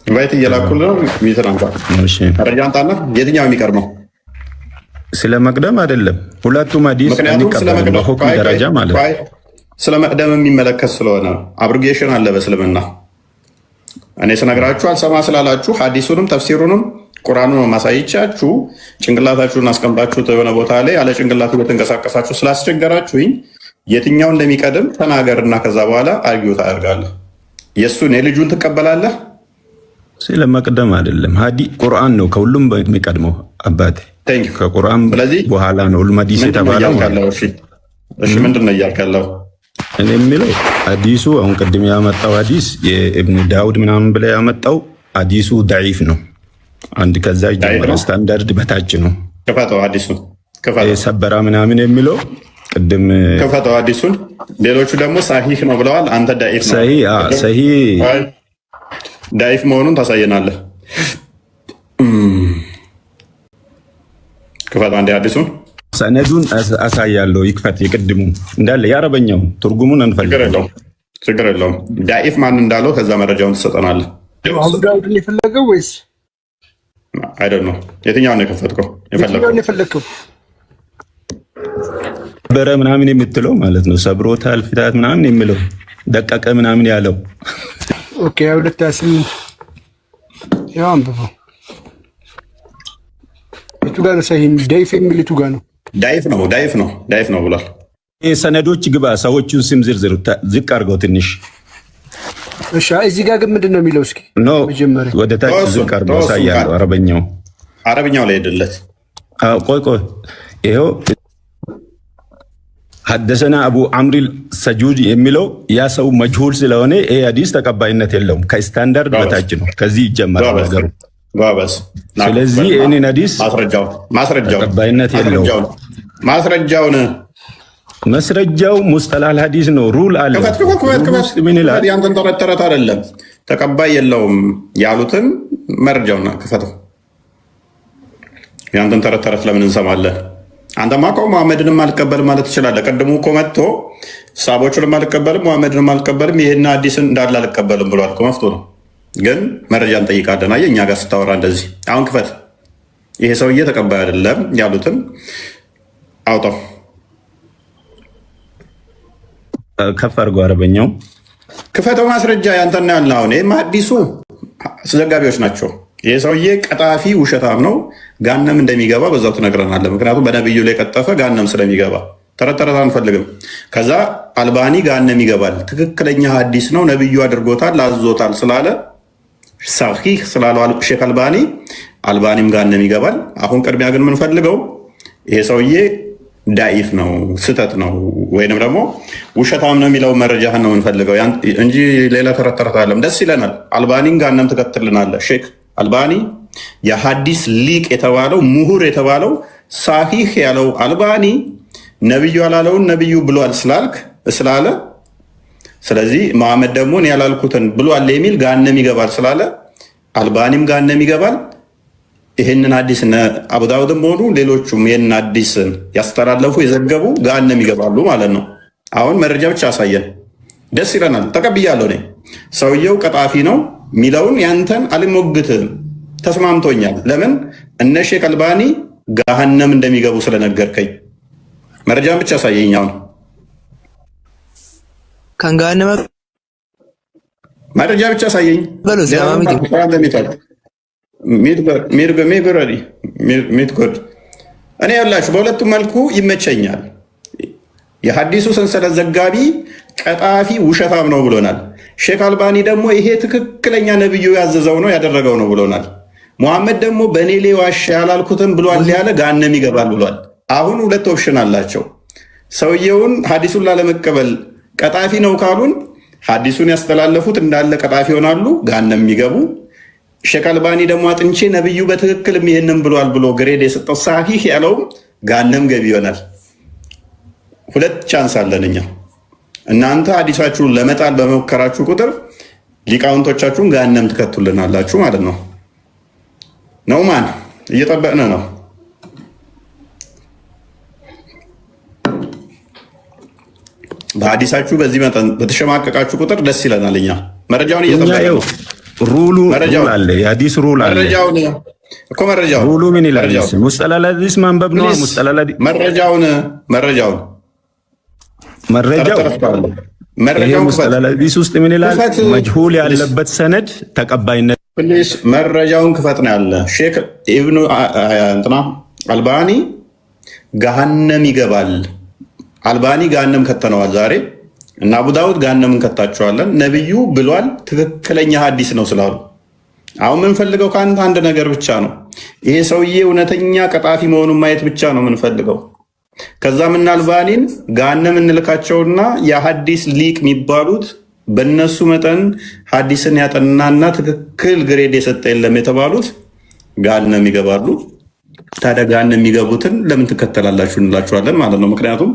ኢንቫይት እየላኩልህ ነው። ሚዩትን አንሳ። መረጃ አምጣና የትኛው የሚቀርመው? ስለ መቅደም አይደለም። ሁለቱም ሐዲስ የሚቀበል በሁክም ደረጃ ማለት ነው። ስለ መቅደም የሚመለከት ስለሆነ አብሪጌሽን አለ በእስልምና። እኔ ስነግራችሁ አልሰማ ስላላችሁ ሐዲሱንም ተፍሲሩንም ቁርአኑን ማሳይቻችሁ ጭንቅላታችሁን አስቀምጣችሁት የሆነ ቦታ ላይ ያለ ጭንቅላቱ በተንቀሳቀሳችሁ ስላስቸገራችሁኝ የትኛው እንደሚቀድም ተናገርና ከዛ በኋላ አርጊው ታደርጋለህ። የእሱን የልጁን ትቀበላለህ። ስለ መቅደም አይደለም። ቁርአን ነው ከሁሉም የሚቀድመው አባቴ። ከቁርአን በኋላ ነው ሐዲስ የተባለው። እሺ ምንድን ነው እያልክ ያለው? እኔ የሚለው ሐዲሱ አሁን ቅድም ያመጣው ሐዲስ የኢብኑ ዳውድ ምናምን ብለ ያመጣው ሐዲሱ ضعيف ነው። አንድ ከዛ ጀምሮ ስታንዳርድ በታች ነው። ከፈተው ሐዲሱን ሰበራ ምናምን የሚለው ቅድም ከፈተው ሐዲሱን። ሌሎቹ ደግሞ ሳሂህ ነው ብለዋል። አንተ ضعيف ነው። ضعيف መሆኑን ታሳየናለህ። ክፈት አንዴ አዲሱን ሰነዱን አሳያለሁ። ይክፈት የቅድሙ እንዳለ የአረበኛው ትርጉሙን እንፈልጋለን። ችግር የለውም። ዳኢፍ ማን እንዳለው ከዛ መረጃውን ትሰጠናለህ። አቡ ዳውድን የፈለገው ወይስ አይደል ነው? የትኛውን ነው የከፈትከው? የፈለግከው በረ ምናምን የምትለው ማለት ነው። ሰብሮታል ፍታት ምናምን የሚለው ደቀቀ ምናምን ያለው ኦኬ። 228 ያው አንብበው። የቱ ጋር ነው ሳይሆን ዳይፍ የሚል የቱ ጋር ነው? ዳይፍ ነው ብሏል። ይሄ ሰነዶች ግባ። ሰዎቹን ስም ዝርዝር ዝቅ አድርገው ትንሽ። እሺ እዚህ ጋር ግን ምንድን ነው የሚለው? እስኪ መጀመሪያ ወደ ታች ዝቅ አድርገው አሳያለሁ። አረብኛው ላይ አይደለት። ቆይ ይሄው ሐደሰና አቡ አምሪል ሰጁድ የሚለው ያ ሰው መጅሁል ስለሆነ ይሄ ሐዲስ ተቀባይነት የለውም። ከስታንዳርድ በታች ነው። ከዚህ ይጀምራል ነገሩ። ስለዚህ ይሄን ሐዲስ ማስረጃው ተቀባይነት የለውም። መስረጃው ሙስጠላል ሐዲስ ነው። ሩል አለ። ምን ይላል? ያንተን ተረት አይደለም። ተቀባይ የለውም ያሉትን መረጃውና ክፈተው። ያንተን ተረት ለምን እንሰማለን? አንተማ እኮ መሐመድንም አልቀበልም ማለት ትችላለህ። ቀድሞ እኮ መጥቶ ሳቦቹንም አልቀበልም መሐመድንም አልቀበልም ይሄን ሐዲስን እንዳለ አልቀበልም ብሏል እኮ መፍቶ ነው። ግን መረጃ እንጠይቃለን። አየህ እኛ ጋር ስታወራ እንደዚህ። አሁን ክፈት። ይሄ ሰውዬ ተቀባይ አይደለም ያሉትን አውጣው። ከፍ አድርጎ አረበኛው ክፈተው። ማስረጃ ያንተና ያልነው አሁን ይሄ ሐዲሱ ዘጋቢዎች ናቸው። ይሄ ሰውዬ ቀጣፊ ውሸታም ነው። ጋነም እንደሚገባ በዛው ትነግረናለህ። ምክንያቱም በነብዩ ላይ ቀጠፈ ጋነም ስለሚገባ ተረት አንፈልግም። ከዛ አልባኒ ጋነም ይገባል። ትክክለኛ ሐዲስ ነው ነብዩ አድርጎታል አዝዞታል ስላለ ሰሂህ ስላለው ሼክ አልባኒም ጋነም ይገባል። አሁን ቅድሚያ ግን የምንፈልገው ይሄ ሰውዬ ዳኢፍ ነው ስተት ነው ወይንም ደግሞ ውሸታም ነው የሚለው መረጃህን ነው የምንፈልገው እንጂ ሌላ ተረት አለም። ደስ ይለናል። አልባኒን ጋነም ትከትልናለህ። ሼክ አልባኒ የሐዲስ ሊቅ የተባለው ምሁር የተባለው ሳሂህ ያለው አልባኒ ነብዩ ያላለውን ነብዩ ብሏል ስላለ ስለዚህ መሐመድ ደግሞ ያላልኩትን ብሏል የሚል ጋነም ይገባል ስላለ አልባኒም ጋነም ይገባል። ይህንን ሐዲስ አቡ ዳውድም ሆኑ ሌሎቹም ይህንን ሐዲስን ያስተላለፉ የዘገቡ ጋነም ይገባሉ ማለት ነው። አሁን መረጃ ብቻ አሳየን። ደስ ይለናል። ተቀብያለሁ። እኔ ሰውየው ቀጣፊ ነው ሚለውን ያንተን አልሞግትም፣ ተስማምቶኛል። ለምን እነ ሼክ አልባኒ ገሃነም እንደሚገቡ ስለነገርከኝ መረጃን ብቻ አሳየኝ። አሁን ከንጋነመ መረጃ ብቻ አሳየኝ። እኔ ያላችሁ በሁለቱም መልኩ ይመቸኛል። የሐዲሱ ሰንሰለት ዘጋቢ ቀጣፊ ውሸታም ነው ብሎናል። ሼክ አልባኒ ደግሞ ይሄ ትክክለኛ ነብዩ ያዘዘው ነው ያደረገው ነው ብሎናል። ሙሐመድ ደግሞ በእኔ ላይ ዋሻ ያላልኩትም ብሏል ያለ ጋነም ይገባል ብሏል። አሁን ሁለት ኦፕሽን አላቸው። ሰውየውን ሐዲሱን ላለመቀበል ቀጣፊ ነው ካሉን ሐዲሱን ያስተላለፉት እንዳለ ቀጣፊ ይሆናሉ፣ ጋነም የሚገቡ። ሼክ አልባኒ ደግሞ አጥንቼ ነብዩ በትክክልም ይሄንን ብሏል ብሎ ግሬድ የሰጠው ሳሂህ ያለውም ጋነም ገቢ ይሆናል። ሁለት ቻንስ አለን እኛ። እናንተ ሐዲሳችሁን ለመጣል በመሞከራችሁ ቁጥር ሊቃውንቶቻችሁን ጋነም ትከቱልናላችሁ ማለት ነው። ነውማን እየጠበቅን ነው። በሐዲሳችሁ በዚህ መጠን በተሸማቀቃችሁ ቁጥር ደስ ይለናል። እኛ መረጃውን እየጠበቅን ነው። ሩሉ አለ፣ የሐዲስ ሩል አለ እኮ። መረጃውን ሩሉ ምን ይላል? ሙስጠላል ሐዲስ ማንበብ ነው። ሙስጠላል መረጃው ሙስጠላል ሐዲስ ውስጥ ምን ይላል? መጅሁል ያለበት ሰነድ ተቀባይነት። መረጃውን ክፈት ነው ያለ። ሼክ ኢብኑ እንትና አልባኒ ገሃነም ይገባል። አልባኒ ገሃነም ከተነዋል ዛሬ እና አቡ ዳውድ ገሃነም እንከታቸዋለን። ነብዩ ብሏል ትክክለኛ ሐዲስ ነው ስላሉ አሁን የምንፈልገው ከአንተ አንድ ነገር ብቻ ነው። ይሄ ሰውዬ እውነተኛ ቀጣፊ መሆኑን ማየት ብቻ ነው የምንፈልገው። ከዛ ምን አልባኒን ገሃነም እንልካቸውና የሐዲስ ሊቅ የሚባሉት በእነሱ መጠን ሐዲስን ያጠናና ትክክል ግሬድ የሰጠ የለም የተባሉት ገሃነም ይገባሉ። ታዲያ ገሃነም የሚገቡትን ለምን ትከተላላችሁ እንላችኋለን ማለት ነው። ምክንያቱም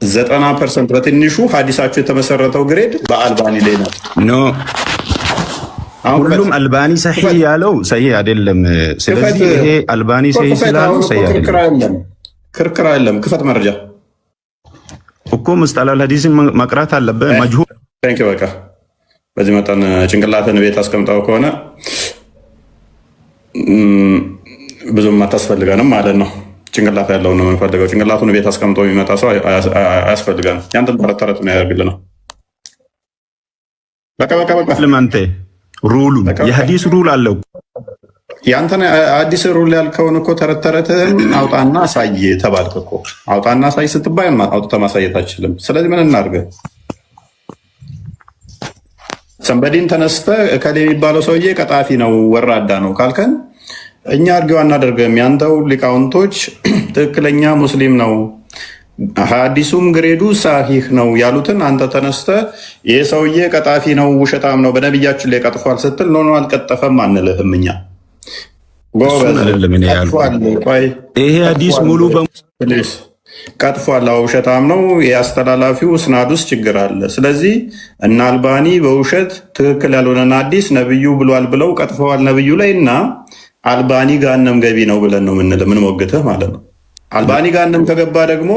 90% በትንሹ ሐዲሳቸው የተመሰረተው ግሬድ በአልባኒ ላይ ነው። ሁሉም አልባኒ ሰሂህ ያለው ሰሂህ አይደለም። ስለዚህ ይሄ አልባኒ ሰሂህ ስላሉ ሰሂህ አይደለም። ክርክር አይደለም። ክፈት መረጃ እኮ ሙስጠላል ሐዲስን መቅራት አለበት። መጅሁል ታንኪ በቃ በዚህ መጠን ጭንቅላትን ቤት አስቀምጠው ከሆነ ብዙም አታስፈልገንም ማለት ነው። ጭንቅላት ያለው ነው የምንፈልገው። ጭንቅላቱን ቤት አስቀምጦ የሚመጣ ሰው አያስፈልገንም። ያንተን ተረት ነው ያደርግልህ ነው። በቃ ለማንተ ሩሉ የሐዲስ ሩል አለው። ያንተን አዲስ ሩል ያልከውን እኮ ተረተረትህን አውጣና አሳይ ተባልክ እኮ። አውጣና አሳይ ስትባይ አውጥተህ ማሳየት አትችልም። ስለዚህ ምን እናድርግ? ሰንበዲን ተነስተህ እከሌ የሚባለው ሰውዬ ቀጣፊ ነው ወራዳ ነው ካልከን እኛ አድርገው አናደርገም። ያንተው ሊቃውንቶች ትክክለኛ ሙስሊም ነው ሐዲሱም ግሬዱ ሳሂህ ነው ያሉትን አንተ ተነስተህ ይሄ ሰውዬ ቀጣፊ ነው ውሸታም ነው በነብያችን ላይ ቀጥፏል ስትል ነው አልቀጠፈም አንልህም። እኛ ይሄ ሐዲስ ሙሉ በሙሉ ቀጥፏል፣ ውሸታም ነው፣ የአስተላላፊው ስናድ ውስጥ ችግር አለ። ስለዚህ እና አልባኒ በውሸት ትክክል ያልሆነን ሐዲስ ነብዩ ብሏል ብለው ቀጥፈዋል ነብዩ ላይ እና አልባኒ ጋነም ገቢ ነው ብለን ነው ምን ሞግተህ ማለት ነው። አልባኒ ጋነም ከገባ ደግሞ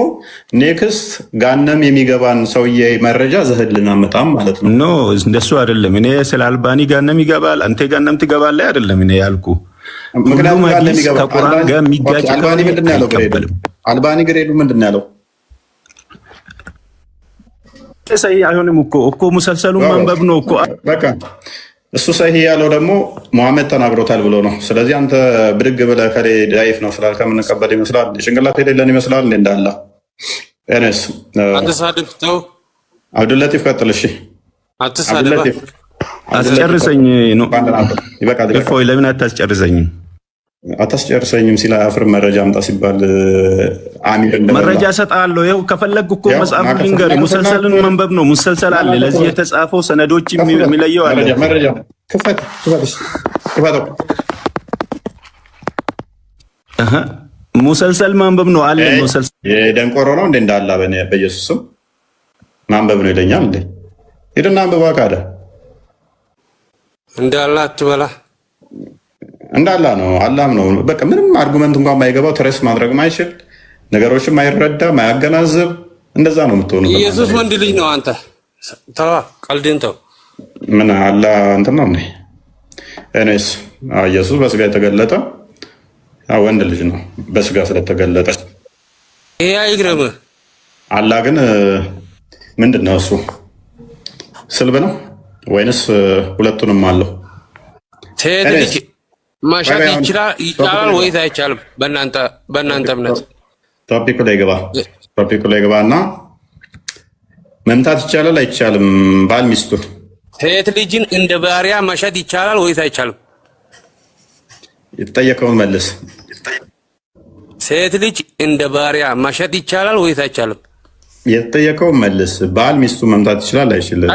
ኔክስት ጋነም የሚገባን ሰውዬ መረጃ ዘህልን አመጣም ማለት ነው። ኖ እንደሱ አይደለም። እኔ ስለ አልባኒ ጋነም ይገባል አንተ ጋነም ትገባለህ አይደለም እኔ ያልኩ። ምክንያቱም ከቁርአን ጋር የሚጋጭ አልባኒ ምንድን ነው ያለው? አልባኒ ግሬዱ ምንድን ነው ያለው? ሰሂህ አይሆንም እኮ ሙሰልሰሉን ማንበብ ነው እኮ በቃ እሱ ሰሂህ ያለው ደግሞ ሙሐመድ ተናግሮታል ብሎ ነው። ስለዚህ አንተ ብድግ ብለህ ከሌ ዳይፍ ነው ስላልከ የምንቀበል ይመስላል። ጭንቅላት የሌለን ይመስላል እንዳላ ኤነስ አትሳደብ። ተው አብዱላቲፍ ቀጥል። እሺ አትሳደብ። አስጨርሰኝ ነው እፎይ፣ ለምን አታስጨርሰኝም? አታስጨርሰኝም ሲል አፍር መረጃ አምጣ ሲባል አሚር መረጃ እሰጥሃለሁ። ይኸው ከፈለግ እኮ መጽሐፉ ልንገርህ። ሙሰልሰልን መንበብ ነው። ሙሰልሰል አለ። ለዚህ የተጻፈው ሰነዶች የሚለየው አለ። መረጃ ክፈት። ሙሰልሰል ማንበብ ነው አለ። ሙሰልሰል የደንቆሮ ነው እንደ እንዳላ በኢየሱስ ስም ማንበብ ነው ይለኛል እንዴ? ሄድና አንብባ ካደ እንዳላ አትበላ። እንዳላ ነው አላም ነው። በቃ ምንም አርጉመንት እንኳን ማይገባው ትረስ ማድረግ ማይችል ነገሮችን ማይረዳ ማያገናዝብ እንደዛ ነው የምትሆኑ። ኢየሱስ ወንድ ልጅ ነው። አንተ ተዋ ቀልድን ተው። ምን አላ እንትን ነው እንዴ? እኔስ ኢየሱስ በስጋ የተገለጠ ወንድ ልጅ ነው በስጋ ስለተገለጠ። ይሄ አይግረምህ። አላ ግን ምንድን ነው እሱ? ስልብ ነው ወይንስ ሁለቱንም አለው? ሴት ልጅ ማሻት ይቻላል ወይስ አይቻልም? በእናንተ እምነት ቶፒኩ ላይ ገባ እና መምታት ይቻላል አይቻልም? ባል ሚስቱን ሴት ልጅን እንደ ባሪያ መሸጥ ይቻላል ወይስ አይቻልም? የተጠየቀውን መልስ። ሴት ልጅ እንደ ባሪያ መሸጥ ይቻላል ወይስ አይቻልም? የተጠየቀውን መልስ። ባል ሚስቱ መምታት ይችላል አይችልም?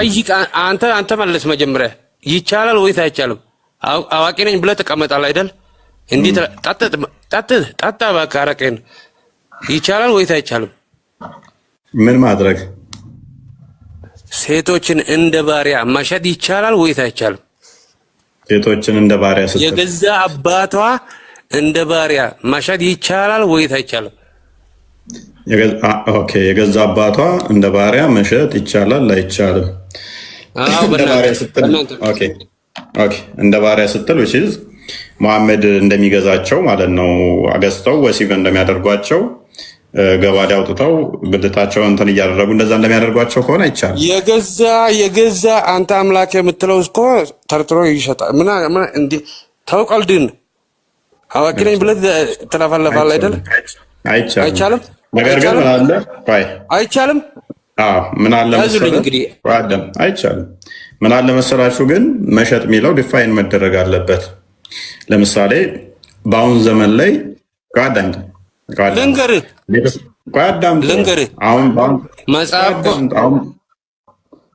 አንተ መልስ መጀመሪያ። ይቻላል ወይስ አይቻልም? አዋቂ ነኝ ብለህ ተቀመጣል አይደል? እንዲህ ጠጣ እባክህ አረቄን። ይቻላል ወይስ አይቻልም? ምን ማድረግ? ሴቶችን እንደ ባሪያ መሸጥ ይቻላል ወይስ አይቻልም? ሴቶችን እንደ ባሪያ ስትል የገዛ አባቷ እንደ ባሪያ መሸጥ ይቻላል ወይስ አይቻልም? ኦኬ፣ የገዛ አባቷ እንደ ባሪያ መሸጥ ይቻላል አይቻልም? እንደ ባሪያ ስትል መሐመድ እንደሚገዛቸው ማለት ነው። አገዝተው ወሲብ እንደሚያደርጓቸው ገባዳ አውጥተው ብልታቸው እንትን እያደረጉ እንደዛ እንደሚያደርጓቸው ከሆነ አይቻልም። የገዛ አንተ አምላክ የምትለው እስኮ ተርትሮ ይሸጣል። ተው ቀልድን። አዋቂ ነኝ ብለህ ትለፈለፋለህ አይደል? አይቻልም። ነገር ግን ምን አለ? አይቻልም። ምን አለ መሰለህ? አይቻልም። ምን አለ መሰላችሁ? ግን መሸጥ የሚለው ዲፋይን መደረግ አለበት። ለምሳሌ በአሁን ዘመን ላይ ልንገርህ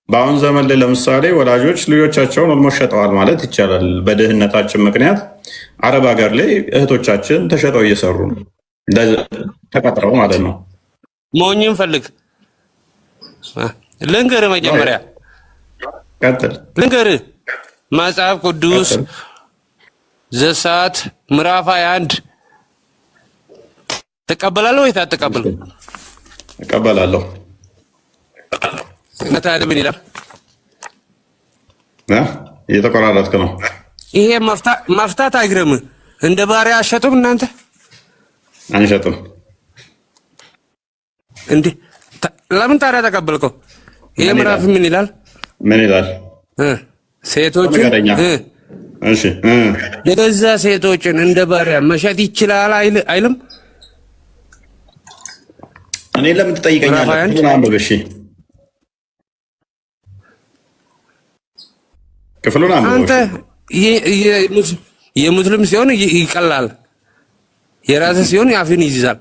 በአሁን ዘመን ላይ ለምሳሌ ወላጆች ልጆቻቸውን ኦልሞስት ሸጠዋል ማለት ይቻላል። በድህነታችን ምክንያት አረብ ሀገር ላይ እህቶቻችን ተሸጠው እየሰሩ ነው፣ ተቀጥረው ማለት ነው። ሞኝም ፈልግ። ልንገርህ መጀመሪያ ልንገርህ መጽሐፍ ቅዱስ ዘጸአት ምዕራፍ 21 ተቀበላለህ ወይ አትቀበልም? እቀበላለሁ። ታዲያ ምን ይላል? እየተቆራረጥክ ነው። ይሄ መፍታት አይግረምህ? እንደ ባሪያ አሸጡም እናንተ? አንሸጥም። እንዴ ለምን ታዲያ ተቀበልከው? ይሄ ምዕራፍ ምን ይላል? ምን ይላል? ሴቶችን እሺ የገዛ ሴቶችን እንደ ባሪያ መሸጥ ይችላል አይልም? እኔ ለምን ትጠይቀኛለህ? እሺ ክፍሉን አንብበው። አንተ የሙስሊም ሲሆን ይቀላል፣ የራስህ ሲሆን ያፍን ይይዛል።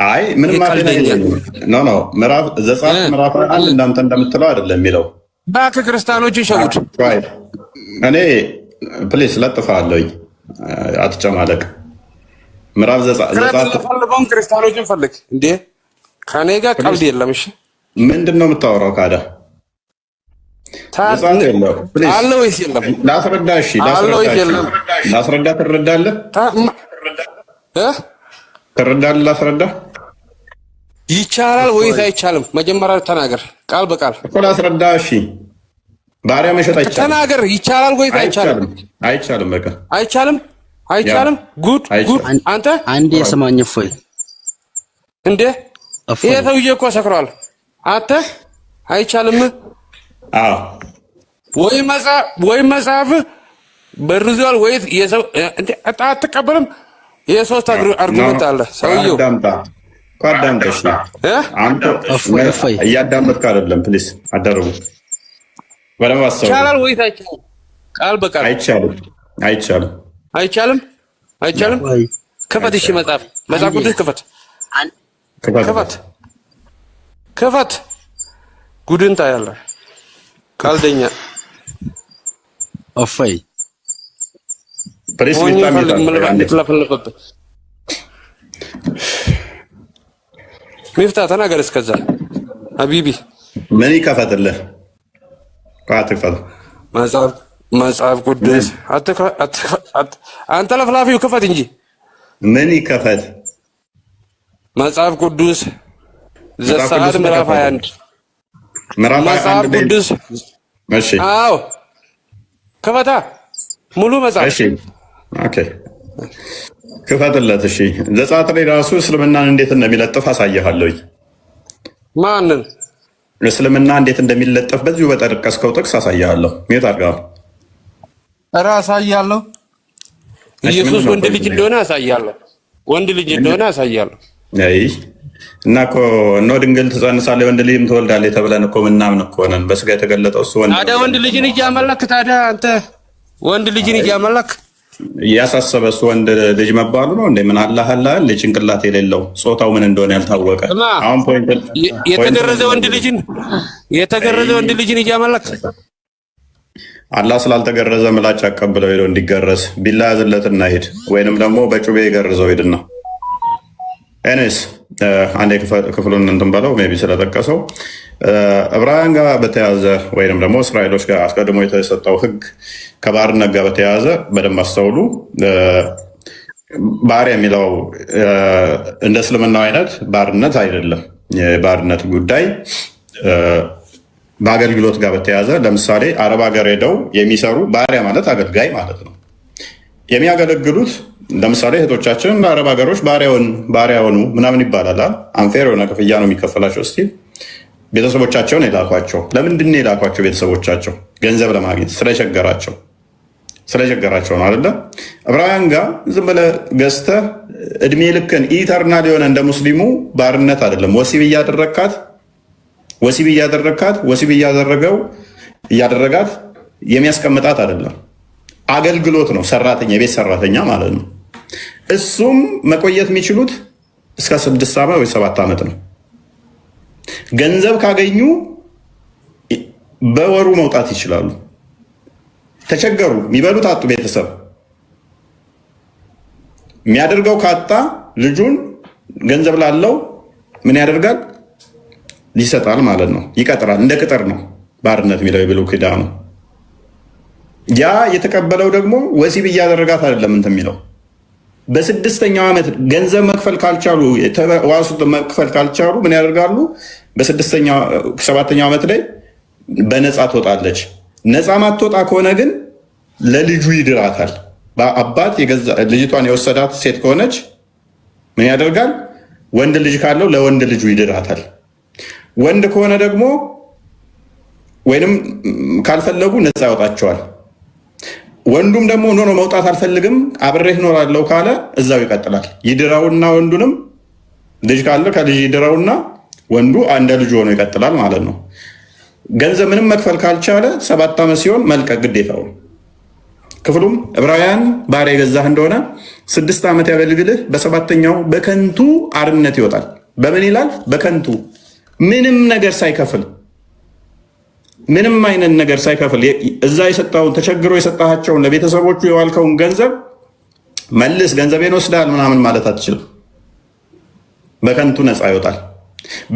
አይ ምንም አይደለም። ኖ ምዕራፍ ዘጸአት ምዕራፍ 1 እንዳንተ እንደምትለው አይደለም የሚለው። እባክህ ክርስቲያኖችን ሸውድ። እኔ ፕሊስ ለጥፋለሁ፣ አትጨማለቅ። ምዕራፍ ዘጸአት ፈልገውን ክርስቲያኖችን ፈልግ እንዴ! ከኔ ጋር ቀልድ የለም። እሺ ምንድን ነው የምታወራው? ካዳ አለ ወይስ የለም? ላስረዳ። እሺ ላስረዳ። ትረዳለህ? ትረዳለህ? ላስረዳ። ይቻላል ወይስ አይቻልም? መጀመሪያ ተናገር፣ ቃል በቃል እኮ ላስረዳ። እሺ ባሪያ መሸጥ አይቻልም። ተናገር። ይቻላል ወይስ አይቻልም? አይቻልም። በቃ አይቻልም። ጉድ አንተ አንዴ የሰማኝ እፎይ እንዴ! ይሄ ሰውዬ እኮ ሰክሯል። አንተ አይቻልም። አዎ ወይ መጽሐፍ በርዟል ወይ የሰው እንዴ አትቀበልም? የሶስት አርጉመንት አለ ሰውዬው። አዳምጠሽ አንተ እያዳመጥክ አይደለም። ፕሊስ አዳርጉ። በደምብ አሰቡ። ይቻላል ወይ አይቻልም? ቃል በቃል አይቻልም። ክፈት። እሺ መጽሐፍ ቅዱስ ክፈት። ጉድን ታያለህ። ቀልደኛ እፎይ ሚፍታ ተናገር። እስከዛ ሀቢቢ ምን ይከፈትልህ? አትክፈት። መጽሐፍ ቅዱስ አንተ ለፍላፊው ክፈት እንጂ ምን ይከፈት? መጽሐፍ ቅዱስ ዘጸአት ምዕራፍ 21 መጽሐፍ ቅዱስ። እሺ አዎ ክፈታ። ሙሉ መጽሐፍ። እሺ ኦኬ ክፈትለት። እሺ ዘጸአት ላይ ራሱ እስልምናን እንዴት እንደሚለጥፍ አሳየሃለሁ። ማንን እስልምና እንዴት እንደሚለጠፍ በዚሁ በጠቀስከው ጥቅስ አሳያለሁ። ሚዩት አድርገው። ኧረ አሳያለሁ። ኢየሱስ ወንድ ልጅ እንደሆነ አሳያለሁ። ወንድ ልጅ እንደሆነ አሳያለሁ። አይ እና እኮ እነሆ ድንግል ትጸንሳለች ወንድ ልጅም ትወልዳለች ተብለን እኮ ምናምን እኮ ነን። በስጋ የተገለጠው እሱ ወንድ። ታዲያ ወንድ ልጅን እያመለክ ታዲያ አንተ ወንድ ልጅን እያመለክ እያሳሰበ እሱ ወንድ ልጅ መባሉ ነው እንዴ? ምን አላህ ልጅ ጭንቅላት የሌለው ጾታው ምን እንደሆነ ያልታወቀ አሁን የተገረዘ ወንድ ልጅን እያመለክ አላህ ስላልተገረዘ ምላጭ አቀብለው ሄዶ እንዲገረዝ ቢላ ያዝለትና ሄድ፣ ወይንም ደግሞ በጩቤ ገርዘው ሄድና ኤኒስ አንዴ ክፍሉን እንትን በለው ሜይ ቢ ስለጠቀሰው ዕብራውያን ጋር በተያዘ ወይንም ደግሞ እስራኤሎች ጋር አስቀድሞ የተሰጠው ሕግ ከባርነት ጋር በተያዘ በደንብ አስተውሉ። ባሪያ የሚለው እንደ እስልምናው አይነት ባርነት አይደለም። የባርነት ጉዳይ በአገልግሎት ጋር በተያዘ ለምሳሌ አረብ ሀገር ሄደው የሚሰሩ ባሪያ ማለት አገልጋይ ማለት ነው። የሚያገለግሉት ለምሳሌ እህቶቻችን በአረብ ሀገሮች ባሪያ ሆኑ ምናምን ይባላል። አንፌር የሆነ ክፍያ ነው የሚከፈላቸው። እስቲ ቤተሰቦቻቸውን የላኳቸው ለምንድን ነው የላኳቸው? ቤተሰቦቻቸው ገንዘብ ለማግኘት ስለቸገራቸው ነው አይደለ? ዕብራውያን ጋር ዝም ብለህ ገዝተህ እድሜ ልክን ኢተርናል የሆነ እንደ ሙስሊሙ ባርነት አይደለም። ወሲብ እያደረጋት የሚያስቀምጣት አይደለም። አገልግሎት ነው። ሰራተኛ፣ የቤት ሰራተኛ ማለት ነው። እሱም መቆየት የሚችሉት እስከ 6 ዓመት ወይ 7 ዓመት ነው። ገንዘብ ካገኙ በወሩ መውጣት ይችላሉ። ተቸገሩ፣ የሚበሉት አጡ፣ ቤተሰብ የሚያደርገው ካጣ ልጁን ገንዘብ ላለው ምን ያደርጋል? ይሰጣል ማለት ነው። ይቀጥራል። እንደ ቅጥር ነው ባርነት የሚለው የብሉይ ኪዳኑ። ያ የተቀበለው ደግሞ ወሲብ እያደረጋት አይደለም እንትን የሚለው በስድስተኛው ዓመት ገንዘብ መክፈል ካልቻሉ የተዋሱት መክፈል ካልቻሉ ምን ያደርጋሉ? ሰባተኛው ዓመት ላይ በነፃ ትወጣለች። ነፃ ማትወጣ ከሆነ ግን ለልጁ ይድራታል። በአባት ልጅቷን የወሰዳት ሴት ከሆነች ምን ያደርጋል? ወንድ ልጅ ካለው ለወንድ ልጁ ይድራታል። ወንድ ከሆነ ደግሞ ወይንም ካልፈለጉ ነፃ ያወጣቸዋል። ወንዱም ደግሞ ኖ መውጣት አልፈልግም አብሬህ እኖራለሁ ካለ እዛው ይቀጥላል። ይድራውና ወንዱንም ልጅ ካለ ከልጅ ይድራውና ወንዱ እንደ ልጁ ሆኖ ይቀጥላል ማለት ነው። ገንዘብ ምንም መክፈል ካልቻለ 7 ዓመት ሲሆን መልቀቅ ግዴታው። ክፍሉም ዕብራውያን ባሪያ የገዛህ እንደሆነ 6 ዓመት ያገልግልህ፣ በሰባተኛው በከንቱ አርነት ይወጣል። በምን ይላል? በከንቱ ምንም ነገር ሳይከፍል ምንም አይነት ነገር ሳይከፍል እዛ የሰጣውን ተቸግሮ የሰጣቸውን ለቤተሰቦቹ የዋልከውን ገንዘብ መልስ፣ ገንዘቤን ወስዳል ምናምን ማለት አትችልም። በከንቱ ነፃ ይወጣል።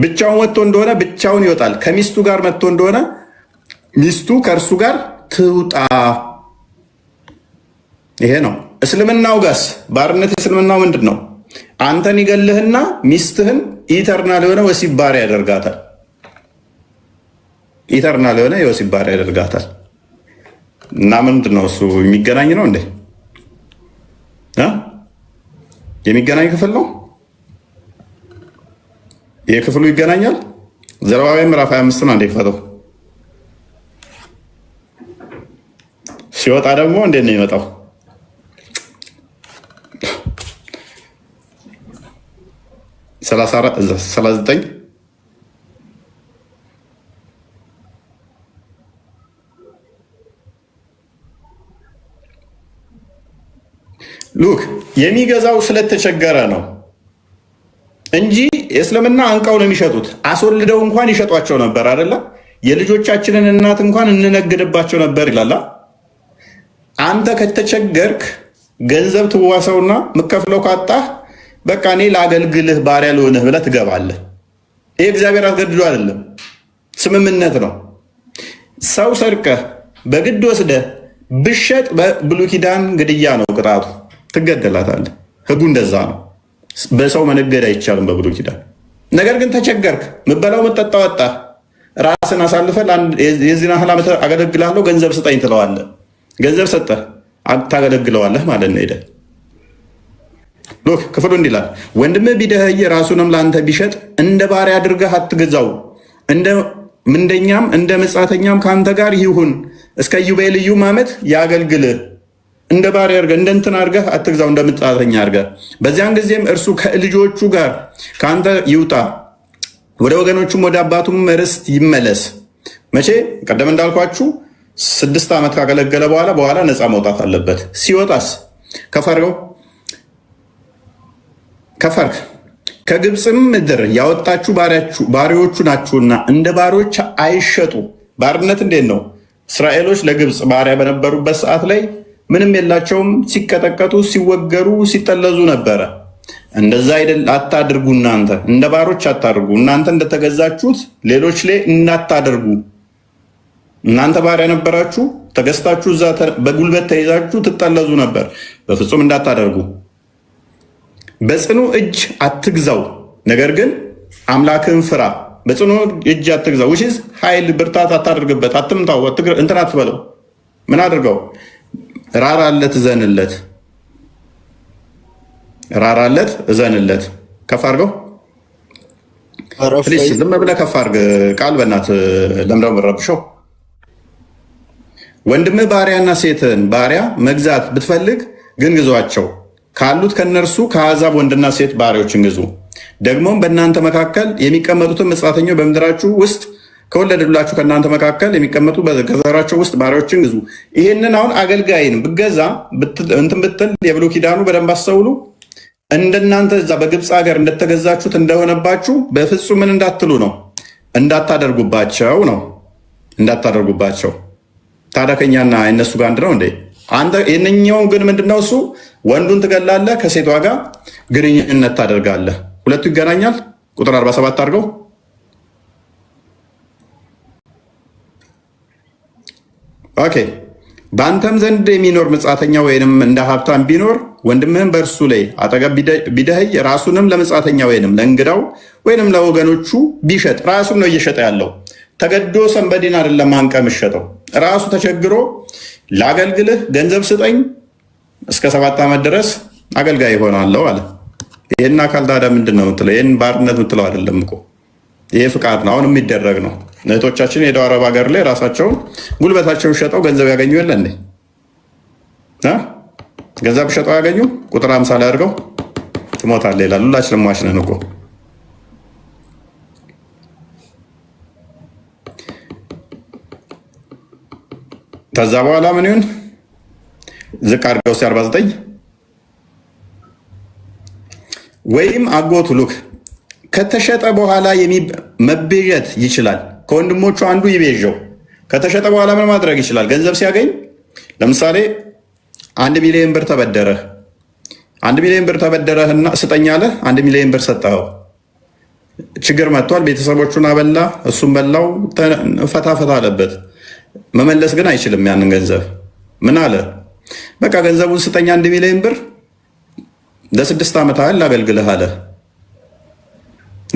ብቻውን ወጥቶ እንደሆነ ብቻውን ይወጣል። ከሚስቱ ጋር መጥቶ እንደሆነ ሚስቱ ከእርሱ ጋር ትውጣ። ይሄ ነው እስልምናው። ጋስ ባርነት እስልምናው ምንድን ነው? አንተን ይገልህና ሚስትህን ኢተርናል የሆነ ወሲብ ባሪያ ያደርጋታል። ኢተርናል የሆነ የወሲብ ባሪያ ያደርጋታል። እና ምንድን ነው እሱ? የሚገናኝ ነው እንዴ? የሚገናኝ ክፍል ነው። ይህ ክፍሉ ይገናኛል። ዘሌዋውያን ምዕራፍ 25 ነው። አንዴ ክፈተው። ሲወጣ ደግሞ እንዴት ነው የሚመጣው? ሰላሳ 39 ሉክ የሚገዛው ስለተቸገረ ነው እንጂ የእስልምና አንቀው ነው የሚሸጡት። አስወልደው እንኳን ይሸጧቸው ነበር አይደለ? የልጆቻችንን እናት እንኳን እንነግድባቸው ነበር ይላል። አንተ ከተቸገርክ ገንዘብ ትዋሰውና ምከፍለው ካጣህ በቃ እኔ ላገልግልህ ባሪያ ልሆንህ ብለህ ትገባለህ። ይህ እግዚአብሔር አስገድዶ አይደለም፣ ስምምነት ነው። ሰው ሰርቀህ በግድ ወስደህ ብሸጥ በብሉይ ኪዳን ግድያ ነው ቅጣቱ፣ ትገደላታለህ። ህጉ እንደዛ ነው። በሰው መነገድ አይቻልም በብሉይ ኪዳን። ነገር ግን ተቸገርክ፣ ምበላው ምጠጣ ወጣ፣ ራስን አሳልፈህ የዚህን ያህል ዓመት አገለግላለሁ ገንዘብ ስጠኝ ትለዋለህ። ገንዘብ ሰጠህ ታገለግለዋለህ ማለት ነው። ሄደህ ሎክ ክፍሉ እንዲህ ይላል፣ ወንድምህ ቢደኸይ ራሱንም ለአንተ ቢሸጥ እንደ ባሪያ አድርገህ አትግዛው፣ እንደ ምንደኛም እንደ መጻተኛም ከአንተ ጋር ይሁን፣ እስከ ኢዮቤልዩም ዓመት ያገልግልህ። እንደ ባሪያ አድርገህ እንደ እንትን አድርገህ አትግዛው፣ እንደ መጻተኛ አድርገህ። በዚያን ጊዜም እርሱ ከልጆቹ ጋር ከአንተ ይውጣ፣ ወደ ወገኖቹም ወደ አባቱም ርስት ይመለስ። መቼ? ቀደም እንዳልኳችሁ 6 ዓመት ካገለገለ በኋላ ነፃ መውጣት አለበት። ሲወጣስ ከፈርክ ከግብፅም ምድር ያወጣችሁ ባሪያዎቹ ናችሁና እንደ ባሪያዎች አይሸጡ። ባርነት እንዴት ነው? እስራኤሎች ለግብፅ ባሪያ በነበሩበት ሰዓት ላይ ምንም የላቸውም። ሲቀጠቀጡ፣ ሲወገሩ፣ ሲጠለዙ ነበረ። እንደዛ አይደል? አታድርጉ። እናንተ እንደ ባሮች አታድርጉ። እናንተ እንደተገዛችሁት ሌሎች ላይ እናታደርጉ። እናንተ ባሪያ ነበራችሁ፣ ተገዝታችሁ እዛ በጉልበት ተይዛችሁ ትጠለዙ ነበር። በፍጹም እንዳታደርጉ። በጽኑ እጅ አትግዛው፣ ነገር ግን አምላክን ፍራ። በጽኑ እጅ አትግዛው። ውሽዝ ኃይል ብርታት አታደርግበት፣ አትምታው፣ እንትን አትበለው። ምን አድርገው? ራራለት፣ እዘንለት። ራራለት፣ እዘንለት። ከፍ አድርገው። ዝም ብለህ ከፍ አድርግ። ቃል በእናት ለምደው የምረብሸው ወንድምህ ባሪያና ሴትን ባሪያ መግዛት ብትፈልግ ግን ግዟቸው። ካሉት ከነርሱ ከአሕዛብ ወንድና ሴት ባሪያዎችን ግዙ። ደግሞም በእናንተ መካከል የሚቀመጡትን መጻተኞች በምድራችሁ ውስጥ ከወለደላችሁ ከእናንተ መካከል የሚቀመጡ ከዘራቸው ውስጥ ባሪያዎችን ግዙ። ይህንን አሁን አገልጋይን ብገዛ እንትን ብትል የብሉይ ኪዳኑ በደንብ አስተውሉ። እንደናንተ እዛ በግብፅ ሀገር እንደተገዛችሁት እንደሆነባችሁ በፍጹም ምን እንዳትሉ ነው? እንዳታደርጉባቸው ነው። እንዳታደርጉባቸው። ታዲያ ከኛና እነሱ ጋር አንድ ነው እንዴ? አንተ የነኛውን ግን ምንድነው እሱ? ወንዱን ትገላለህ፣ ከሴቷ ጋር ግንኙነት ታደርጋለህ። ሁለቱ ይገናኛል። ቁጥር 47 አድርገው። ኦኬ በአንተም ዘንድ የሚኖር ምጻተኛ ወይንም እንደ ሀብታም ቢኖር ወንድምህም በእርሱ ላይ አጠገብ ቢደኸይ ራሱንም ለምጻተኛ ወይንም ለእንግዳው ወይንም ለወገኖቹ ቢሸጥ ራሱን ነው እየሸጠ ያለው። ተገዶ ሰንበዲን አይደለም አንቀ የምትሸጠው። ራሱ ተቸግሮ ላገልግልህ ገንዘብ ስጠኝ እስከ 7 ዓመት ድረስ አገልጋይ ይሆናለሁ አለ። ይህን አካል ታዲያ ምንድን ነው የምትለው? ይህን ባርነት የምትለው አይደለም እኮ ይሄ ፍቃድ ነው። አሁን የሚደረግ ነው። እህቶቻችን ሄደው አረብ ሀገር ላይ ራሳቸውን ጉልበታቸውን ሸጠው ገንዘብ ያገኙ የለ እንዴ? ገንዘብ ሸጠው ያገኙ ቁጥር 50 ላይ አድርገው ትሞታለህ ይላል። ሁላችንም ሟች ነን እኮ። ከዛ በኋላ ምን ይሁን ዝቅ አድርገው 49 ወይም አጎቱ ሉክ ከተሸጠ በኋላ መቤዠት ይችላል። ከወንድሞቹ አንዱ ይቤዠው። ከተሸጠ በኋላ ምን ማድረግ ይችላል? ገንዘብ ሲያገኝ ለምሳሌ 1 ሚሊዮን ብር ተበደረህ። 1 ሚሊዮን ብር ተበደረህና ስጠኝ አለህ። 1 ሚሊዮን ብር ሰጠኸው። ችግር መጥቷል። ቤተሰቦቹን አበላ፣ እሱም በላው፣ ፈታ አለበት። መመለስ ግን አይችልም ያንን ገንዘብ። ምን አለ? በቃ ገንዘቡን ስጠኝ 1 ሚሊዮን ብር ለ6 ዓመት ያህል ላገልግልህ አለ።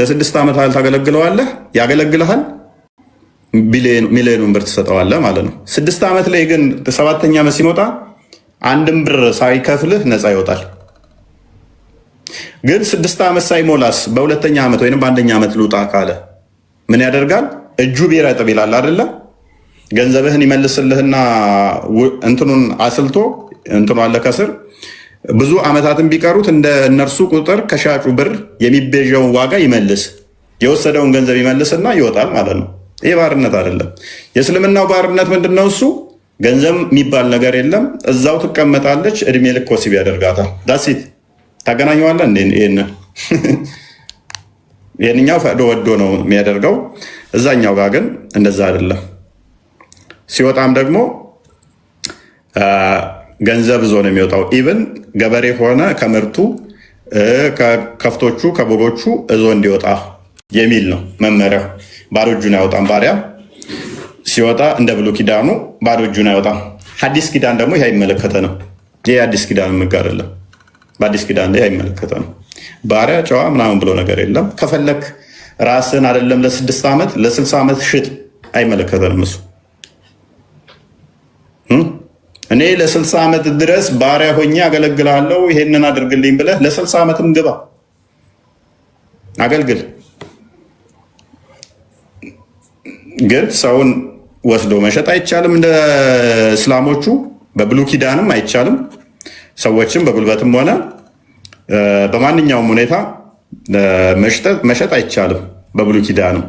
ለ6 ዓመት ያህል ታገለግለዋለህ፣ ያገለግልሃል፣ ሚሊዮኑን ብር ትሰጠዋለህ ማለት ነው። 6 ዓመት ላይ ግን 7ኛ ዓመት ሲመጣ 1 ብር ሳይከፍልህ ነፃ ይወጣል። ግን 6 ዓመት ሳይሞላስ በ2ኛ ዓመት ወይም በ1ኛ ዓመት ልውጣ ካለ ምን ያደርጋል? እጁ ቢረጥብ ይላል አይደለ? ገንዘብህን ይመልስልህና እንትኑን አስልቶ እንትኑ አለ ከስር ብዙ ዓመታትን ቢቀሩት እንደ እነርሱ ቁጥር ከሻጩ ብር የሚቤዠውን ዋጋ ይመልስ፣ የወሰደውን ገንዘብ ይመልስና ይወጣል ማለት ነው። ይህ ባርነት አይደለም። የእስልምናው ባርነት ምንድን ነው? እሱ ገንዘብ የሚባል ነገር የለም። እዛው ትቀመጣለች፣ እድሜ ልክ ወሲብ ያደርጋታል። ዳሲት ታገናኘዋለህ እንዴ? ይህንኛው ፈቅዶ ወዶ ነው የሚያደርገው። እዛኛው ጋር ግን እንደዛ አይደለም። ሲወጣም ደግሞ ገንዘብ ዞ ነው የሚወጣው። ኢቭን ገበሬ ሆነ ከምርቱ ከከፍቶቹ ከበጎቹ እዞ እንዲወጣ የሚል ነው መመሪያው። ባዶ እጁን አይወጣም ባሪያ ሲወጣ። እንደ ብሉይ ኪዳኑ ባዶ እጁን አይወጣም። ሐዲስ ኪዳን ደግሞ ይህ አይመለከተ ነው። ይህ አዲስ ኪዳን ምግ አይደለም። በአዲስ ኪዳን ላይ አይመለከተ ነው። ባሪያ ጨዋ ምናምን ብሎ ነገር የለም። ከፈለክ ራስን አይደለም ለ6 ዓመት ለ60 ዓመት ሽጥ፣ አይመለከተንም እሱ። እኔ ለ60 ዓመት ድረስ ባሪያ ሆኜ አገለግላለሁ ይሄንን አድርግልኝ ብለህ ለ60 ዓመትም ግባ አገልግል። ግን ሰውን ወስዶ መሸጥ አይቻልም። እንደ እስላሞቹ በብሉይ ኪዳንም አይቻልም። ሰዎችም በጉልበትም ሆነ በማንኛውም ሁኔታ መሸጥ አይቻልም። በብሉይ ኪዳንም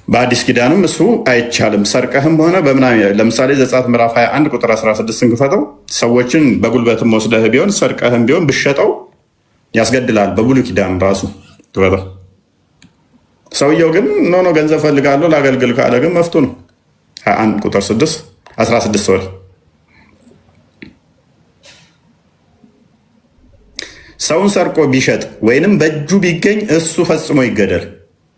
በአዲስ ኪዳንም እሱ አይቻልም። ሰርቀህም ሆነ በምናምን ለምሳሌ ዘጸአት ምዕራፍ 21 ቁጥር 16 እንክፈተው። ሰዎችን በጉልበትም ወስደህ ቢሆን ሰርቀህም ቢሆን ብሸጠው ያስገድላል። በብሉይ ኪዳን ራሱ ትወጣ። ሰውየው ግን ኖ ገንዘብ ፈልጋለሁ ላገልግል ካለ ግን መፍቱ ነው። 21 ቁጥር 16 ወር ሰውን ሰርቆ ቢሸጥ ወይንም በእጁ ቢገኝ እሱ ፈጽሞ ይገደል።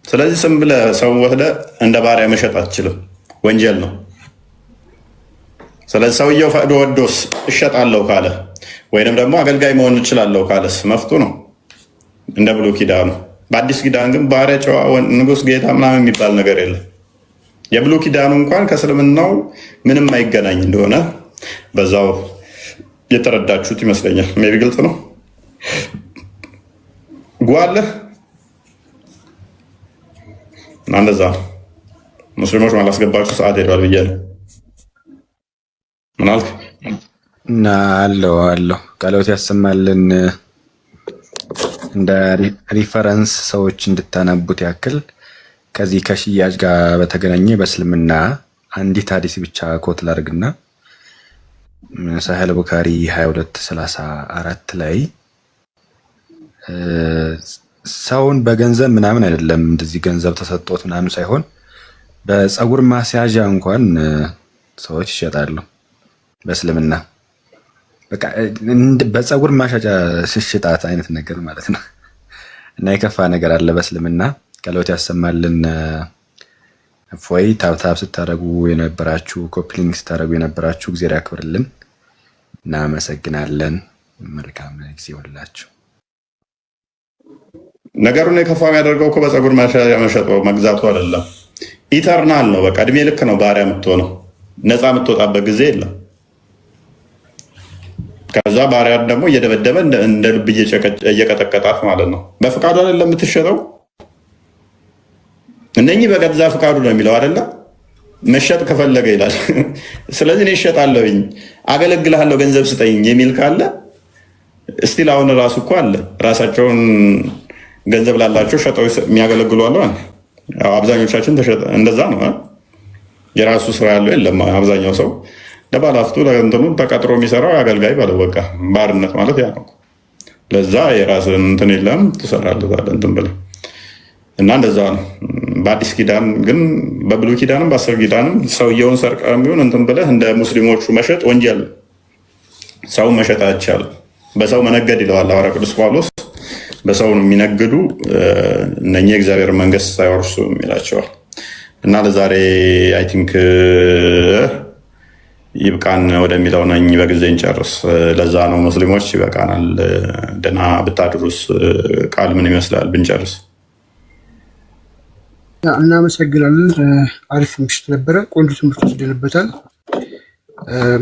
ስለዚህ ስም ብለህ ሰው ወስደህ እንደ ባሪያ መሸጥ አትችልም፣ ወንጀል ነው። ስለዚህ ሰውየው ፈቅዶ ወዶስ እሸጣለሁ ካለ ወይንም ደግሞ አገልጋይ መሆን እችላለሁ ካለስ መፍቱ ነው እንደ ብሉይ ኪዳኑ። በአዲስ ኪዳን ግን ባሪያ፣ ጨዋ፣ ንጉስ፣ ጌታ ምናምን የሚባል ነገር የለም። የብሉይ ኪዳኑ እንኳን ከእስልምናው ምንም አይገናኝ እንደሆነ በዛው የተረዳችሁት ይመስለኛል። ሜይ ቢ ግልጽ ነው። ጓለህ እንደዛ ሙስሊሞች ማላስገባችሁ ሰዓት ሄዷል ብዬ ነው። ምን አልክ? እና አለው ቃሎት ያሰማልን። እንደ ሪፈረንስ ሰዎች እንድታነቡት ያክል ከዚህ ከሽያጭ ጋር በተገናኘ በእስልምና አንዲት ሐዲስ ብቻ ኮት ላድርግና ሳሂህ ቡኻሪ 2234 ላይ ሰውን በገንዘብ ምናምን አይደለም እንደዚህ ገንዘብ ተሰጥቶት ምናምን ሳይሆን በፀጉር ማስያዣ እንኳን ሰዎች ይሸጣሉ በእስልምና። በቃ በፀጉር ማሻጫ ሽሽጣት አይነት ነገር ማለት ነው። እና የከፋ ነገር አለ በእስልምና። ቃሎት ያሰማልን። እፎይ ታብታብ ስታደርጉ የነበራችሁ ኮፕሊንግ ስታደርጉ የነበራችሁ እግዚአብሔር ያክብርልን። እናመሰግናለን። መልካም ጊዜ ይሁንላችሁ። ነገሩን የከፋ የሚያደርገው እኮ በፀጉር መሸጡ መግዛቱ አይደለም። ኢተርናል ነው። በቃ እድሜ ልክ ነው ባሪያ የምትሆነው። ነፃ የምትወጣበት ጊዜ የለም። ከዛ ባሪያ ደግሞ እየደበደበ እንደ ልብ እየቀጠቀጣት ማለት ነው። በፍቃዱ አይደለም የምትሸጠው። እነኚህ በገዛ ፍቃዱ ነው የሚለው አይደለ? መሸጥ ከፈለገ ይላል። ስለዚህ እኔ እሸጣለሁኝ፣ አገለግልሃለሁ፣ ገንዘብ ስጠኝ የሚል ካለ እስቲል አሁን ራሱ እኮ አለ። ራሳቸውን ገንዘብ ላላቸው ሸጠው የሚያገለግሉ አለ። አብዛኞቻችን እንደዛ ነው። የራሱ ስራ ያለው የለም። አብዛኛው ሰው ለባላፍቱ ለእንትኑ ተቀጥሮ የሚሰራው አገልጋይ ባለው በቃ ባርነት ማለት ያ ነው። ለዛ የራስን እንትን የለም ትሰራለህ እንትን ብለህ እና እንደዛ ነው። በአዲስ ኪዳን ግን በብሉይ ኪዳንም በአስር ኪዳንም ሰውየውን ሰርቀህ የሚሆን እንትን ብለህ እንደ ሙስሊሞቹ መሸጥ ወንጀል፣ ሰው መሸጥ አይቻልም። በሰው መነገድ ይለዋል ሐዋርያው ቅዱስ ጳውሎስ። በሰው የሚነግዱ እነኚህ የእግዚአብሔር መንግስት ሳይወርሱ ይላቸዋል። እና ለዛሬ አይ ቲንክ ይብቃን ወደሚለው ነኝ። በጊዜ እንጨርስ። ለዛ ነው ሙስሊሞች ይበቃናል፣ ደህና ብታድሩስ ቃል ምን ይመስላል ብንጨርስ? እናመሰግናለን። አሪፍ ምሽት ነበረ። ቆንጆ ትምህርት ወስደንበታል።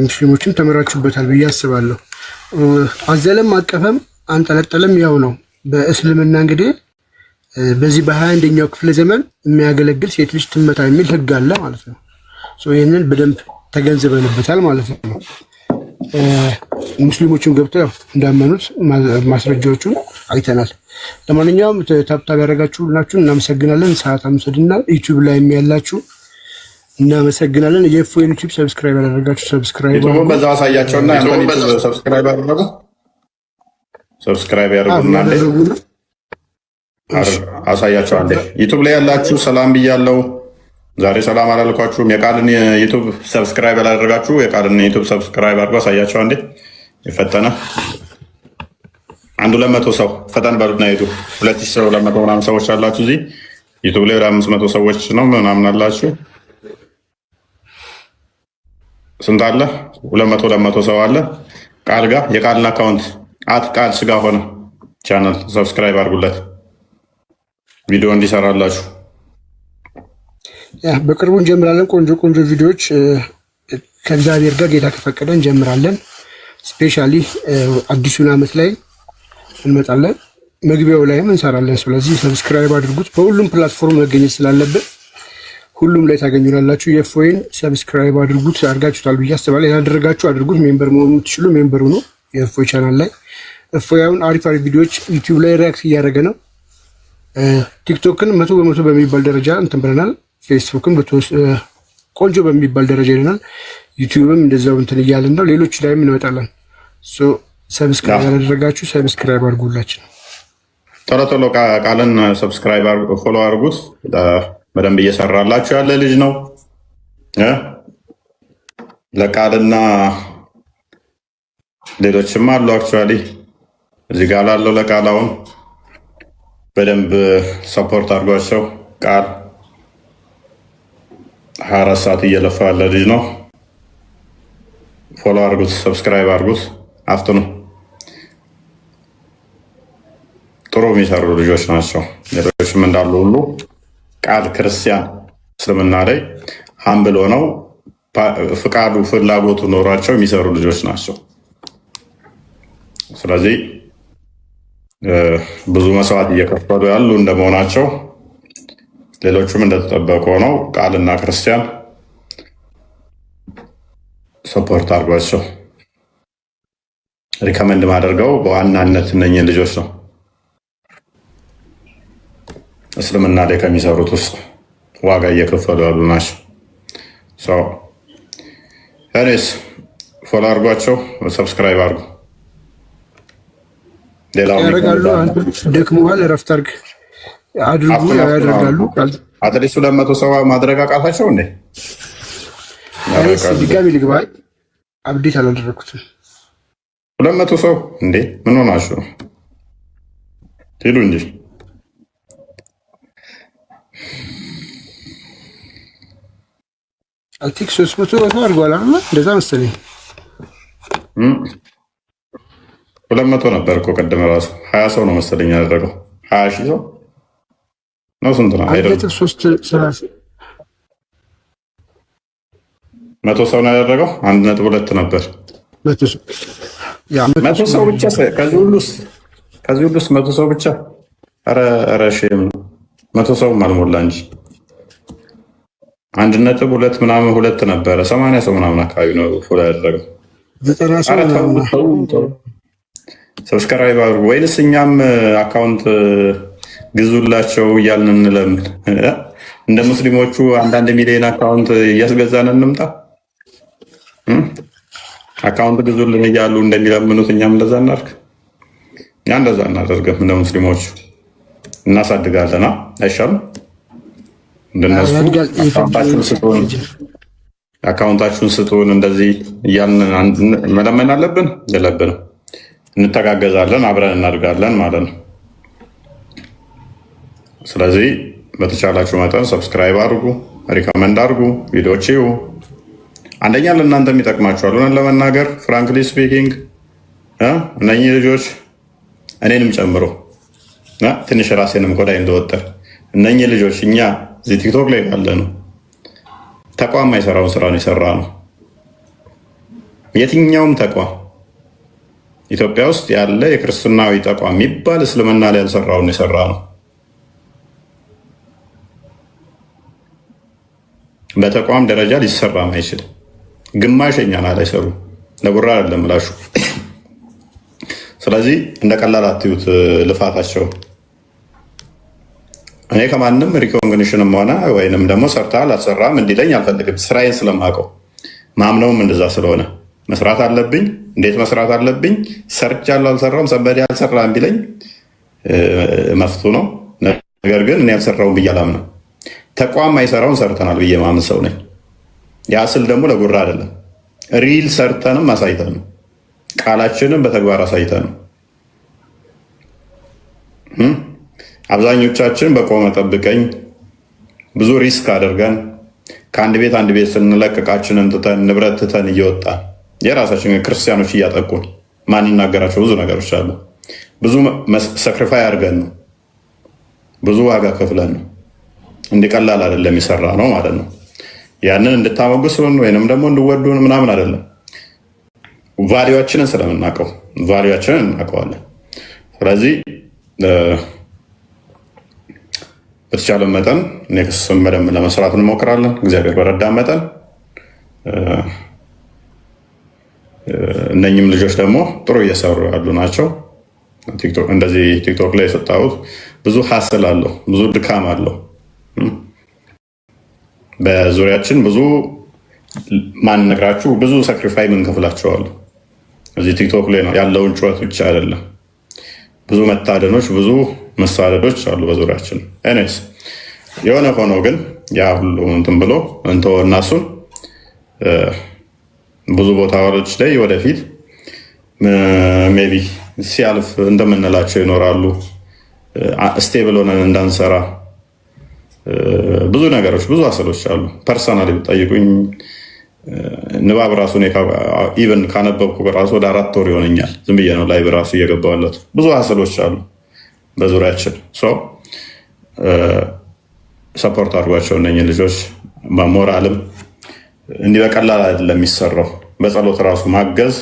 ሙስሊሞችም ተመራችሁበታል ብዬ አስባለሁ። አዘለም አቀፈም አንጠለጠለም ያው ነው። በእስልምና እንግዲህ በዚህ በ21ኛው ክፍለ ዘመን የሚያገለግል ሴት ልጅ ትመታ የሚል ህግ አለ ማለት ነው። ይህንን በደንብ ተገንዝበንበታል ማለት ነው። ሙስሊሞችም ገብተው እንዳመኑት ማስረጃዎቹን አይተናል። ለማንኛውም ታብታብ ያደረጋችሁ ሁላችሁን እናመሰግናለን። ሰዓት አምስድና ዩቲዩብ ላይ ያላችሁ እናመሰግናለን። የፎይን ዩቲዩብ ሰብስክራይብ ያደረጋችሁ ሰብስክራይብ አድርጉ። በዛ አሳያቸውና ሰብስክራይብ አድርጉ። ሰብስክራይብ ያደርጉና አሳያቸው። አንዴ ዩቲዩብ ላይ ያላችሁ ሰላም ብያለሁ። ዛሬ ሰላም አላልኳችሁም። የቃልን ዩቲዩብ ሰብስክራይብ ያላደረጋችሁ የቃልን ዩቲዩብ ሰብስክራይብ አድርጉ። አሳያቸው አንዴ የፈጠነ 100 ሰው ፈጠን በሉና ሂዱ። 2200 ምናምን ሰዎች አላችሁ እዚህ ዩቲዩብ ላይ። ወደ 500 ሰዎች ነው ምናምን አላችሁ። ስንት አለ? 200 ሰው አለ። ቃል ጋር የቃልን አካውንት ቃል ስጋ ሆነ ቻናል ሰብስክራይብ አድርጉለት ቪዲዮ እንዲሰራላችሁ። በቅርቡ እንጀምራለን። ቆንጆ ቪዲዮዎች ከእግዚአብሔር ጋር ጌታ ከፈቀደ እንጀምራለን። ስፔሻሊ አዲሱን ዓመት ላይ እንመጣለን። መግቢያው ላይም እንሰራለን። ስለዚህ ሰብስክራይብ አድርጉት። በሁሉም ፕላትፎርም መገኘት ስላለብን ሁሉም ላይ ታገኙናላችሁ። የፎይን ሰብስክራይብ አድርጉት። አድርጋችሁታል ብዬ አስባለሁ። ያላደረጋችሁ አድርጉት። ሜምበር መሆኑ የምትችሉ ሜምበሩ ነው። የፎይ ቻናል ላይ እፎያውን አሪፍ ቪዲዮዎች ዩቲዩብ ላይ ሪያክት እያደረገ ነው። ቲክቶክን 100% በሚባል ደረጃ እንትን ብለናል። ፌስቡክን ቆንጆ በሚባል ደረጃ ይለናል። ዩቲዩብም እንደዛው እንትን እያለን ነው። ሌሎች ላይም እንመጣለን። ሰብስክራይብ ያላደረጋችሁ ሰብስክራይብ አድርጉላችን። ቶሎ ቃልን ሰብስክራይብ ፎሎ አድርጉት። በደንብ እየሰራላችሁ ያለ ልጅ ነው። ለቃልና ሌሎችም አሉ። አክቹዋሊ እዚህ ጋር ላለው ለቃላውን በደንብ ሰፖርት አድርጓቸው። ቃል 24 ሰዓት እየለፋ ያለ ልጅ ነው። ፎሎ አድርጉት፣ ሰብስክራይብ አድርጉት። አፍጥኑ። ጥሩ የሚሰሩ ልጆች ናቸው። ሌሎችም እንዳሉ ሁሉ ቃል ክርስቲያን እስልምና ላይ ሀምብል ሆነው ፍቃዱ ፍላጎቱ ኖሯቸው የሚሰሩ ልጆች ናቸው። ስለዚህ ብዙ መስዋዕት እየከፈሉ ያሉ እንደመሆናቸው ሌሎቹም እንደተጠበቁ ሆነው ቃልና ክርስቲያን ሰፖርት አድርጓቸው። ሪከመንድ ማደርገው በዋናነት እነኝህን ልጆች ነው። እስልምና ላይ ከሚሰሩት ውስጥ ዋጋ እየከፈሉ ያሉ ናቸው። እኔስ ፎሎ አድርጓቸው፣ ሰብስክራይብ አድርጉ። ያደርጋሉ። ደክሞሃል፣ እረፍት አድርጉ ያደርጋሉ። አትሊስት 200 ሰው ማድረግ አቃታቸው እንዴ? ድጋሚ ልግባ። አብዴት አላደረኩትም። 200 ሰው እንዴ? ምን ሆናችሁ? ሄዱ እንጂ አቲክ 300 ሰው አድርጓል አይደል? እንደዛ መሰለኝ 200 ነበር እኮ ቀደም ራሱ 20 ሰው ነው መሰለኝ ያደረገው 20 ሺህ ሰው ነው ስንት ነው አይደል? 100 ሰው ነው ያደረገው 1.2 ነበር 100 ሰው ብቻ ከዚህ ሁሉ ውስጥ 100 ሰው ብቻ ኧረ ሼም ነው 100 ሰው አልሞላ እንጂ 1.2 ምናምን 2 ነበረ 80 ሰው ምናምን አካባቢ ነው ፎሎ ያደረገው 90 ሰው ሰብስክራይብ አድርጉ ወይንስ እኛም አካውንት ግዙላቸው እያልን እንለምን እንደ ሙስሊሞቹ አንዳንድ ሚሊዮን አካውንት እያስገዛን እንምጣ አካውንት ግዙልን እያሉ እንደሚለምኑት እኛም እንደዛ እናድርግ እኛ እንደዛ እናደርግም እንደ ሙስሊሞቹ እናሳድጋለና አይሻልም እንደነሱ አካውንታችሁን ስጡን እንደዚህ እያልን መለመን አለብን የለብንም እንተጋገዛለን አብረን እናድጋለን ማለት ነው ስለዚህ በተቻላችሁ መጠን ሰብስክራይብ አድርጉ ሪኮመንድ አድርጉ ቪዲዮዎች ይዩ አንደኛ ለእናንተ የሚጠቅማችኋል ሆነን ለመናገር ፍራንክሊ ስፒኪንግ እነኚህ ልጆች እኔንም ጨምሮ ትንሽ ራሴንም ቆዳይ እንደወጠር እነኚህ ልጆች እኛ እዚህ ቲክቶክ ላይ ያለ ነው ተቋም የሰራውን ስራ ነው የሰራ ነው የትኛውም ተቋም ኢትዮጵያ ውስጥ ያለ የክርስትናዊ ተቋም የሚባል እስልምና ላይ ያልሰራውን የሰራ ነው በተቋም ደረጃ ሊሰራ ማይችል ግማሽኛና ላይ ሰሩ ለጉራ አይደለም ላሹ ስለዚህ እንደ ቀላል አትዩት ልፋታቸው እኔ ከማንም ሪኮግኒሽንም ሆነ ወይንም ደግሞ ሰርተሃል አልሰራም እንዲለኝ አልፈልግም ስራዬን ስለማውቀው ማምነውም እንደዛ ስለሆነ መስራት አለብኝ እንዴት መስራት አለብኝ ሰርቻለሁ አልሰራም ሰንበዴ አልሰራም ቢለኝ መፍቱ ነው ነገር ግን እኔ አልሰራውም ብዬ አላምንም ተቋም አይሰራውን ሰርተናል ብዬ ማምን ሰው ነኝ ያ ስል ደግሞ ለጉራ አይደለም ሪል ሰርተንም አሳይተን ነው ቃላችንን በተግባር አሳይተን ነው አብዛኞቻችን በቆመ ጠብቀኝ ብዙ ሪስክ አድርገን ከአንድ ቤት አንድ ቤት ስንለቀቃችንን ትተን ንብረት ትተን እየወጣን የራሳችን ክርስቲያኖች እያጠቁን ማንናገራቸው ብዙ ነገሮች አሉ ብዙ ሰክሪፋይ አድርገን ነው ብዙ ዋጋ ከፍለን ነው እንዲቀላል አይደለም ይሰራ ነው ማለት ነው ያንን እንድታመጉሱን ወይንም ደግሞ እንድወዱን ምናምን አይደለም ቫልዩአችንን ስለምናውቀው ቫልዩአችንን እናውቀዋለን ስለዚህ በተቻለ መጠን ኔክስት በደንብ ለመስራት እንሞክራለን እግዚአብሔር በረዳን መጠን እነኝም ልጆች ደግሞ ጥሩ እየሰሩ ያሉ ናቸው እንደዚህ ቲክቶክ ላይ የሰጣሁት ብዙ ሀስል አለው ብዙ ድካም አለው በዙሪያችን ብዙ ማንነግራችሁ ብዙ ሳክሪፋይ ምንከፍላቸዋል እዚህ ቲክቶክ ላይ ነው ያለውን ጩኸት ብቻ አይደለም ብዙ መታደኖች ብዙ መሳደዶች አሉ በዙሪያችን ኤኒዌይስ የሆነ ሆኖ ግን ያ ሁሉ እንትን ብሎ እንተው እናሱን ብዙ ቦታዎች ላይ ወደፊት ሜቢ ሲያልፍ እንደምንላቸው ይኖራሉ ስቴብል ሆነን እንዳንሰራ ብዙ ነገሮች ብዙ አሰሎች አሉ ፐርሰናሊ ብጠይቁኝ ንባብ ራሱ ኢቨን ካነበብኩ በራሱ ወደ 4 ወር ይሆነኛል ዝም ብዬ ነው ላይ በራሱ እየገባለት ብዙ አሰሎች አሉ በዙሪያችን ሰፖርት አድርጓቸው እነኝህ ልጆች በሞራልም እንዲህ በቀላል አይደለም የሚሰራው በጸሎት ራሱ ማገዝ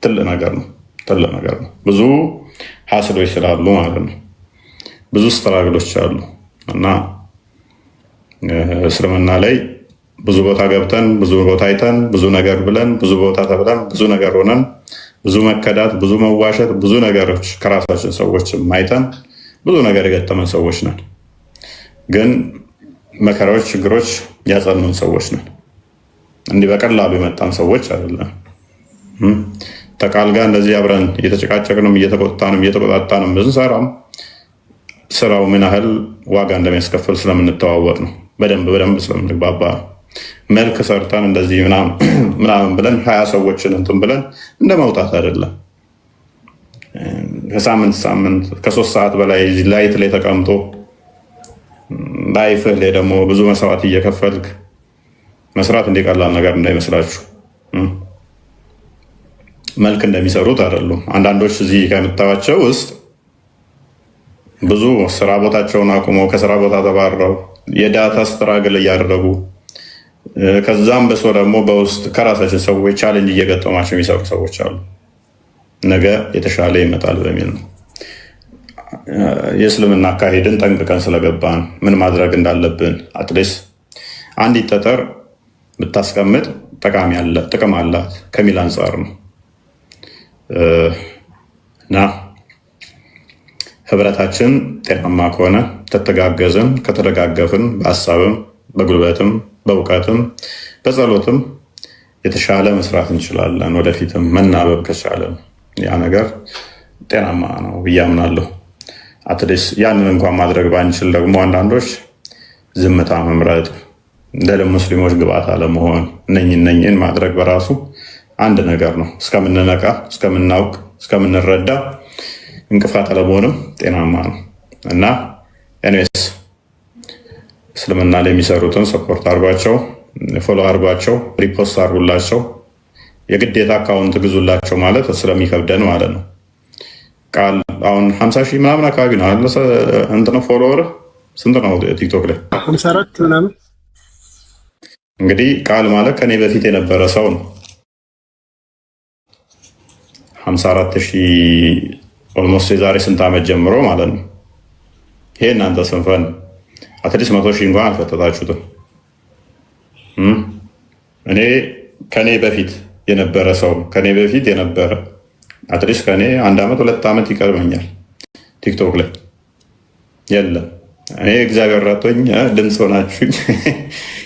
ትልቅ ነገር ነው ብዙ ሀስሎች ስላሉ ማለት ነው ብዙ ስትራግሎች አሉ እና እስልምና ላይ ብዙ ቦታ ገብተን ብዙ ቦታ አይተን ብዙ ነገር ብለን ብዙ ቦታ ተብለን ብዙ ነገር ሆነን ብዙ መከዳት ብዙ መዋሸት ብዙ ነገሮች ከራሳችን ሰዎች አይተን ብዙ ነገር የገጠመን ሰዎች ነን ግን መከራዎች ችግሮች ያጸኑን ሰዎች ነን እንዲህ በቀላሉ የመጣን ሰዎች አይደለም ተቃልጋ እንደዚህ አብረን እየተጨቃጨቅንም እየተቆጣጣንም ብንሰራም ስራው ምን ያህል ዋጋ እንደሚያስከፍል ስለምንተዋወቅ ነው በደንብ ስለምንግባባ መልክ ሰርተን እንደዚህ ምናምን ብለን 20 ሰዎችን እንትን ብለን እንደማውጣት አይደለም ከሳምንት ከ3 ሰዓት በላይ ላይት ላይ ተቀምጦ ላይፍ ላይ ደግሞ ብዙ መስዋዕት እየከፈልክ መስራት እንዲቀላል ነገር እንዳይመስላችሁ። መልክ እንደሚሰሩት አይደሉም። አንዳንዶች እዚህ ከምታዋቸው ውስጥ ብዙ ስራ ቦታቸውን አቁመው ከስራ ቦታ ተባረው የዳታ ስትራግል እያደረጉ ከዛም በሶ ደግሞ በውስጥ ከራሳችን ሰዎች ቻሌንጅ እየገጠማቸው የሚሰሩ ሰዎች አሉ። ነገ የተሻለ ይመጣል በሚል ነው። የእስልምና አካሄድን ጠንቅቀን ስለገባን ምን ማድረግ እንዳለብን አትሊስት አንዲት ጠጠር ብታስቀምጥ ጥቅም አላት ከሚል አንጻር ነው እና ህብረታችን ጤናማ ከሆነ ተተጋገዝን፣ ከተደጋገፍን በሀሳብም በጉልበትም በእውቀትም በጸሎትም የተሻለ መስራት እንችላለን። ወደፊትም መናበብ ከቻለን ያ ነገር ጤናማ ነው ብዬ አምናለሁ። አትሊስት ያንን እንኳን ማድረግ ባንችል ደግሞ አንዳንዶች ዝምታ መምረጥ፣ እንደ ሙስሊሞች ግብዓት አለመሆን፣ እነኝን ማድረግ በራሱ አንድ ነገር ነው። እስከምንነቃ፣ እስከምናውቅ፣ እስከምንረዳ እንቅፋት አለመሆንም ጤናማ ነው እና ኤኒዌይስ እስልምና ላይ የሚሰሩትን ሰፖርት አድርጓቸው፣ ፎሎ አድርጓቸው፣ ሪፖስት አድርጉላቸው። የግዴታ አካውንት ግዙላቸው ማለት ስለሚከብደን ማለት ነው። ቃል አሁን 50 ሺህ ምናምን አካባቢ ነው አለ እንትን ፎሎወር ስንት ነው ቲክቶክ ላይ 54 ምናምን። እንግዲህ ቃል ማለት ከኔ በፊት የነበረ ሰው ነው። 54 ሺህ ኦልሞስት የዛሬ ስንት ዓመት ጀምሮ ማለት ነው። ይሄ እናንተ ስንፈን አትሊስት 100 ሺህ እንኳን አልፈጠጣችሁትም። እኔ ከኔ በፊት የነበረ ሰው ከኔ በፊት የነበረ አትሊስት ከኔ 1 ዓመት 2 ዓመት ይቀርበኛል ቲክቶክ ላይ የለም። እኔ እግዚአብሔር ረቶኝ ድምፅ ሆናችሁኝ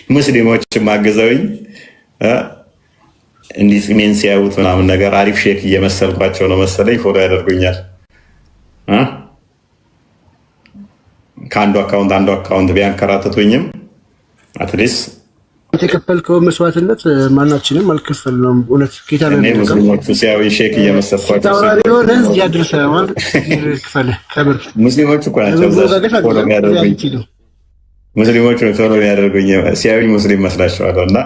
ሙስሊሞች ማገዘውኝ እንዲህ ምን ሲያዩት ምናምን ነገር አሪፍ ሼክ እየመሰልኳቸው ነው መሰለኝ ፎሎ ያደርጉኛል። ከአንዱ አካውንት ቢያንከራተቱኝም አትሊስት የተከፈልከው መስዋዕትነት ማናችንም አልከፈልነውም። እውነት ጌታ ነው። ሙስሊሞቹ ሲያዩ ሼክ እየመሰልኳቸው ሙስሊሞቹ እኮ ናቸው ፎሎ የሚያደርጉኝ። ሙስሊሞቹ ፎሎ የሚያደርጉኝ ሲያዩኝ ሙስሊም መስላቸዋለሁ እና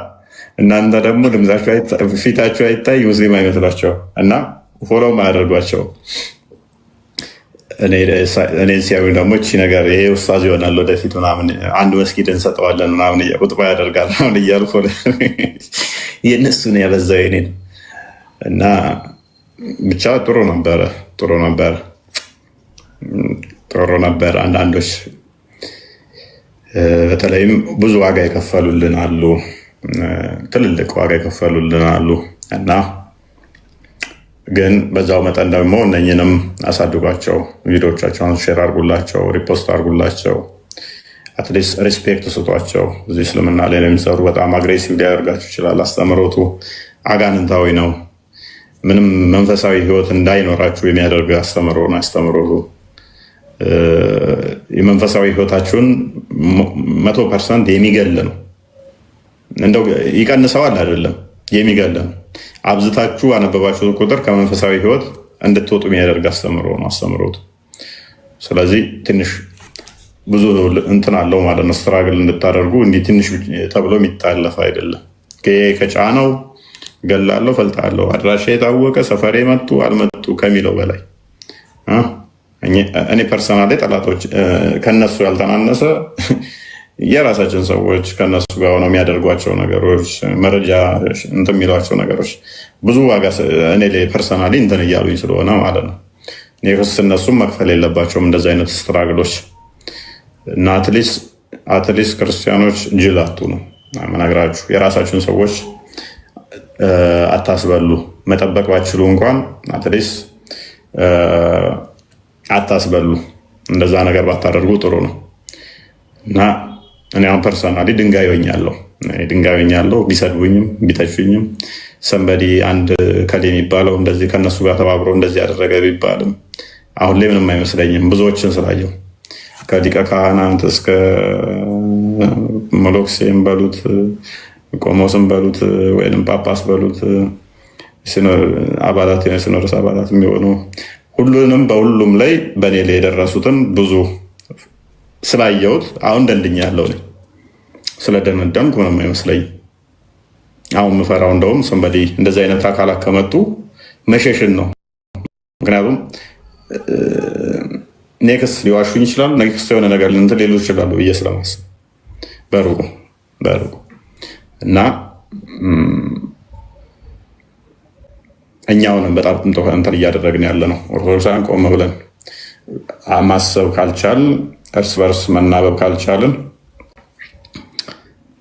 እናንተ ደግሞ ድምጻችሁ ፊታችሁ አይታይ ሙስሊም አይመስላቸው እና ፎሎ ማያደርጓቸው። እኔ ሲያዩ ደግሞ እቺ ነገር ይሄ ኡስታዝ ይሆናል ወደፊት ምናምን አንድ መስጊድ እንሰጠዋለን ምናምን ቁጥባ ያደርጋል ምናምን እያሉ የእነሱን ያበዛው የኔን እና ብቻ ጥሩ ነበር። አንዳንዶች በተለይም ብዙ ዋጋ የከፈሉልን አሉ፣ ትልልቅ ዋጋ የከፈሉልን አሉ እና ግን በዛው መጠን ደግሞ እነኝንም አሳድጓቸው፣ ቪዲዮቻቸውን ሼር አድርጉላቸው፣ ሪፖስት አድርጉላቸው፣ አትሊስት ሪስፔክት ስጧቸው። እዚህ እስልምና ላይ የሚሰሩ በጣም አግሬሲቭ ሊያደርጋቸው ይችላል። አስተምሮቱ አጋንንታዊ ነው። ምንም መንፈሳዊ ህይወት እንዳይኖራችሁ የሚያደርግ አስተምሮቱ የመንፈሳዊ ህይወታችሁን 100% የሚገል ነው። እንደው ይቀንሰዋል አይደለም፣ የሚገል ነው። አብዝታችሁ አነበባችሁ ቁጥር ከመንፈሳዊ ህይወት እንድትወጡ የሚያደርግ አስተምሮቱ። ስለዚህ ትንሽ ብዙ እንትን አለው ማለት ነው። ስትራግል እንድታደርጉ እንዲህ ትንሽ ተብሎ የሚታለፍ አይደለም። ከጫነው ገላለሁ፣ ፈልጣለሁ፣ አድራሻ የታወቀ ሰፈሬ መጡ አልመጡ ከሚለው በላይ እኔ ፐርሰናል ጠላቶች ከነሱ ያልተናነሰ የራሳችን ሰዎች ከነሱ ጋር ሆነው የሚያደርጓቸው ነገሮች መረጃ እንትን የሚሏቸው ነገሮች ብዙ ዋጋ እኔ ላይ ፐርሰናሊ እንትን እያሉኝ ስለሆነ ማለት ነው። እነሱም መክፈል የለባቸውም እንደዚህ አይነት ስትራግሎች እና አትሊስት ክርስቲያኖች ጅላቱ ነው መናገራችሁ። የራሳችሁን ሰዎች አታስበሉ። መጠበቅ ባችሉ እንኳን አትሊስት አታስበሉ። እንደዛ ነገር ባታደርጉ ጥሩ ነው እና እኔ አሁን ፐርሰናሊ ድንጋይ ሆኛለሁ። ቢሰድቡኝም ቢተቹኝም ሰንበዲ አንድ ከሌ የሚባለው እንደዚህ ከነሱ ጋር ተባብሮ እንደዚህ ያደረገ ቢባልም አሁን ላይ ምንም አይመስለኝም። ብዙዎችን ስላየው ከሊቀ ካህናት እስከ ሞሎክሴም በሉት ቆሞስም በሉት ወይም ጳጳስ በሉት አባላት የሲኖዶስ አባላት የሚሆኑ ሁሉንም በሁሉም ላይ በእኔ ላይ የደረሱትን ብዙ ስላየሁት አሁን ደንድኛለሁ። ስለደነደንኩ ምንም አይመስለኝም። አሁን የምፈራው እንደውም ሰንበዲ እንደዚህ አይነት አካላት ከመጡ መሸሽን ነው። ምክንያቱም ኔክስት ሊዋሹኝ ይችላሉ፣ ኔክስት የሆነ ነገር እንትን ሊሉ ይችላሉ ብዬ ስለማስብ በሩቁ እና እኛውንም በጣም እንትን እያደረግን ያለ ነው። ኦርቶዶክሳውያን ቆም ብለን ማሰብ ካልቻልን፣ እርስ በርስ መናበብ ካልቻልን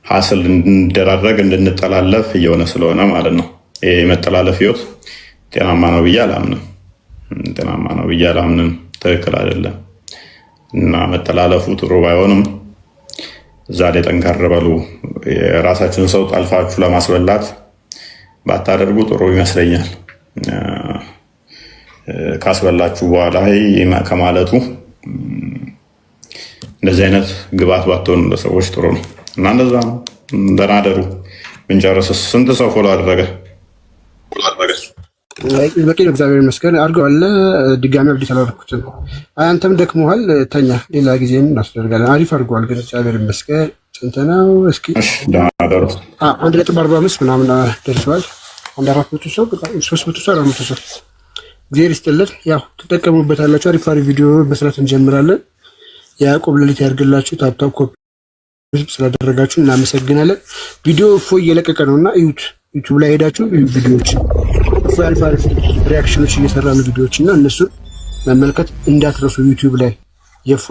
ሀስል እንድንደራረግ እንድንጠላለፍ እየሆነ ስለሆነ ማለት ነው። ይሄ የመጠላለፍ ህይወት ጤናማ ነው ብዬ አላምንም። ትክክል አይደለም እና መጠላለፉ ጥሩ ባይሆንም እዛ ላይ ጠንከር በሉ። የራሳችሁን ሰው ጠልፋችሁ ለማስበላት ባታደርጉ ጥሩ ይመስለኛል። ካስበላችሁ በኋላ ከማለቱ እንደዚህ አይነት ግባት ባትሆኑ ለሰዎች ጥሩ ነው እና እንደዛ ነው። ደህና አደሩ። ብንጨርስስ ስንት ሰው ፎሎ አደረገ? በቂ ነው፣ እግዚአብሔር ይመስገን። አድርገዋል። ድጋሚ አብዴት አላደረኩትም። አንተም ደክሞሃል፣ ተኛ። ሌላ ጊዜም እናስደርጋለን። አሪፍ አድርገዋል ግን እግዚአብሔር ይመስገን። ስንት ነው እስኪ? 1.45 ምናምን ደርሰዋል። 400 ሰው 300 ሰው 400 ሰው እግዚአብሔር ይስጥልን። ያው ትጠቀሙበታላችሁ። አሪፍ ቪዲዮ መስራት እንጀምራለን። ያዕቆብ ሌሊት ያድርግላችሁ። ታፕታፕ ኮፒ ስላደረጋችሁ እናመሰግናለን። ቪዲዮ እፎይ እየለቀቀ ነውና እዩት። ዩቲዩብ ላይ ሄዳችሁ ቪዲዮዎች አሪፍ ሪያክሽኖች እየሰራ ነው ቪዲዮዎች እና እነሱን መመልከት እንዳትረሱ ዩቲዩብ ላይ